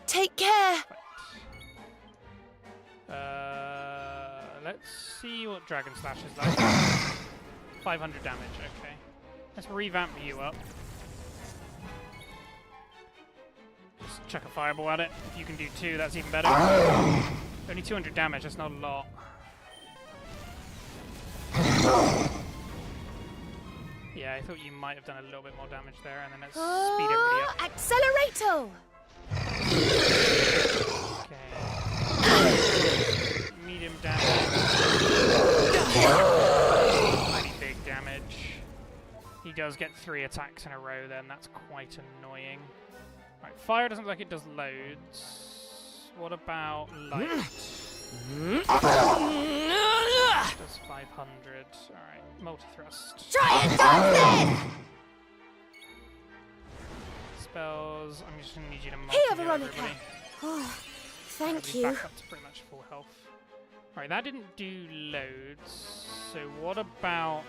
Take care! Let's see what Dragon Slash is like. 500 damage, okay. Let's revamp you up. Just chuck a fireball at it. If you can do 2, that's even better. Only 200 damage, that's not a lot. Yeah, I thought you might have done a little bit more damage there, and then let's speed everybody up. Accelerator! Okay. Medium damage. Pretty big damage. He does get 3 attacks in a row then, that's quite annoying. Right, fire doesn't look like it does loads. What about light? Does 500. Alright, multi-thrust. Try and dodge this! Spells. I'm just gonna need you to multi Here, Veronica. everybody. Oh, thank Be you. back up to pretty much full health. Alright, that didn't do loads. So what about...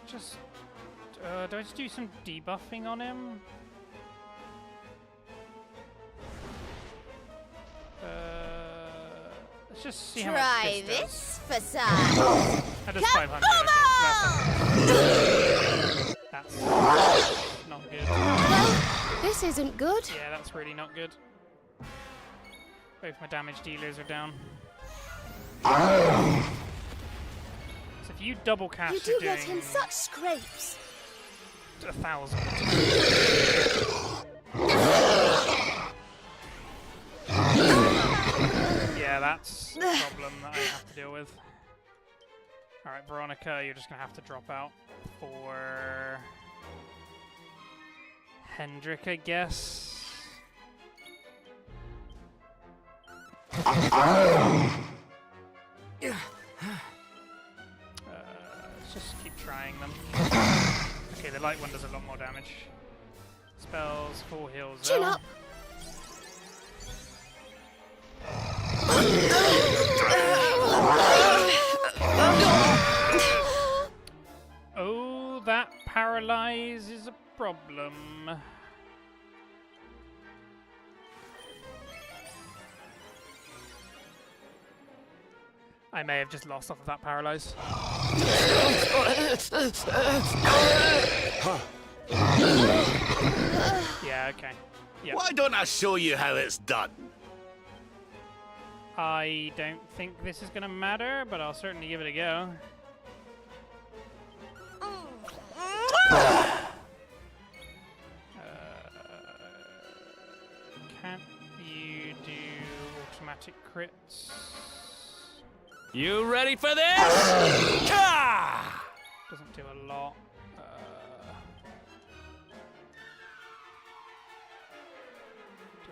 do I just do some debuffing on him? Let's just see how much Try this this for size. That does 500. Okay, so that's not good. Well, this isn't good. Yeah, that's really not good. Both my damage dealers are down. So if you double cast, You do you're get doing in such scrapes. 1,000. Yeah, that's a problem that I have to deal with. Alright, Veronica, you're just going to have to drop out for Hendrik, I guess. Let's just keep trying them. Okay, the light one does a lot more damage. Spells, 4 heals. Chin though. up. Oh, that paralyze is a problem. I may have just lost off of that paralyze. Yeah, okay. Yep. Why don't I show you how it's done? I don't think this is going to matter, but I'll certainly give it a go. Can't you do automatic crits? You ready for this? Doesn't do a lot.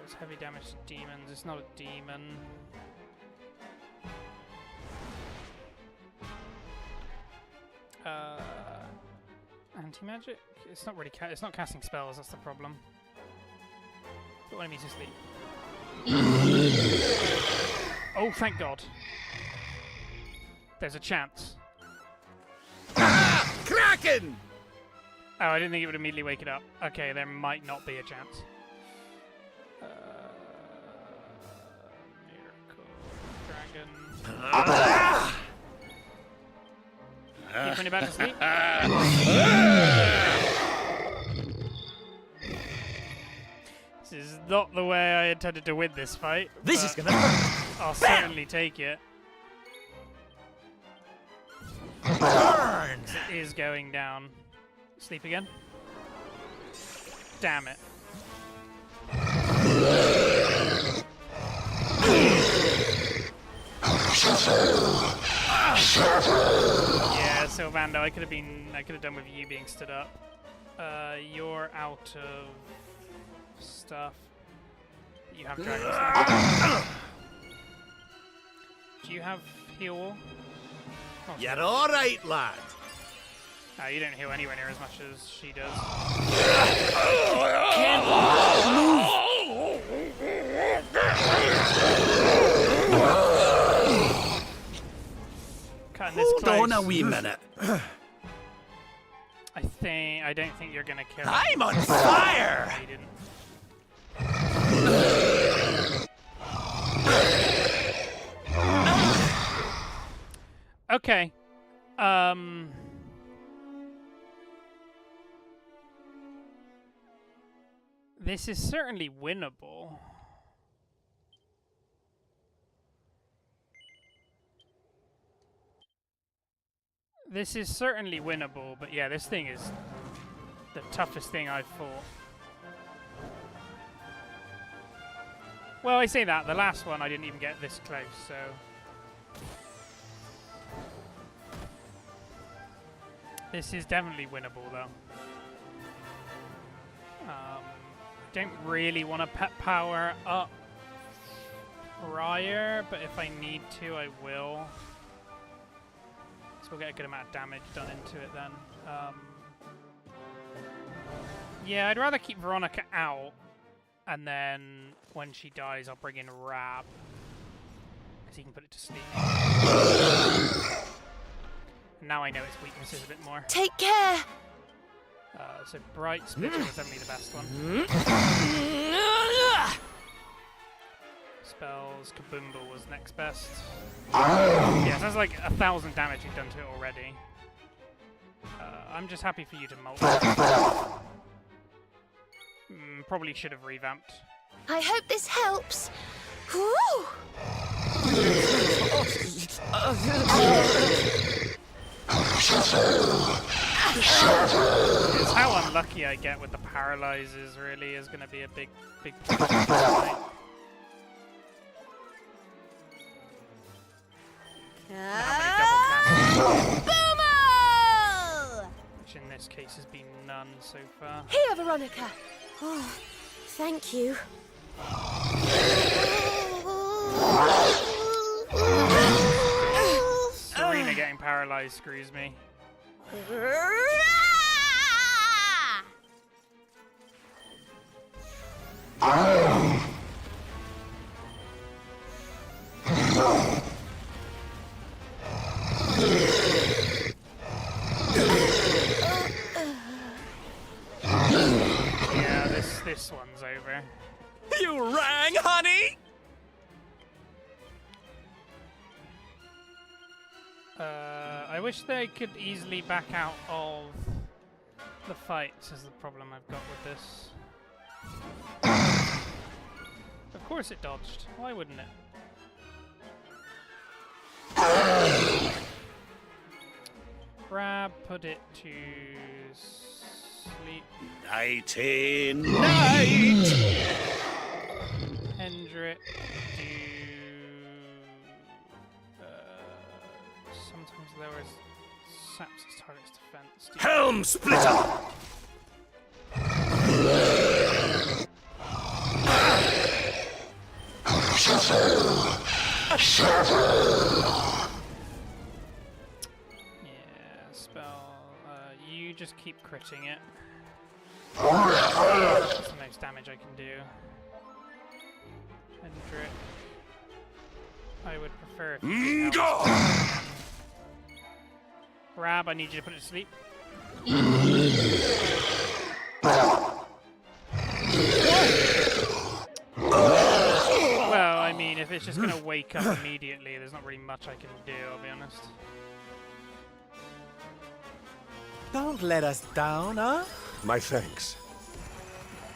Does heavy damage to demons. It's not a demon. Anti-magic? It's not really it's not casting spells, that's the problem. Put enemies to sleep. Oh, thank God. There's a chance. Kraken! Oh, I didn't think it would immediately wake it up. Okay, there might not be a chance. Miracle Dragon. Keep putting it back to sleep. This is not the way I intended to win this fight. This is gonna. I'll certainly take it. Burn! It is going down. Sleep again. Damn it. Yeah, Sylvando, I could have done with you being stood up. You're out of stuff. You have dragons. Do you have heal? Oh, You're alright, lad. no, you don't heal anywhere near as much as she does. Cutting this Hold close. on a wee minute. I don't think you're gonna kill him. I'm on fire! He didn't. Okay. This is certainly winnable. This is certainly winnable, but yeah, this thing is the toughest thing I've fought. Well, I say that. The last one I didn't even get this close, so... This is definitely winnable, though. I don't really want to pet power up prior, but if I need to, I will. So we'll get a good amount of damage done into it then. Yeah, I'd rather keep Veronica out, and then when she dies, I'll bring in Rab, because he can put it to sleep. And now I know its weaknesses a bit more. Take care! So Bright Spitter was definitely the best one. Spells, Kaboomble was next best. Yeah, so that's like 1,000 damage you've done to it already. I'm just happy for you to molt. Probably should have revamped. I hope this helps. Whew! It's how unlucky I get with the paralyzes really is going to be a big problem tonight. How many double casts? Boomo! Which in this case has been none so far. Here, Veronica. Oh, thank you. Serena getting paralyzed screws me. Yeah, this one's over. You rang, honey? I wish they could easily back out of the fights is the problem I've got with this. Of course it dodged. Why wouldn't it? Grab, put it to sleep. Nighty night! Hendrik, do... sometimes lowers saps its target's defense. Helm Splitter! Yeah, spell. You just keep critting it. That's the most damage I can do. Hendrik. I would prefer if you could help. Rab, I need you to put it to sleep. Well, I mean, if it's just going to wake up immediately, there's not really much I can do, I'll be honest. Don't let us down, huh? My thanks.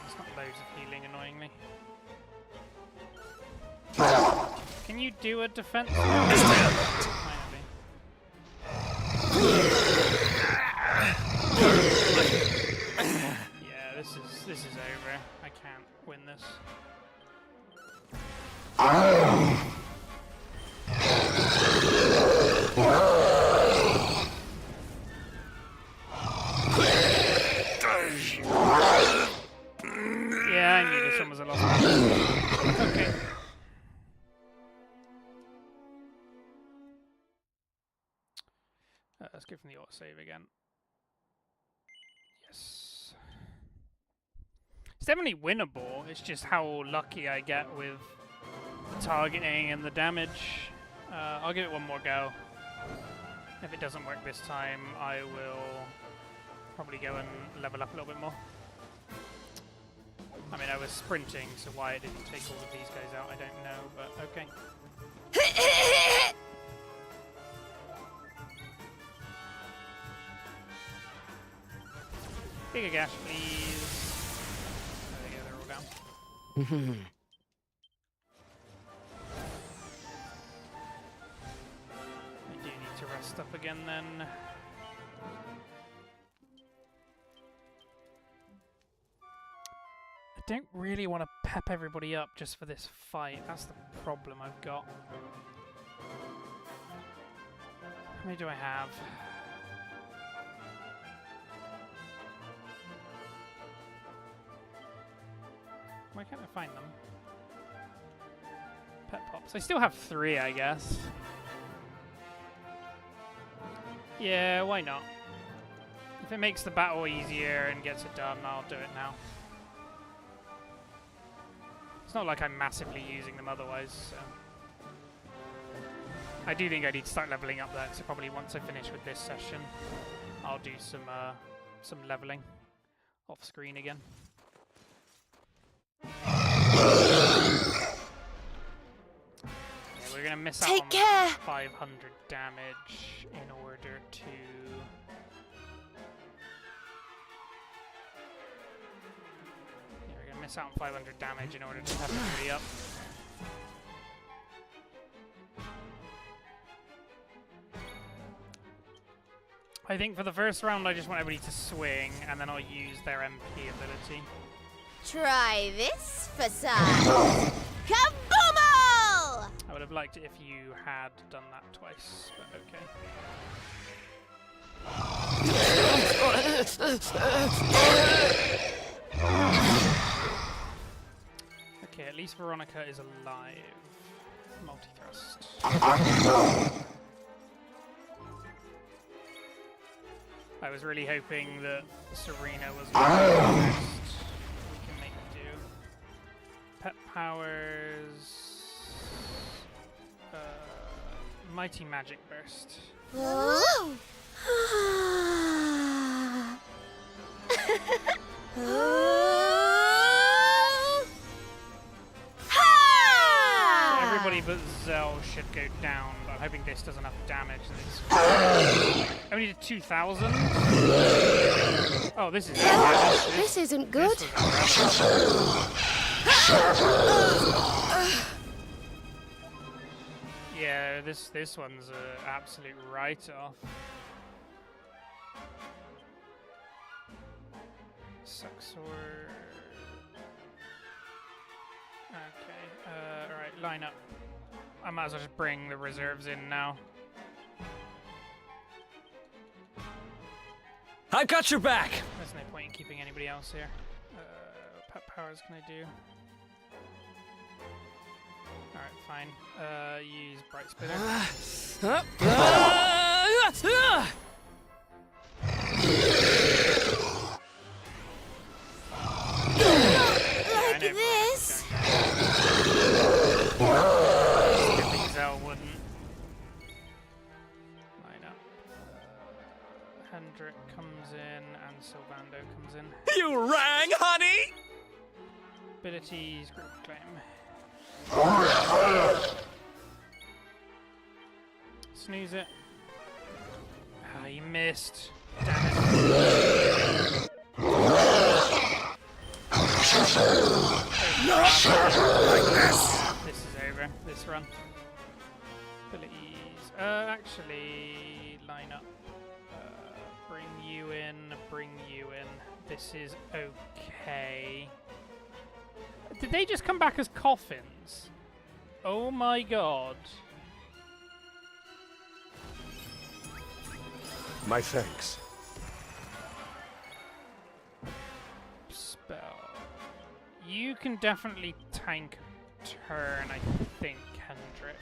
There's not loads of healing, annoyingly. Can you do a defense? Yeah, this is over. I can't win this. Yeah, I knew this one was a lost battle. Okay. Let's go from the autosave again. Yes. It's definitely winnable. It's just how lucky I get with the targeting and the damage. I'll give it one more go. If it doesn't work this time, I will probably go and level up a little bit more. I mean, I was sprinting, so why it didn't take all of these guys out, I don't know, but okay. Bigger gash, please. There we go, they're all down. I do need to rest up again then. I don't really want to pep everybody up just for this fight. That's the problem I've got. How many do I have? Why can't I find them? Pet pops. I still have 3, I guess. Yeah, why not? If it makes the battle easier and gets it done, I'll do it now. It's not like I'm massively using them otherwise, so... I do think I need to start leveling up that, so probably once I finish with this session, I'll do some leveling off screen again. Yeah, we're gonna miss out on 500 damage in order to... Yeah, we're gonna miss out on 500 damage in order to have it really up. I think for the first round I just want everybody to swing, and then I'll use their MP ability. Try this facade. Kaboomal! I would have liked it if you had done that twice, but okay. Okay, at least Veronica is alive. Multi-thrust. I was really hoping that Serena was first. We can make do. Pet powers. Mighty Magic Burst. Oh. Everybody but Zell should go down, but I'm hoping this does enough damage. Only did 2,000? Oh, this is... This isn't good. Yeah, this one's an absolute write-off. Suxor... Okay, alright, line up. I might as well just bring the reserves in now. I've got your back! There's no point in keeping anybody else here. Pet powers can I do? Alright, fine. Use Bright Spitter. Like this. Zell wouldn't. Line up. Hendrik comes in and Sylvando comes in. You rang, honey! Abilities, group claim. Snooze it. Ah, you missed. Damn it. This is over. This run. Abilities. Actually, line up. Bring you in. Bring you in. This is okay. Did they just come back as coffins? Oh my god. My thanks. Spell. You can definitely tank a turn, I think, Hendrik.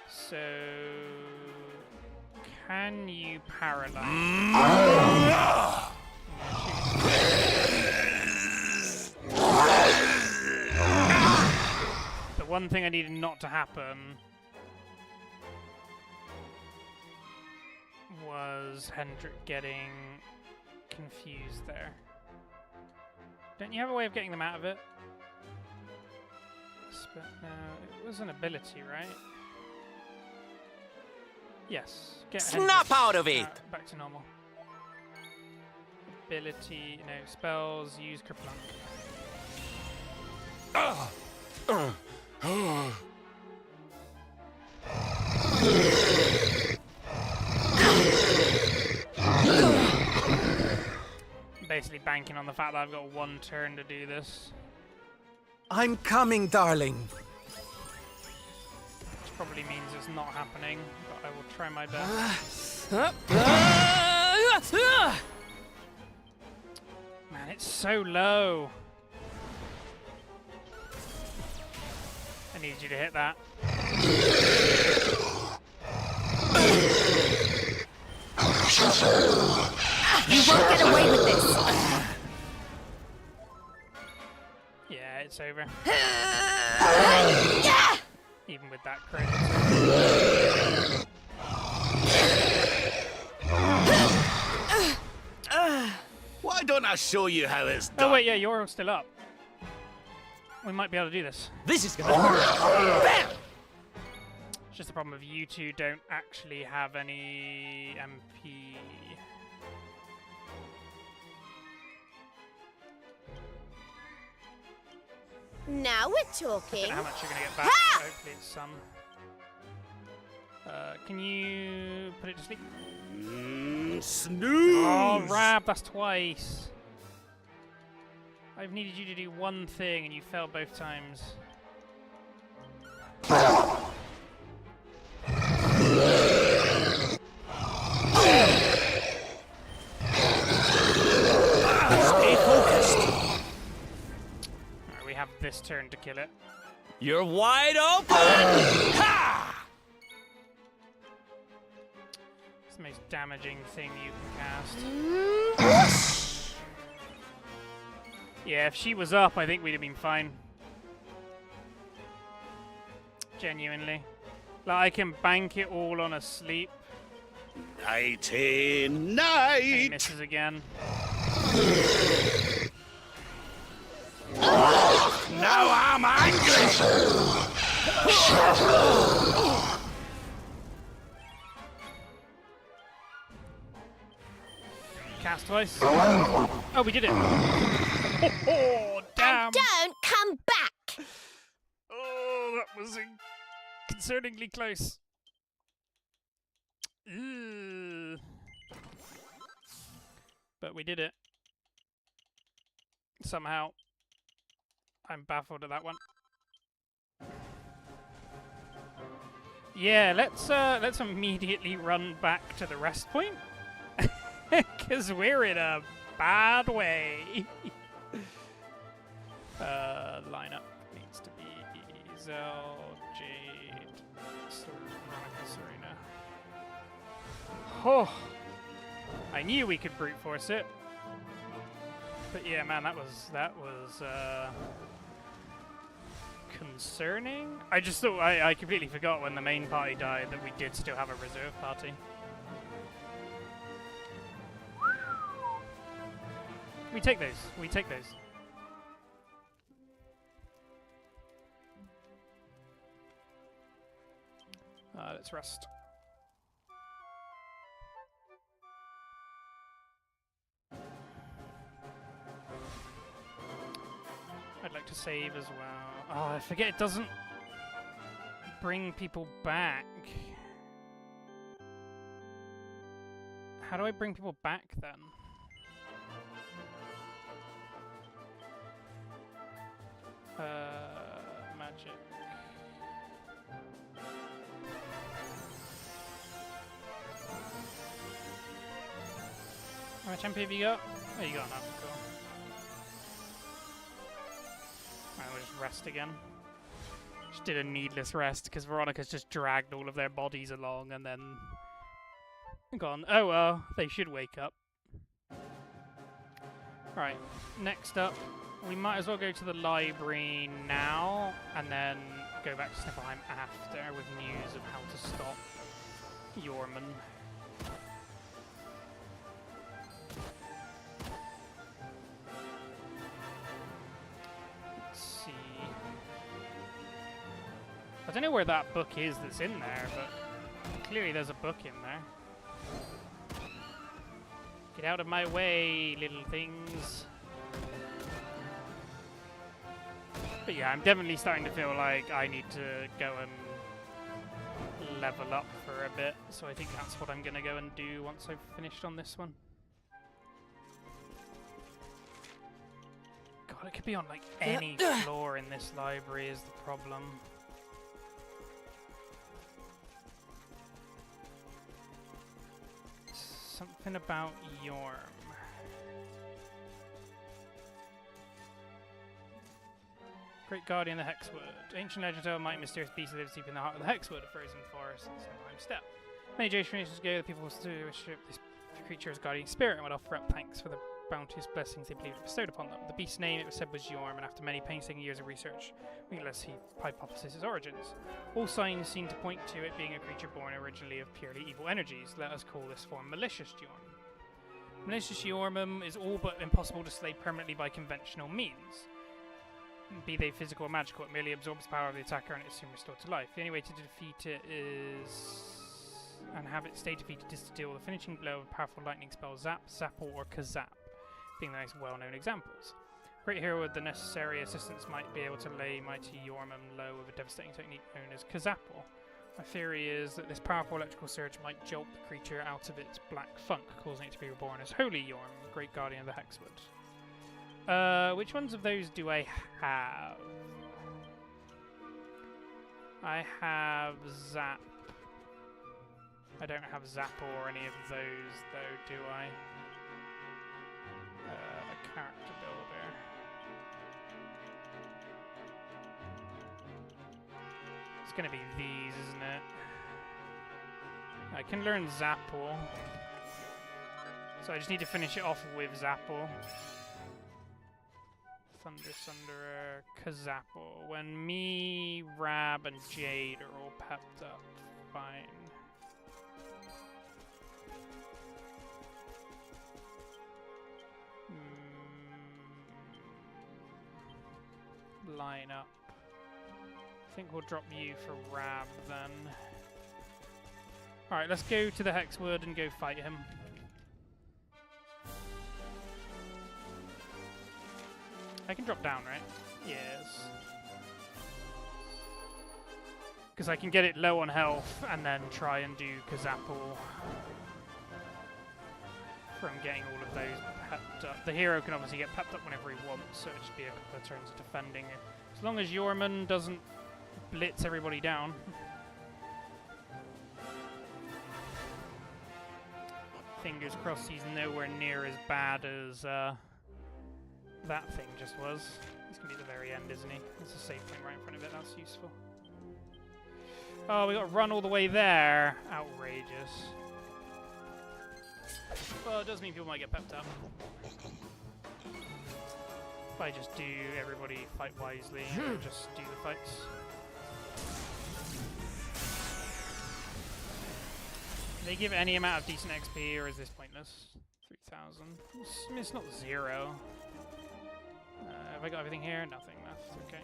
So... Can you paralyze? The one thing I needed not to happen was Hendrik getting confused there. Don't you have a way of getting them out of it? No, it was an ability, right? Yes. Get Snap Hendrik, out of it! back to normal. Ability, no, spells, use Kerplunk. Basically banking on the fact that I've got one turn to do this. I'm coming, darling. Which probably means it's not happening, but I will try my best. Man, it's so low. I need you to hit that. You won't get away with this. Yeah, it's over. Even with that crit. Why don't I show you how it's done? Oh wait, yeah, you're still up. We might be able to do this. This is gonna hurt. It's just the problem of you two don't actually have any MP. Now we're I don't talking. know how much you're gonna get back. Hopefully it's some. Can you put it to sleep? Snooze! Oh, Rab, that's twice. I've needed you to do one thing and you failed both times. Stay focused. Alright, we have this turn to kill it. You're wide open! Ha! It's the most damaging thing you can cast. Yeah, if she was up, I think we'd have been fine. Genuinely. Like, I can bank it all on a sleep. Nighty He night! misses again. Now I'm angry! Cast twice. Oh, we did it. Oh, damn. Don't come back. Oh, that was concerningly close. But we did it. Somehow. I'm baffled at that one. Yeah, let's immediately run back to the rest point. Because we're in a bad way. Lineup needs to be Zell, Jade, Serena. Oh, I knew we could brute force it. But yeah, man, that was concerning. I just thought I completely forgot when the main party died that we did still have a reserve party. We take those. We take those. Let's rest. I'd like to save as well. Oh, I forget it doesn't bring people back. How do I bring people back then? Magic. How much MP have you got? Oh, you got enough. Cool. Alright, we'll just rest again. Just did a needless rest because Veronica's just dragged all of their bodies along and then gone. Oh well, they should wake up. Right, next up, we might as well go to the library now and then go back to Sniffleheim after with news of how to stop Yorman. Let's see. I don't know where that book is that's in there, but clearly there's a book in there. Get out of my way, little things. But yeah, I'm definitely starting to feel like I need to go and level up for a bit. So I think that's what I'm going to go and do once I've finished on this one. God, it could be on like any floor in this library is the problem. Something about Yorm. Great Great Guardian of the Hexwood. Ancient legends tell a mighty mysterious beast that lives deep in the heart of the Hexwood, a frozen forest and Sunheim Steppe. Many generations ago, the people worship this creature as guardian spirit and would offer up thanks for the bounteous blessings they believed it bestowed upon them. The beast's name, it was said, was Yorm, and after many painstaking years of research, Wheatless he hypothesized its origins. All signs seem to point to it being a creature born originally of purely evil energies. Let us call this form Malicious Yorm. Malicious Yormum is all but impossible to slay permanently by conventional means. Be they physical or magical, it merely absorbs the power of the attacker and it is soon restored to life. The only way to defeat it is... and have it stay defeated is to deal the finishing blow of a powerful lightning spell Zap, Zapple, or Kazap, being the most well-known examples. Great hero with the necessary assistance might be able to lay mighty Yormum low with a devastating technique known as Kazapple. My theory is that this powerful electrical surge might jolt the creature out of its black funk, causing it to be reborn as Holy Yorm, Great Guardian of the Hexwood. Which ones of those do I have? I have Zap. I don't have Zapple or any of those, though, do I? A character builder. It's gonna be these, isn't it? I can learn Zapple. So I just need to finish it off with Zapple. Thunder Sunderer, Kazapple. When me, Rab, and Jade are all pepped up, fine. Line up. I think we'll drop you for Rab then. Alright, let's go to the Hexwood and go fight him. I can drop down, right? Yes. Because I can get it low on health and then try and do Kazapple from getting all of those pepped up. The hero can obviously get pepped up whenever he wants, so it'll just be a couple of turns of defending. As long as Yorman doesn't blitz everybody down. Fingers crossed he's nowhere near as bad as that thing just was. He's going to be at the very end, isn't he? There's a save point right in front of it, that's useful. Oh, we got to run all the way there. Outrageous. Well, it does mean people might get pepped up. If I just do everybody fight wisely and just do the fights. Do they give any amount of decent XP, or is this pointless? 3,000. It's not 0. Have I got everything here? Nothing left. Okay.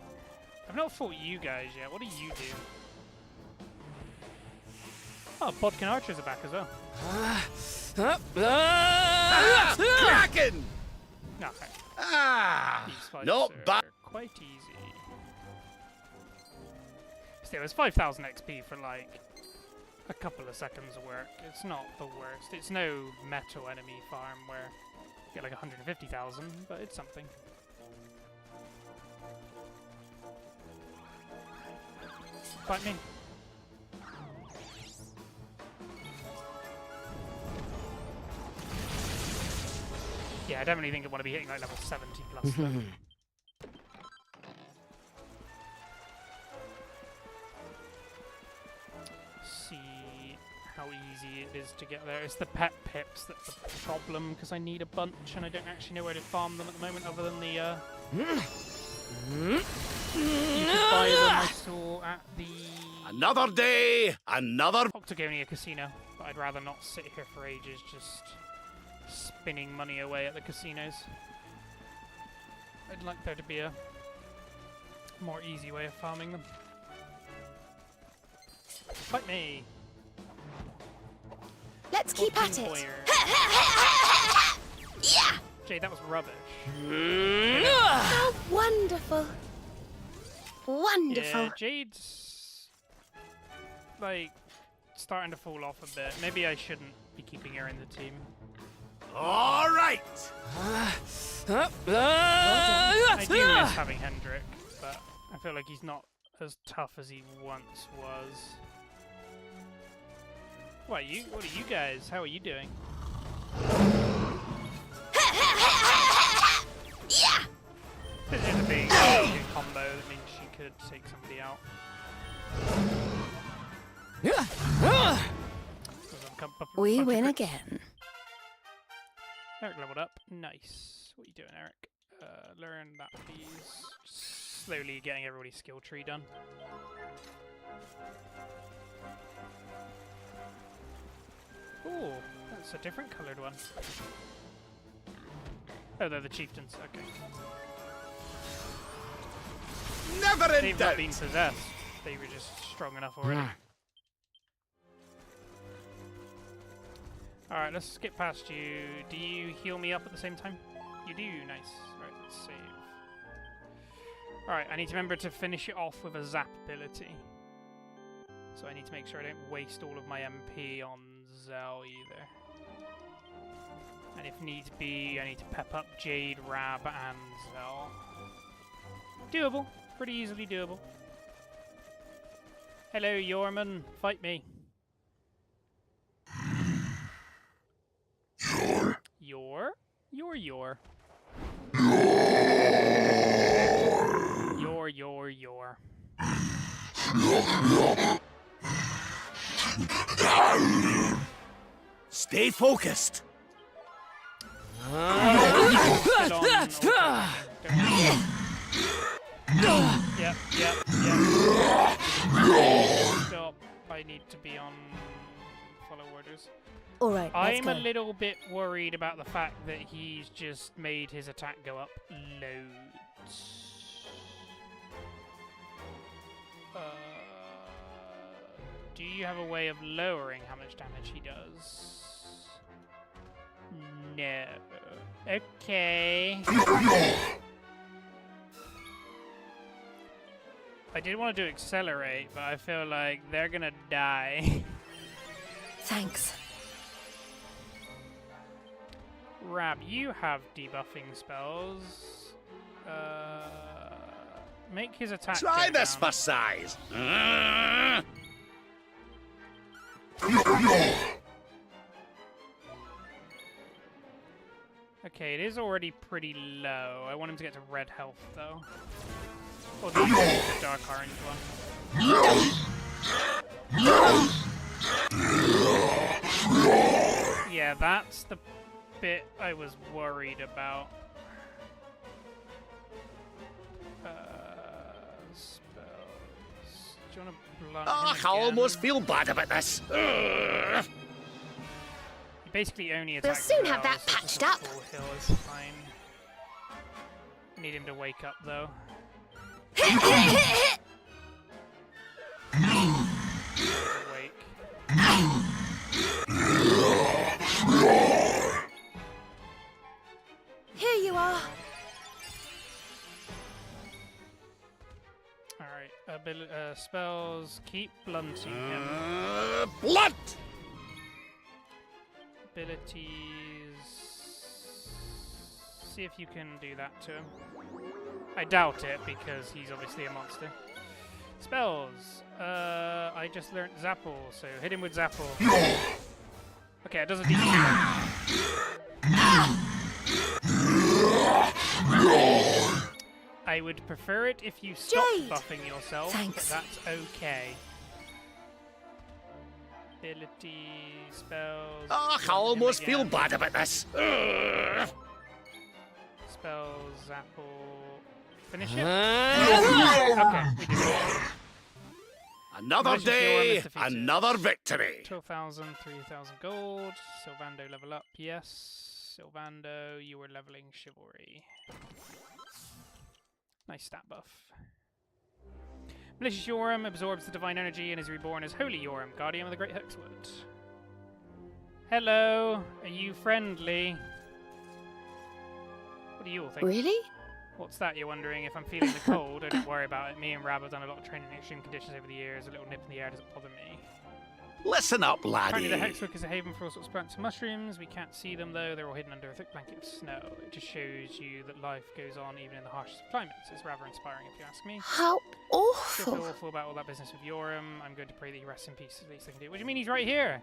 I've not fought you guys yet. What do you do? Oh, Bodkin Archers are back as well. Kraken! No, okay. These fights not bad. Quite easy. Still, it's 5,000 XP for like a couple of seconds of work. It's not the worst. It's no metal enemy farm where you get like 150,000, but it's something. Fight me. Yeah, I definitely think I want to be hitting like level 70 plus. See how easy it is to get there. It's the pet pips that's the problem, because I need a bunch and I don't actually know where to farm them at the moment other than the you can buy them, I saw at the... Another day, another... Octagonia Casino, but I'd rather not sit here for ages just spinning money away at the casinos. I'd like there to be a more easy way of farming them. Fight me! Let's keep at it! Yeah! Jade, that was rubbish. How wonderful! Wonderful! Yeah, Jade's like starting to fall off a bit. Maybe I shouldn't be keeping her in the team. All right. I do miss having Hendrik, but I feel like he's not as tough as he once was. What are you guys? How are you doing? Yeah! This is a big combo that means she could take somebody out. We win again. Eric leveled up. Nice. What are you doing, Eric? Learn that, please. Just slowly getting everybody's skill tree done. Ooh, that's a different coloured one. Oh, they're the chieftains. Okay. Never in They've doubt. not been possessed. They were just strong enough already. Alright, let's skip past you. Do you heal me up at the same time? You do, nice. Right, let's save. Alright, I need to remember to finish it off with a zap ability. So I need to make sure I don't waste all of my MP on Zell either. And if needs be, I need to pep up Jade, Rab, and Zell. Doable. Pretty easily doable. Hello, Yorman. Fight me. Your? Your. Your. Stay focused. Yep. Stop. I need to be on follow orders. Alright, I'm a little bit worried about the fact that he's just made his attack go up loads. Do you have a way of lowering how much damage he does? No. Okay. I did want to do accelerate, but I feel like they're gonna die. Thanks. Rab, you have debuffing spells. Make his attack. Try go this down. for size. Okay, it is already pretty low. I want him to get to red health, though. Or the dark orange one. Yeah, that's the bit I was worried about. Spells. Do you want to blunt him I again? almost feel bad about this. He basically only We'll attacks soon have well, that so just patched a up. full heal is fine. Need him to wake up though. Wake. Here you are. Alright, spells. Keep blunting him. Blunt! Abilities. See if you can do that to him. I doubt it because he's obviously a monster. Spells. I just learnt Zapple, so hit him with Zapple. Okay, it does a decent job. I would prefer it if you stopped Jade! buffing yourself, Thanks. but that's okay. Ability, spells. I blunt him almost feel again. bad about this. Spells, Zapple. Finish it? Okay, we did it. Another Malicious Yorm day, is defeated. another victory. 12,000, 3,000 gold. Sylvando level up, yes. Sylvando, you were leveling Chivalry. Nice stat buff. Malicious Yorm absorbs the divine energy and is reborn as Holy Yorm, guardian of the Great Hexwood. Hello, are you friendly? What do you all think? Really? What's that, you're wondering? If I'm feeling the cold, don't worry about it. Me and Rab have done a lot of training in extreme conditions over the years. A little nip in the air doesn't bother me. Listen up, Apparently laddie. the Hexwick is a haven for all sorts of plants and mushrooms. We can't see them though, they're all hidden under a thick blanket of snow. It just shows you that life goes on even in the harshest of climates. It's rather inspiring if you ask me. How Still feel awful. awful about all that business with Yoram. I'm going to pray that he rests in peace, at least I can do. What do you mean he's right here?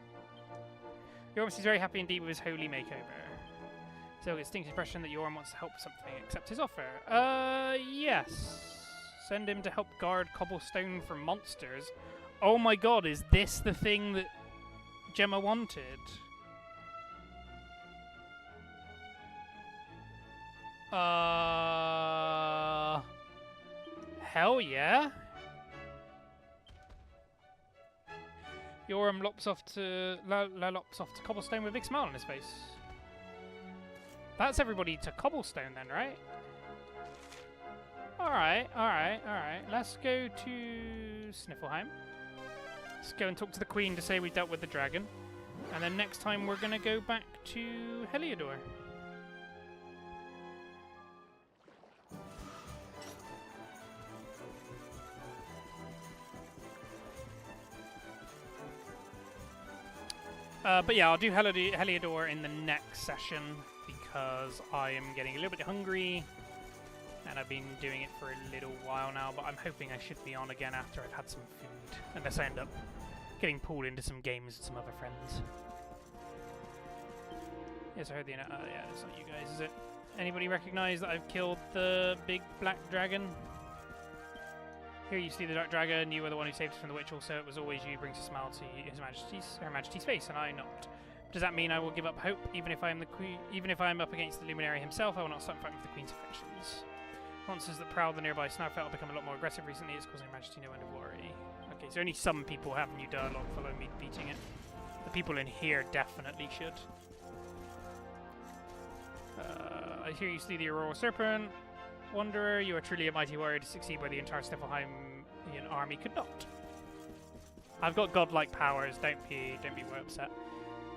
Yoram seems very happy indeed with his holy makeover. So it distinct impression that Yoram wants to help with something, accept his offer. Yes. Send him to help guard cobblestone from monsters. Oh my god, is this the thing that Gemma wanted? Hell yeah. Yoram lops off to cobblestone with a big smile on his face. That's everybody to cobblestone then, right? Alright. Let's go to Sniffleheim. Let's go and talk to the Queen to say we dealt with the dragon. And then next time we're going to go back to Heliodor. But yeah, I'll do Heliodor in the next session because I am getting a little bit hungry and I've been doing it for a little while now, but I'm hoping I should be on again after I've had some food, unless I end up getting pulled into some games with some other friends. Yes, I heard the... yeah, it's not you guys, is it? Anybody recognize that I've killed the big black dragon? Here you see the dark dragon, you were the one who saved us from the witch, also it was always you, brings a smile to Her Majesty's face, and I not. Does that mean I will give up hope, even if I am the queen? Even if I am up against the luminary himself, I will not stop fighting for the Queen's affections. Monsters that prowl the nearby Snarfell have become a lot more aggressive recently. It's causing Her Majesty no end of worry. Okay, so only some people have new dialogue following me beating it. The people in here definitely should. I hear you see the Aurora Serpent. Wanderer, you are truly a mighty warrior to succeed where the entire Sniffleheimian army could not. I've got godlike powers, don't be upset.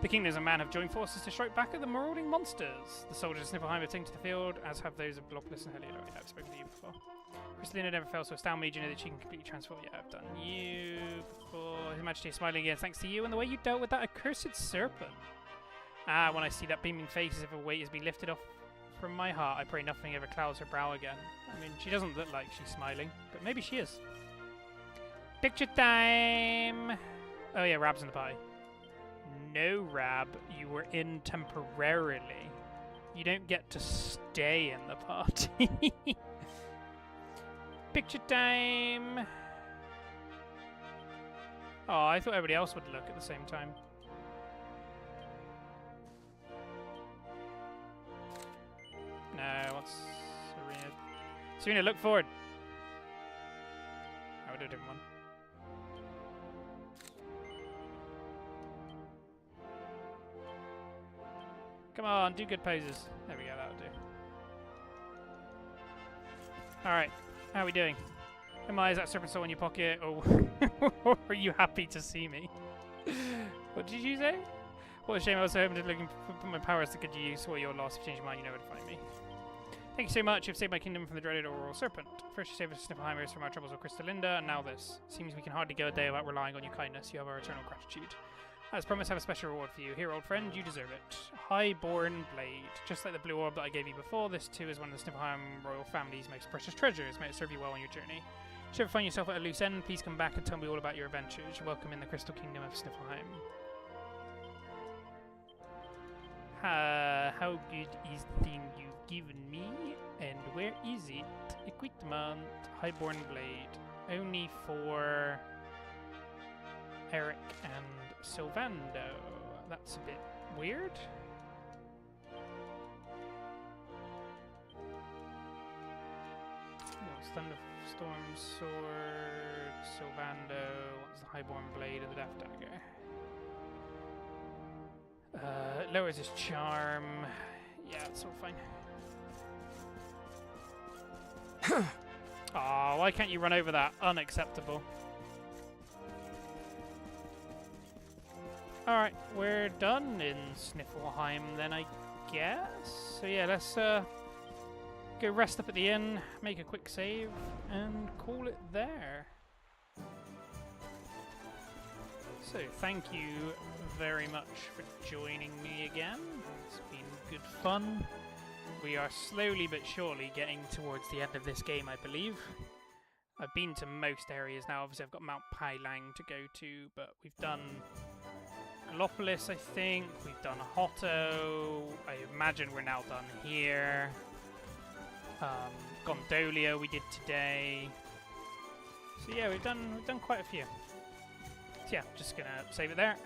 The kingdoms of man have joined forces to strike back at the marauding monsters. The soldiers of Sniffleheim have taken to the field, as have those of Blopolis and Heliodor. Yeah, I've spoken to you before. Crystalina never fails to astound me. Do you know that she can completely transform? Yeah, I've done you before. His Majesty is smiling again thanks to you and the way you dealt with that accursed serpent. Ah, when I see that beaming face as if a weight has been lifted off from my heart, I pray nothing ever clouds her brow again. I mean, she doesn't look like she's smiling, but maybe she is. Picture time! Oh yeah, Rab's in the party. No, Rab, you were in temporarily. You don't get to stay in the party. Picture time! Oh, I thought everybody else would look at the same time. No, what's Serena? Serena, look forward. I would do a different one. Come on, do good poses. There we go, that'll do. Alright, how are we doing? Am I, is that serpent still in your pocket? Or are you happy to see me? What did you say? What a shame, I was so hoping to looking for my powers to good use. What your loss, if you change your mind, you know where to find me. Thank you so much, you've saved my kingdom from the dreaded Auroral Serpent. First you saved us Sniffleheimers from our troubles with Crystalinda, and now this. Seems we can hardly go a day without relying on your kindness. You have our eternal gratitude. As promised, I have a special reward for you. Here, old friend, you deserve it. Highborn Blade. Just like the blue orb that I gave you before, this too is one of the Sniffleheim royal family's most precious treasures. May it serve you well on your journey. If you ever find yourself at a loose end, please come back and tell me all about your adventures. You're welcome in the Crystal Kingdom of Sniffleheim. How good is the thing you've given me? And where is it? Equipment, Highborn Blade. Only for Eric and Sylvando. That's a bit weird. What's Thunderstorm Sword, Sylvando, what's the Highborn Blade of the Death Dagger? Lowers his charm. Yeah, it's all fine. Aw, why can't you run over that? Unacceptable. Alright, we're done in Sniffleheim then, I guess. So yeah, let's go rest up at the inn, make a quick save, and call it there. So, thank you very much for joining me again. It's been good fun. We are slowly but surely getting towards the end of this game, I believe. I've been to most areas now. Obviously, I've got Mount Pailang to go to, but we've done Gallopolis, I think. We've done Hotto. I imagine we're now done here. Gondolia we did today. So yeah, we've done quite a few. So yeah, just gonna save it there.